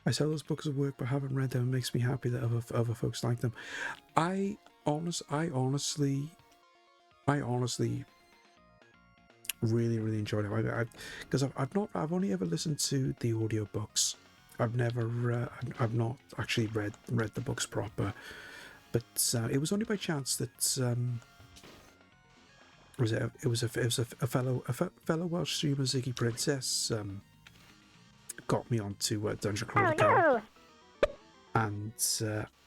I sell those books of work but haven't read them. It makes me happy that other folks like them. I honestly really enjoyed it. Because I've only ever listened to the audiobooks. I've not actually read the books proper. But it was only by chance that a fellow Welsh streamer, Ziggy Princess, got me onto Dungeon Crawler Cal, and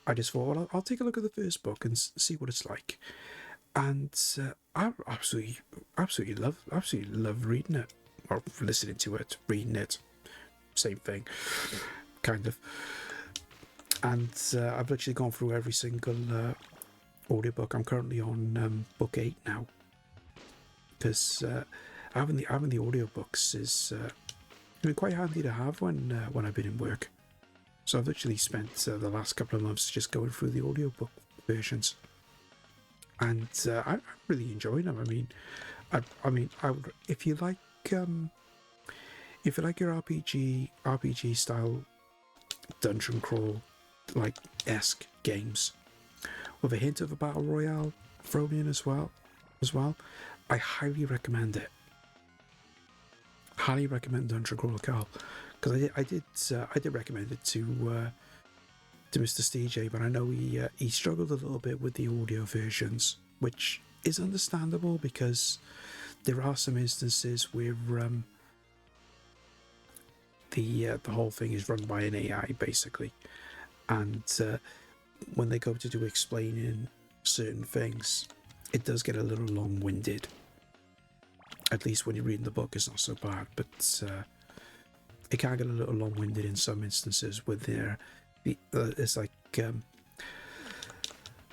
I just thought, well, I'll take a look at the first book and see what it's like. And I absolutely love reading it, or listening to it, reading it, same thing, kind of. And I've literally gone through every single audiobook. I'm currently on book 8 now, because having the audiobooks is quite handy to have when I've been in work. So I've literally spent the last couple of months just going through the audiobook versions, and I'm really enjoying them. I mean, I would, if you like your RPG style dungeon crawl like esque games with a hint of a battle royale thrown in as well, I highly recommend it. Highly recommend Dungeon Crawler Carl, because I did recommend it to Mr. Stj, but I know he struggled a little bit with the audio versions, which is understandable because there are some instances where the whole thing is run by an AI basically, and when they go to do explaining certain things, it does get a little long-winded. At least when you're reading the book, it's not so bad, but it can get a little long-winded in some instances. It's like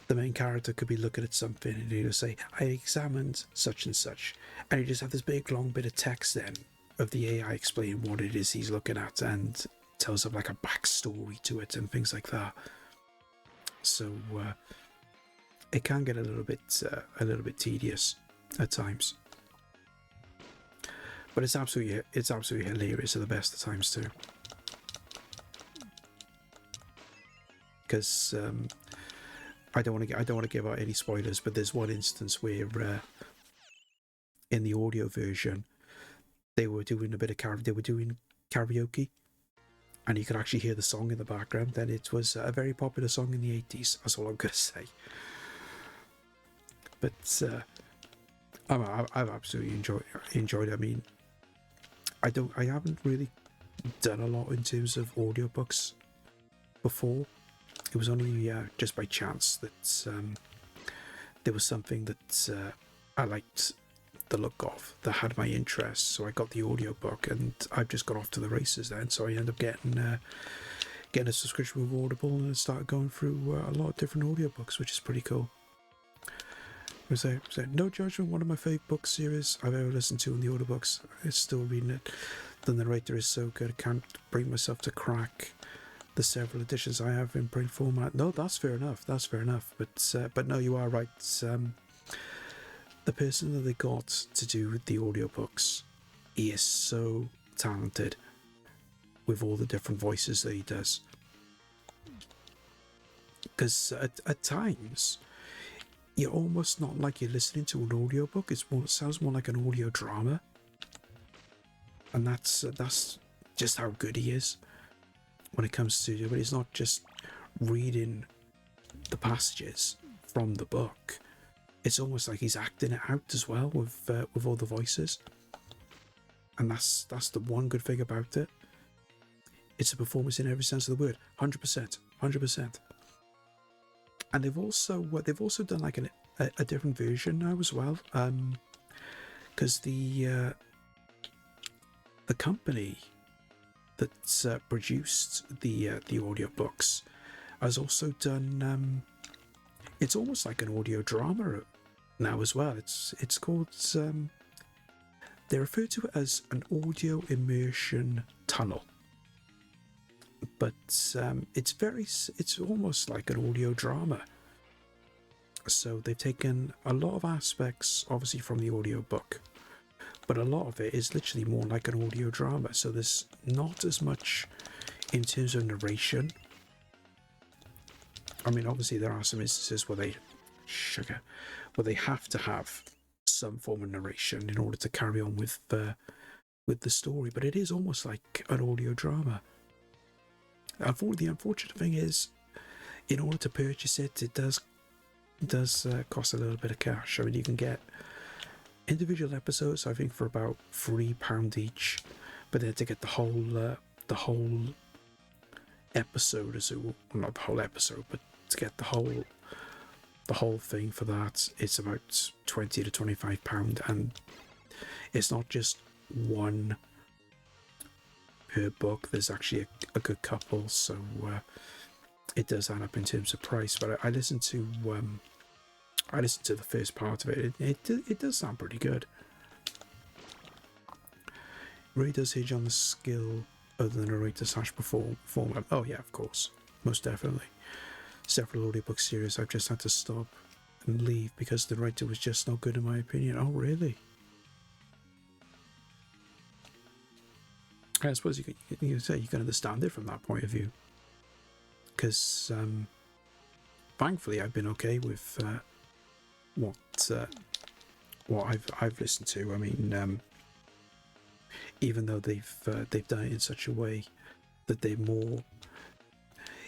the main character could be looking at something and he'll say, "I examined such and such," and you just have this big long bit of text then of the AI explaining what it is he's looking at and tells him like a backstory to it and things like that. So it can get a little bit tedious at times. But it's absolutely hilarious at the best of times too. Because I don't want to give out any spoilers, but there's one instance where in the audio version they were doing karaoke, and you could actually hear the song in the background. And it was a very popular song in the 80s. That's all I'm gonna say. But I've absolutely enjoyed it. I mean, I haven't really done a lot in terms of audiobooks before. It was only just by chance that there was something that I liked the look of, that had my interest, so I got the audiobook, and I've just got off to the races then. So I ended up getting a subscription with Audible and started going through a lot of different audiobooks, which is pretty cool. Was No Judgment, one of my favourite book series I've ever listened to in the audiobooks. I'm still reading it. The narrator is so good, I can't bring myself to crack the several editions I have in print format. No, that's fair enough. But no, you are right. The person that they got to do the audiobooks, he is so talented with all the different voices that he does. Because at times, you're almost not like you're listening to an audiobook. It sounds more like an audio drama. And that's just how good he is when it comes to it. But he's not just reading the passages from the book. It's almost like he's acting it out as well with all the voices. And that's the one good thing about it. It's a performance in every sense of the word. 100%. And they've also done like a different version now as well, because the company that's produced the audiobooks has also done. It's almost like an audio drama now as well. It's called. They refer to it as an audio immersion tunnel. But it's almost like an audio drama. So they've taken a lot of aspects, obviously, from the audio book, but a lot of it is literally more like an audio drama. So there's not as much in terms of narration. I mean, obviously, there are some instances where they have to have some form of narration in order to carry on with the story. But it is almost like an audio drama. The unfortunate thing is, in order to purchase it, it does cost a little bit of cash. I mean, you can get individual episodes, I think, for about £3 each. But then to get the whole episode, as it will, not the whole episode, but to get the whole thing for that, it's about £20 to £25, and it's not just one per book. There's actually a good couple, so it does add up in terms of price. But I listened to the first part of it. It does sound pretty good. It really does hinge on the skill of the narrator / performer. Oh yeah, of course, most definitely. Several audiobook series I've just had to stop and leave because the writer was just not good in my opinion. Oh really? I suppose you say you can understand it from that point of view, because thankfully I've been okay with what I've listened to. I mean, even though they've done it in such a way that they're more,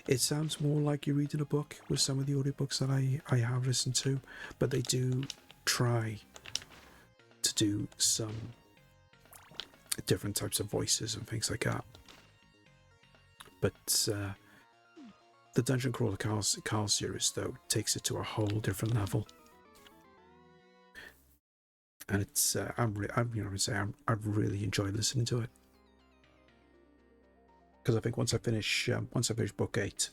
it sounds more like you're reading a book with some of the audiobooks that I have listened to, but they do try to do some different types of voices and things like that. But the Dungeon Crawler Carl series, though, takes it to a whole different level. And it's I've really enjoyed listening to it, because I think once I finish book 8,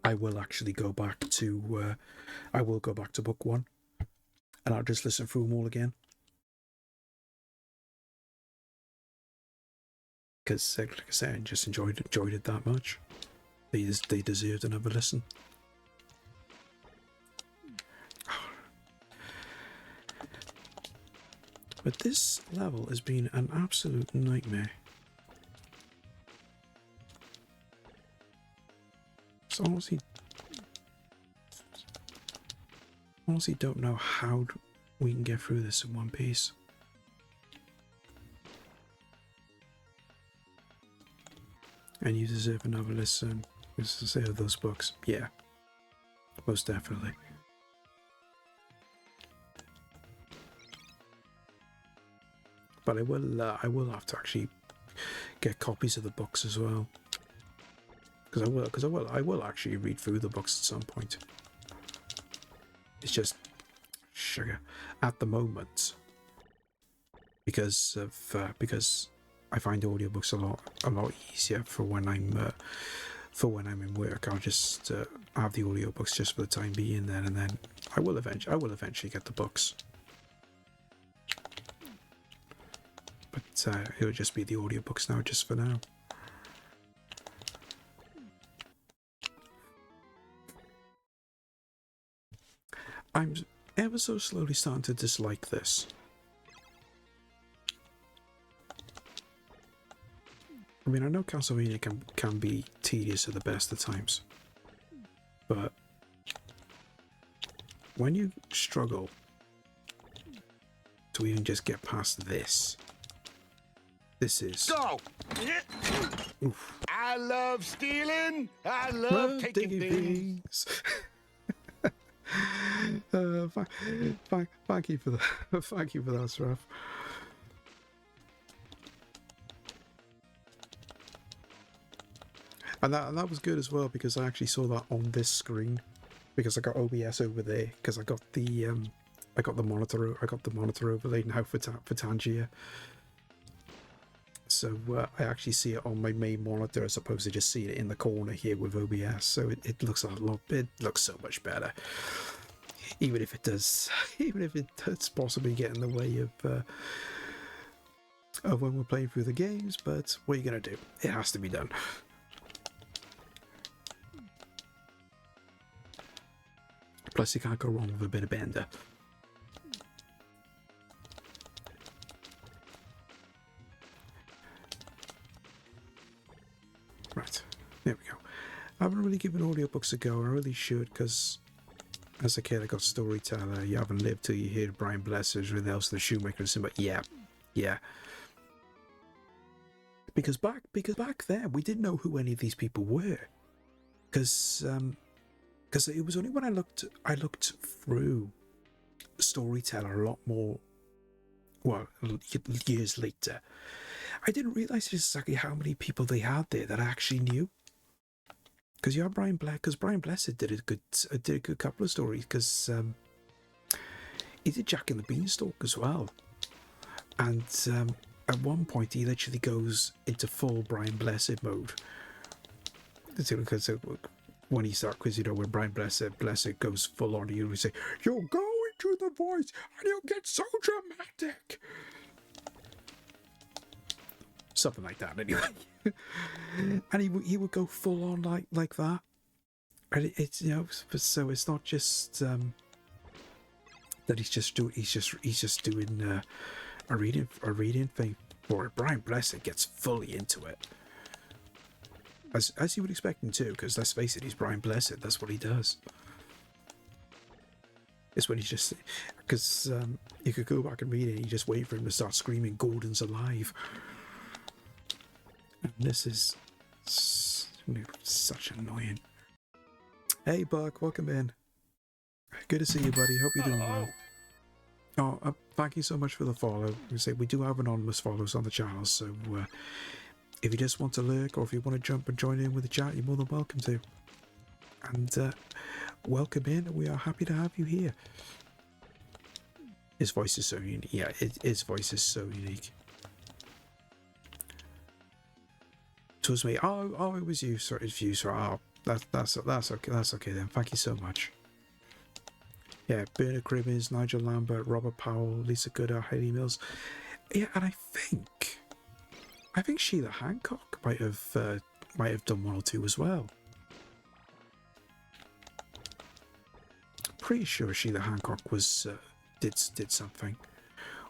I will actually go back to book 1, and I'll just listen through them all again, because like I said, I just enjoyed it that much. They deserved another listen. But this level has been an absolute nightmare. So honestly don't know how we can get through this in one piece. And you deserve another listen. Just to say of those books, yeah, most definitely. But I will have to actually get copies of the books as well, because I will actually read through the books at some point. It's just sugar at the moment, because I find audiobooks a lot easier for when I'm in work. I'll just have the audiobooks just for the time being then, and then I will eventually get the books. But it'll just be the audiobooks now, just for now. I'm ever so slowly starting to dislike this. I mean, I know Castlevania can be tedious at the best of times, but when you struggle to even just get past this is... Go! Oof. I love stealing. I love taking things. Thank you for that. Thank you for that, Sraf. And that was good as well, because I actually saw that on this screen, because I got OBS over there, because I got the monitor overlay now for Tangier. So I actually see it on my main monitor as opposed to just seeing it in the corner here with OBS. So it looks it looks so much better. Even if it does possibly get in the way of when we're playing through the games, but what are you gonna do? It has to be done. Plus, you can't go wrong with a bit of Bender. Right, there we go. I haven't really given audiobooks a go. I really should, because as a kid I got Storyteller, You Haven't Lived Till You Hear Brian Blesser's, Everything Else, The Shoemaker, and Simba. Yeah. Because back then we didn't know who any of these people were, because it was only when I looked through storyteller a lot more, well, years later. I didn't realise exactly how many people they had there that I actually knew. Because you have Brian Blessed did a good couple of stories, because he did Jack and the Beanstalk as well. And at one point he literally goes into full Brian Blessed mode. Because when he starts, because when Brian Blessed goes full on, he would say, "You'll go into the voice and you'll get so dramatic." Something like that, anyway. And he would go full on like that. And it's so it's not just that he's just doing a reading thing. Or Brian Blessed gets fully into it. As you would expect him to, because let's face it, he's Brian Blessed. That's what he does. It's when he's just, because you could go back and read it, and you just wait for him to start screaming, "Gordon's alive!" And this is such annoying. Hey, Buck, welcome in. Good to see you, buddy. Hope you're doing well. Oh, thank you so much for the follow. We do have anonymous follows on the channel, so if you just want to lurk or if you want to jump and join in with the chat, you're more than welcome to. And welcome in. We are happy to have you here. His voice is so unique. Yeah, his voice is so unique. Towards me. Oh, it was you. Sorry, it's you. Sorry. Oh, that's okay. That's okay then. Thank you so much. Yeah, Bernard Cribbins, Nigel Lambert, Robert Powell, Lisa Goodall, Hayley Mills. Yeah, and I think Sheila Hancock might have done one or two as well. Pretty sure Sheila Hancock was did something,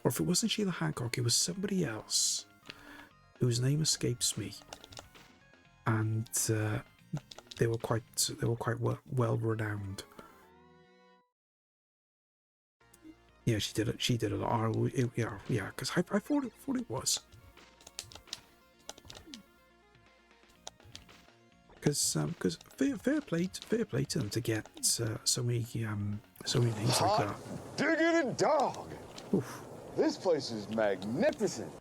or if it wasn't Sheila Hancock, it was somebody else whose name escapes me. And they were quite well renowned. Yeah, she did it. She did a lot. Yeah. Because I thought it was. Because fair play to them to get so many names like that. Diggity dog. Oof. This place is magnificent.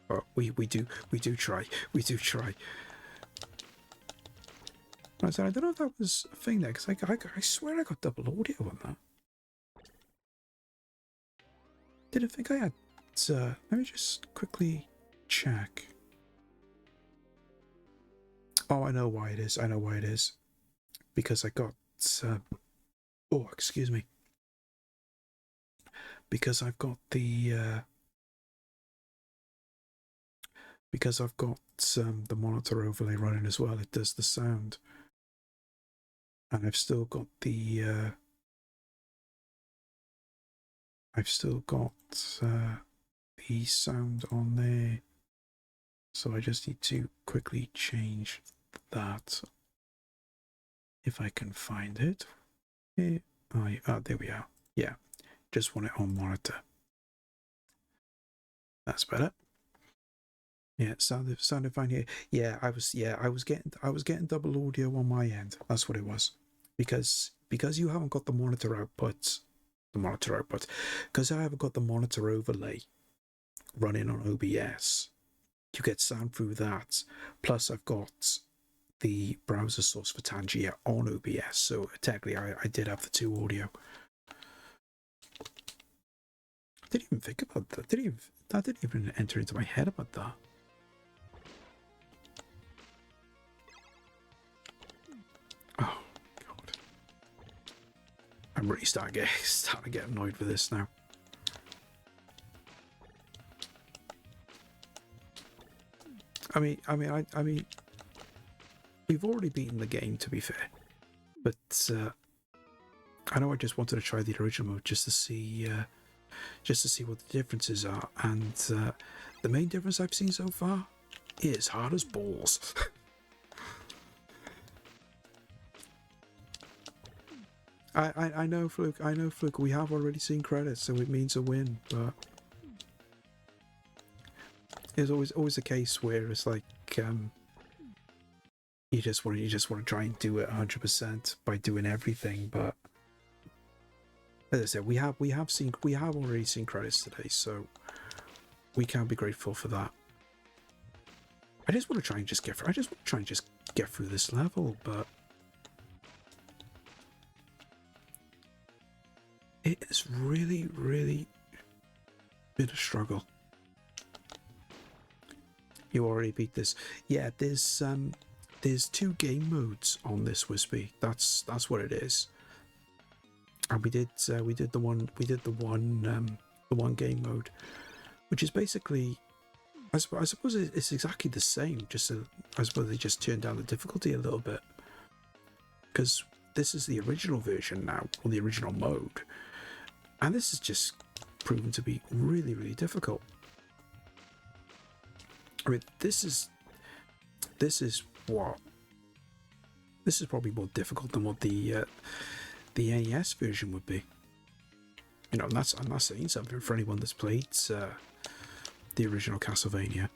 But we do try. We do try. I said, I don't know if that was a thing there, because I swear I got double audio on that. Didn't think I had. Let me just quickly check. Oh, I know why it is. I know why it is. Because I got. Oh, excuse me. Because I've got the. Because I've got the monitor overlay running as well. It does the sound. And I've still got the. I've still got the sound on there. So I just need to quickly change that. If I can find it. Here. There we are. Yeah. Just want it on monitor. That's better. Yeah, sounded fine here. Yeah, I was getting double audio on my end. That's what it was. Because you haven't got the monitor output. Because I haven't got the monitor overlay running on OBS. You get sound through that. Plus I've got the browser source for Tangier on OBS, so technically I did have the two audio. I didn't even think about that. That didn't even enter into my head about that. Oh god. I'm really starting to get annoyed with this now. I mean, we've already beaten the game, to be fair, but I know I just wanted to try the original mode just to see what the differences are, and the main difference I've seen so far is hard as balls. I know, Fluke. We have already seen credits, so it means a win, but. There's always a case where it's like you just want to try and do it 100% by doing everything, but as I said, we have already seen credits today, so we can be grateful for that. I just want to try and just get through this level, but it has really, really been a struggle. You already beat this. Yeah, there's 2 game modes on this Wispy. That's what it is. And we did the one game mode, which is basically, I suppose it's exactly the same. I suppose they just turned down the difficulty a little bit, because this is the original version now, or the original mode, and this is just proven to be really, really difficult. I mean, this is probably more difficult than what the NES version would be. You know, and I'm not saying something for anyone that's played the original Castlevania.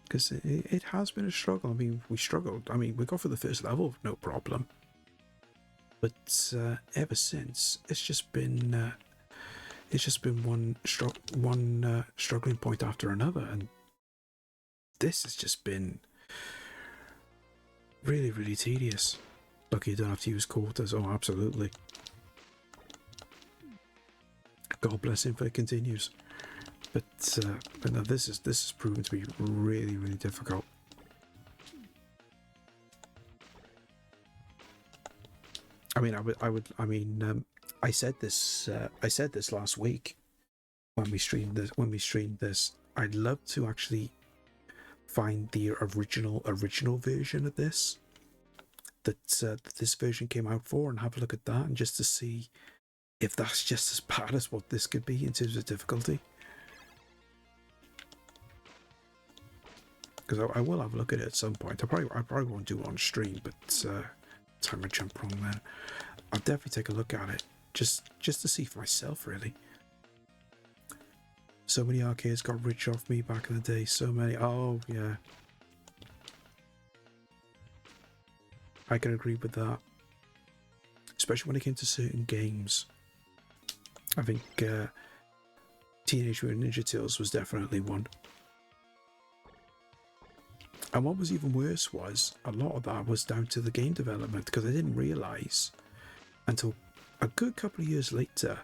Because it has been a struggle. I mean, we struggled. I mean, we got through the first level, no problem. But ever since, it's just been one struggling point after another, and this has just been really, really tedious. Lucky you don't have to use quarters. Oh, absolutely. God bless him if it continues. But no, this is proven to be really, really difficult. I mean, I said this last week when we streamed this. I'd love to actually find the original version of this that this version came out for, and have a look at that, and just to see if that's just as bad as what this could be in terms of difficulty. Because I will have a look at it at some point. I probably won't do it on stream, but time I jump wrong there. I'll definitely take a look at it, just to see for myself, really. So many arcades got rich off me back in the day. So many. Oh yeah, I can agree with that. Especially when it came to certain games. I think Teenage Mutant Ninja Turtles was definitely one. And what was even worse was, a lot of that was down to the game development, because I didn't realise until a good couple of years later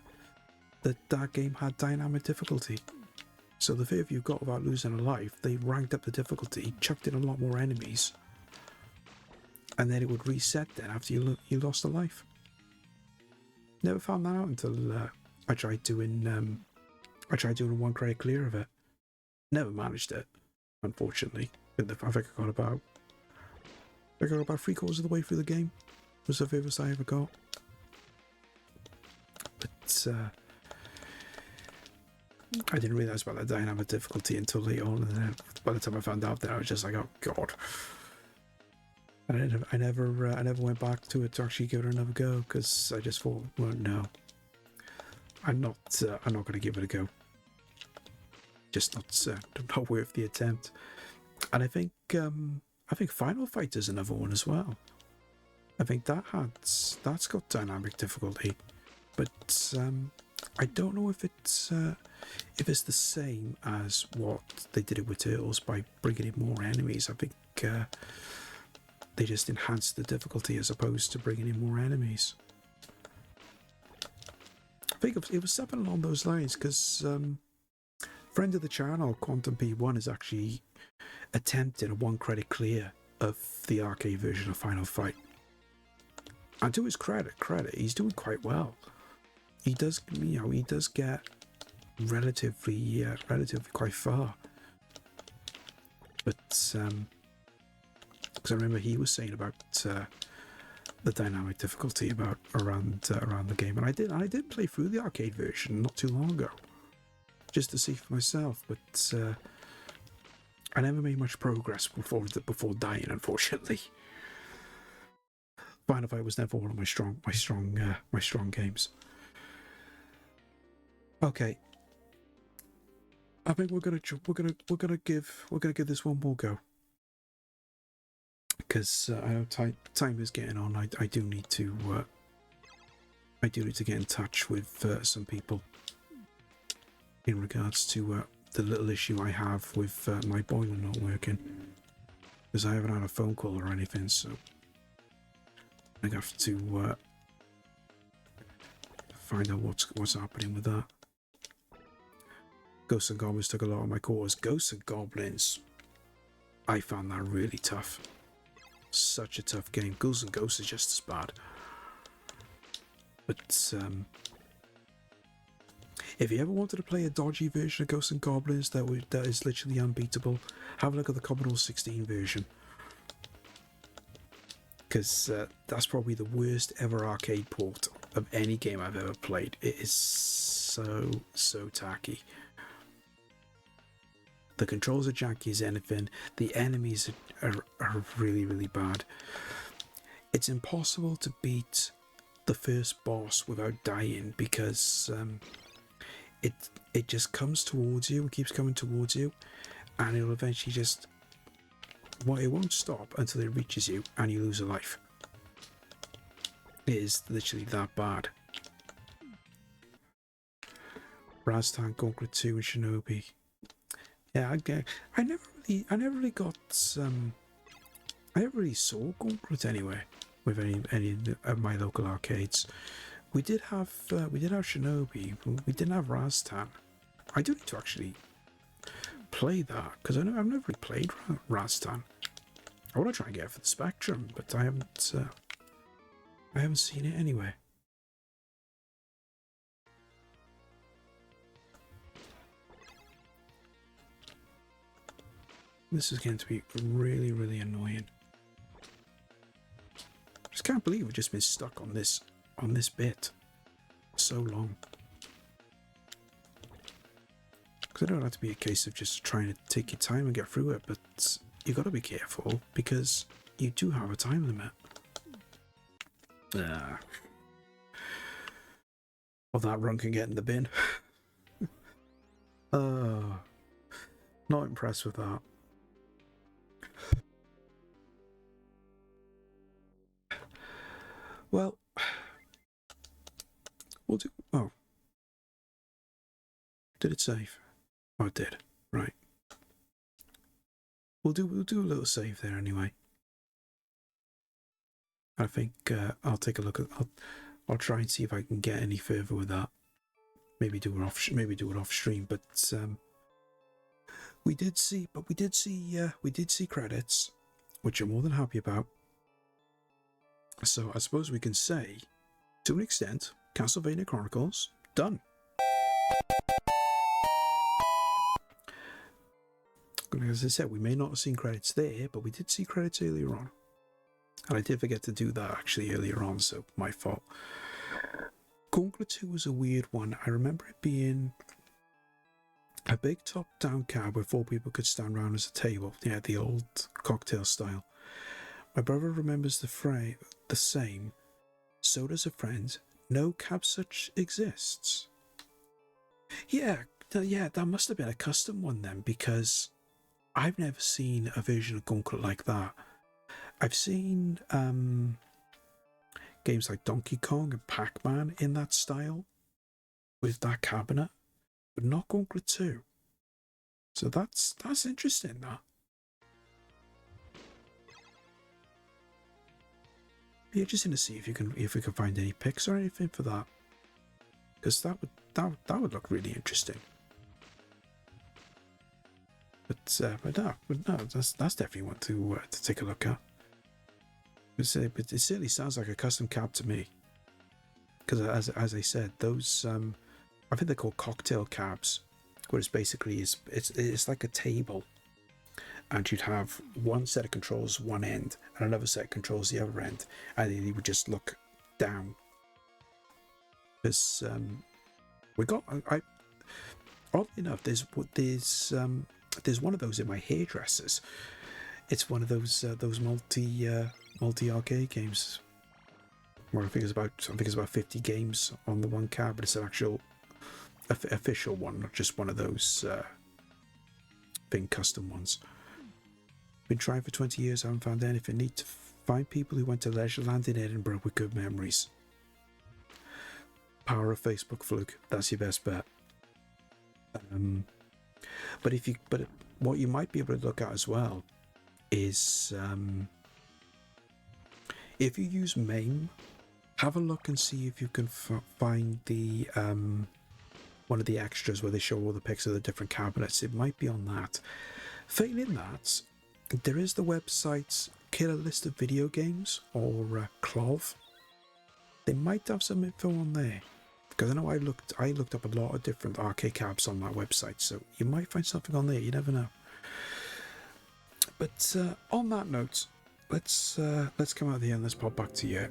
that game had dynamic difficulty. So the fear you got about losing a life, they ranked up the difficulty, chucked in a lot more enemies, and then it would reset then after you lost a life. Never found that out until I tried doing a 1 credit clear of it. Never managed it, unfortunately. I think I got about 3/4 of the way through the game. Was the furthest I ever got. But I didn't realise about the dynamic difficulty until later on, and then by the time I found out, that I was just like, oh god. And I never went back to it to actually give it another go, because I just thought, well, no, I'm not going to give it a go. Just not worth the attempt. And I think Final Fight is another one as well. I think that's got dynamic difficulty, but I don't know if it's the same as what they did it with Turtles by bringing in more enemies. I think they just enhanced the difficulty as opposed to bringing in more enemies. I think it was something along those lines, because friend of the channel, Quantum P1, is actually attempting a 1 credit clear of the arcade version of Final Fight. And to his credit, he's doing quite well. He does get relatively quite far. But because I remember he was saying about the dynamic difficulty around the game, and I did play through the arcade version not too long ago, just to see for myself. But I never made much progress before dying, unfortunately. Final Fight was never one of my strong games. Okay, I think we're gonna give this one more go. because I know time is getting on. I do need to get in touch with some people in regards to the little issue I have with my boiler not working, because I haven't had a phone call or anything, so I have to find out what's happening with that. Ghosts and Goblins took a lot of my cores. Ghosts and Goblins, I found that really tough. Such a tough game. Ghouls and Ghosts is just as bad. But if you ever wanted to play a dodgy version of Ghosts and Goblins that is literally unbeatable, have a look at the Commodore 16 version. Because that's probably the worst ever arcade port of any game I've ever played. It is so tacky. The controls are janky as anything. The enemies are really bad. It's impossible to beat the first boss without dying, because it just comes towards you, it keeps coming towards you, and it'll eventually just... Well, it won't stop until it reaches you and you lose a life. It is literally that bad. Raztan, Gauntlet 2 and Shinobi. Yeah, I never really got I never really saw Gauntlet anywhere with any of my local arcades. We did have Shinobi, we didn't have Raztan. I do need to actually play that, because I've never really played Raztan. I want to try and get it for the Spectrum, but I haven't seen it anywhere. This is going to be really annoying. I just can't believe we've just been stuck on this bit for so long. Because I don't have to be a case of just trying to take your time and get through it, but you got to be careful because you do have a time limit. Well, that run can get in the bin. Not impressed with that. Well, we'll do... Oh. Did it save? Oh, it did. Right. We'll do a little save there anyway. I think I'll take a look at... I'll try and see if I can get any further with that. Maybe do it off stream, but we did see credits, which I'm more than happy about. So I suppose we can say, to an extent, Castlevania Chronicles done. As I said, we may not have seen credits there, but we did see credits earlier on. And I did forget to do that actually earlier on, so my fault. Gauntlet 2 was a weird one. I remember it being a big top-down cab where 4 people could stand around as a table. Yeah, the old cocktail style. My brother remembers the same. So does a friend. No cab such exists. Yeah, that must have been a custom one then, because I've never seen a version of Gauntlet like that. I've seen games like Donkey Kong and Pac-Man in that style, with that cabinet, but not Gauntlet 2. So that's interesting, that. Be interesting to see if we can find any pics or anything for that, because that would look really interesting. But no, that's definitely one to take a look at. But it certainly sounds like a custom cab to me. Because as I said, those I think they're called cocktail cabs, where it's basically it's like a table, and you'd have one set of controls one end and another set of controls the other end, and then you would just look down. Because oddly enough, there's one of those in my hairdressers. It's one of those multi arcade games where I think it's about 50 games on the one cab, but it's an actual official one, not just one of those thing custom ones. Been trying for 20 years, haven't found anything. Need to find people who went to Leisureland in Edinburgh with good memories. Power of Facebook, Fluke. That's your best bet. But what you might be able to look at as well is if you use MAME, have a look and see if you can find the one of the extras where they show all the pics of the different cabinets. It might be on that. Failing that, there is the website Killer List of Video Games, or CLOV. They might have some info on there, because I know I looked up a lot of different arcade cabs on that website, so you might find something on there. You never know. But on that note, let's come out of here and let's pop back to you,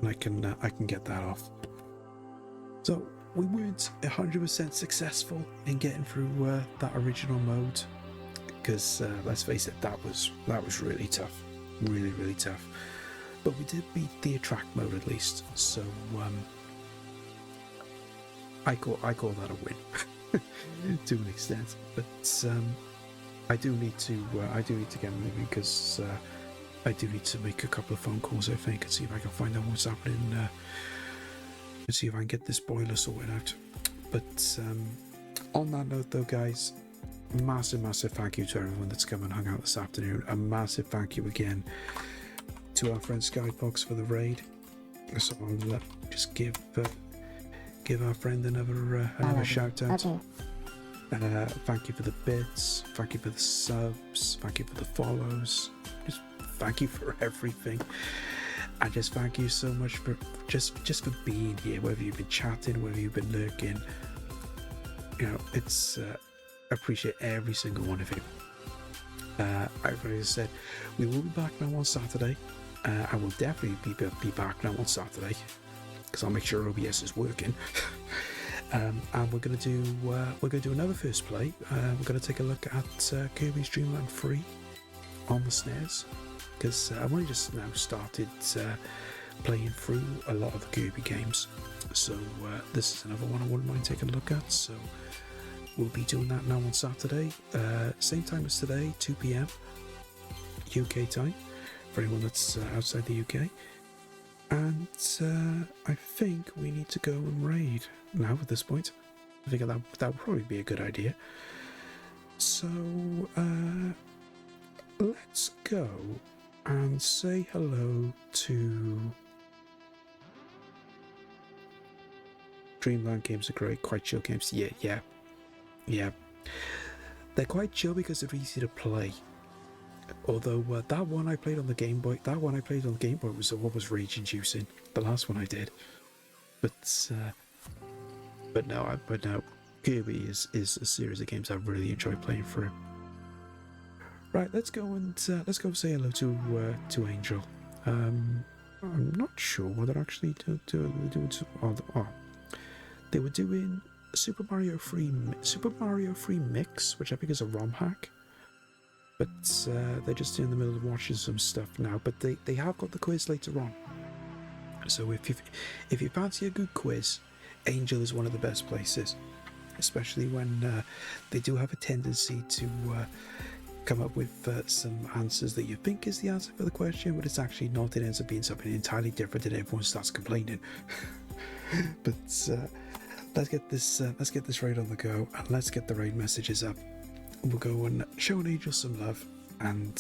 and I can get that off. So we weren't 100% successful in getting through that original mode, because let's face it, that was really tough, really tough. But we did beat the attract mode at least, so I call that a win to an extent. But I do need to get moving, because I do need to make a couple of phone calls, I think, and see if I can find out what's happening, and see if I can get this boiler sorted out. But on that note, though, guys, massive thank you to everyone that's come and hung out this afternoon. A massive thank you again to our friend Skybox for the raid. So I'll just give our friend another shout out. Okay. Thank you for the bits, thank you for the subs, thank you for the follows, just thank you for everything, and just thank you so much for just for being here, whether you've been chatting, whether you've been lurking. You know, it's appreciate every single one of you. I've already said we will be back now on Saturday. I will definitely be back now on Saturday, because I'll make sure OBS is working. And we're gonna do another first play. We're gonna take a look at Kirby's Dream Land 3 on the SNES, because I've only just now started playing through a lot of the Kirby games. So this is another one I wouldn't mind taking a look at. So we'll be doing that now on Saturday, same time as today, 2 p.m. UK time, for anyone that's outside the UK. And I think we need to go and raid now at this point. I think that would probably be a good idea. So let's go and say hello to... Dreamland games are great, quite chill games. Yeah. They're quite chill because they're easy to play. Although that one I played on the Game Boy, was what was rage-inducing. The last one I did. But no, Kirby is a series of games I've really enjoyed playing through. Right, let's go say hello to Angel. I'm not sure what they're actually doing. They were doing Super Mario 3 Mix, which I think is a ROM hack. But they're just in the middle of watching some stuff now. But they have got the quiz later on. So if you fancy a good quiz, Angel is one of the best places. Especially when they do have a tendency to come up with some answers that you think is the answer for the question, but it's actually not. It ends up being something entirely different, and everyone starts complaining. But let's get this raid on the go, and let's get the raid messages up. We'll go and show an Angel some love, and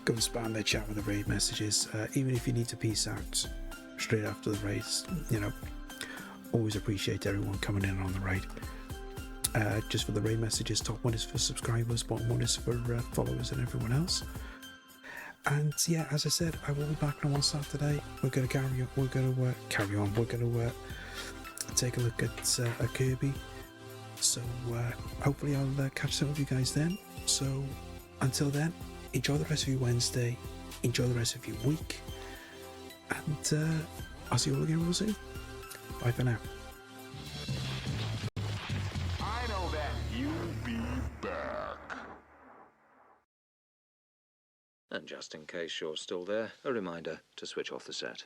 go and spam their chat with the raid messages. Even if you need to peace out straight after the raids, you know, always appreciate everyone coming in on the raid. Just for the raid messages, top one is for subscribers, bottom one is for followers and everyone else. And yeah, as I said, I will be back on Saturday. We're going to carry on. We're going to take a look at Kirby. So hopefully I'll catch some of you guys then. So until then, enjoy the rest of your Wednesday, enjoy the rest of your week, and I'll see you all again real soon. Bye for now. I know that you'll be back. And just in case you're still there, a reminder to switch off the set.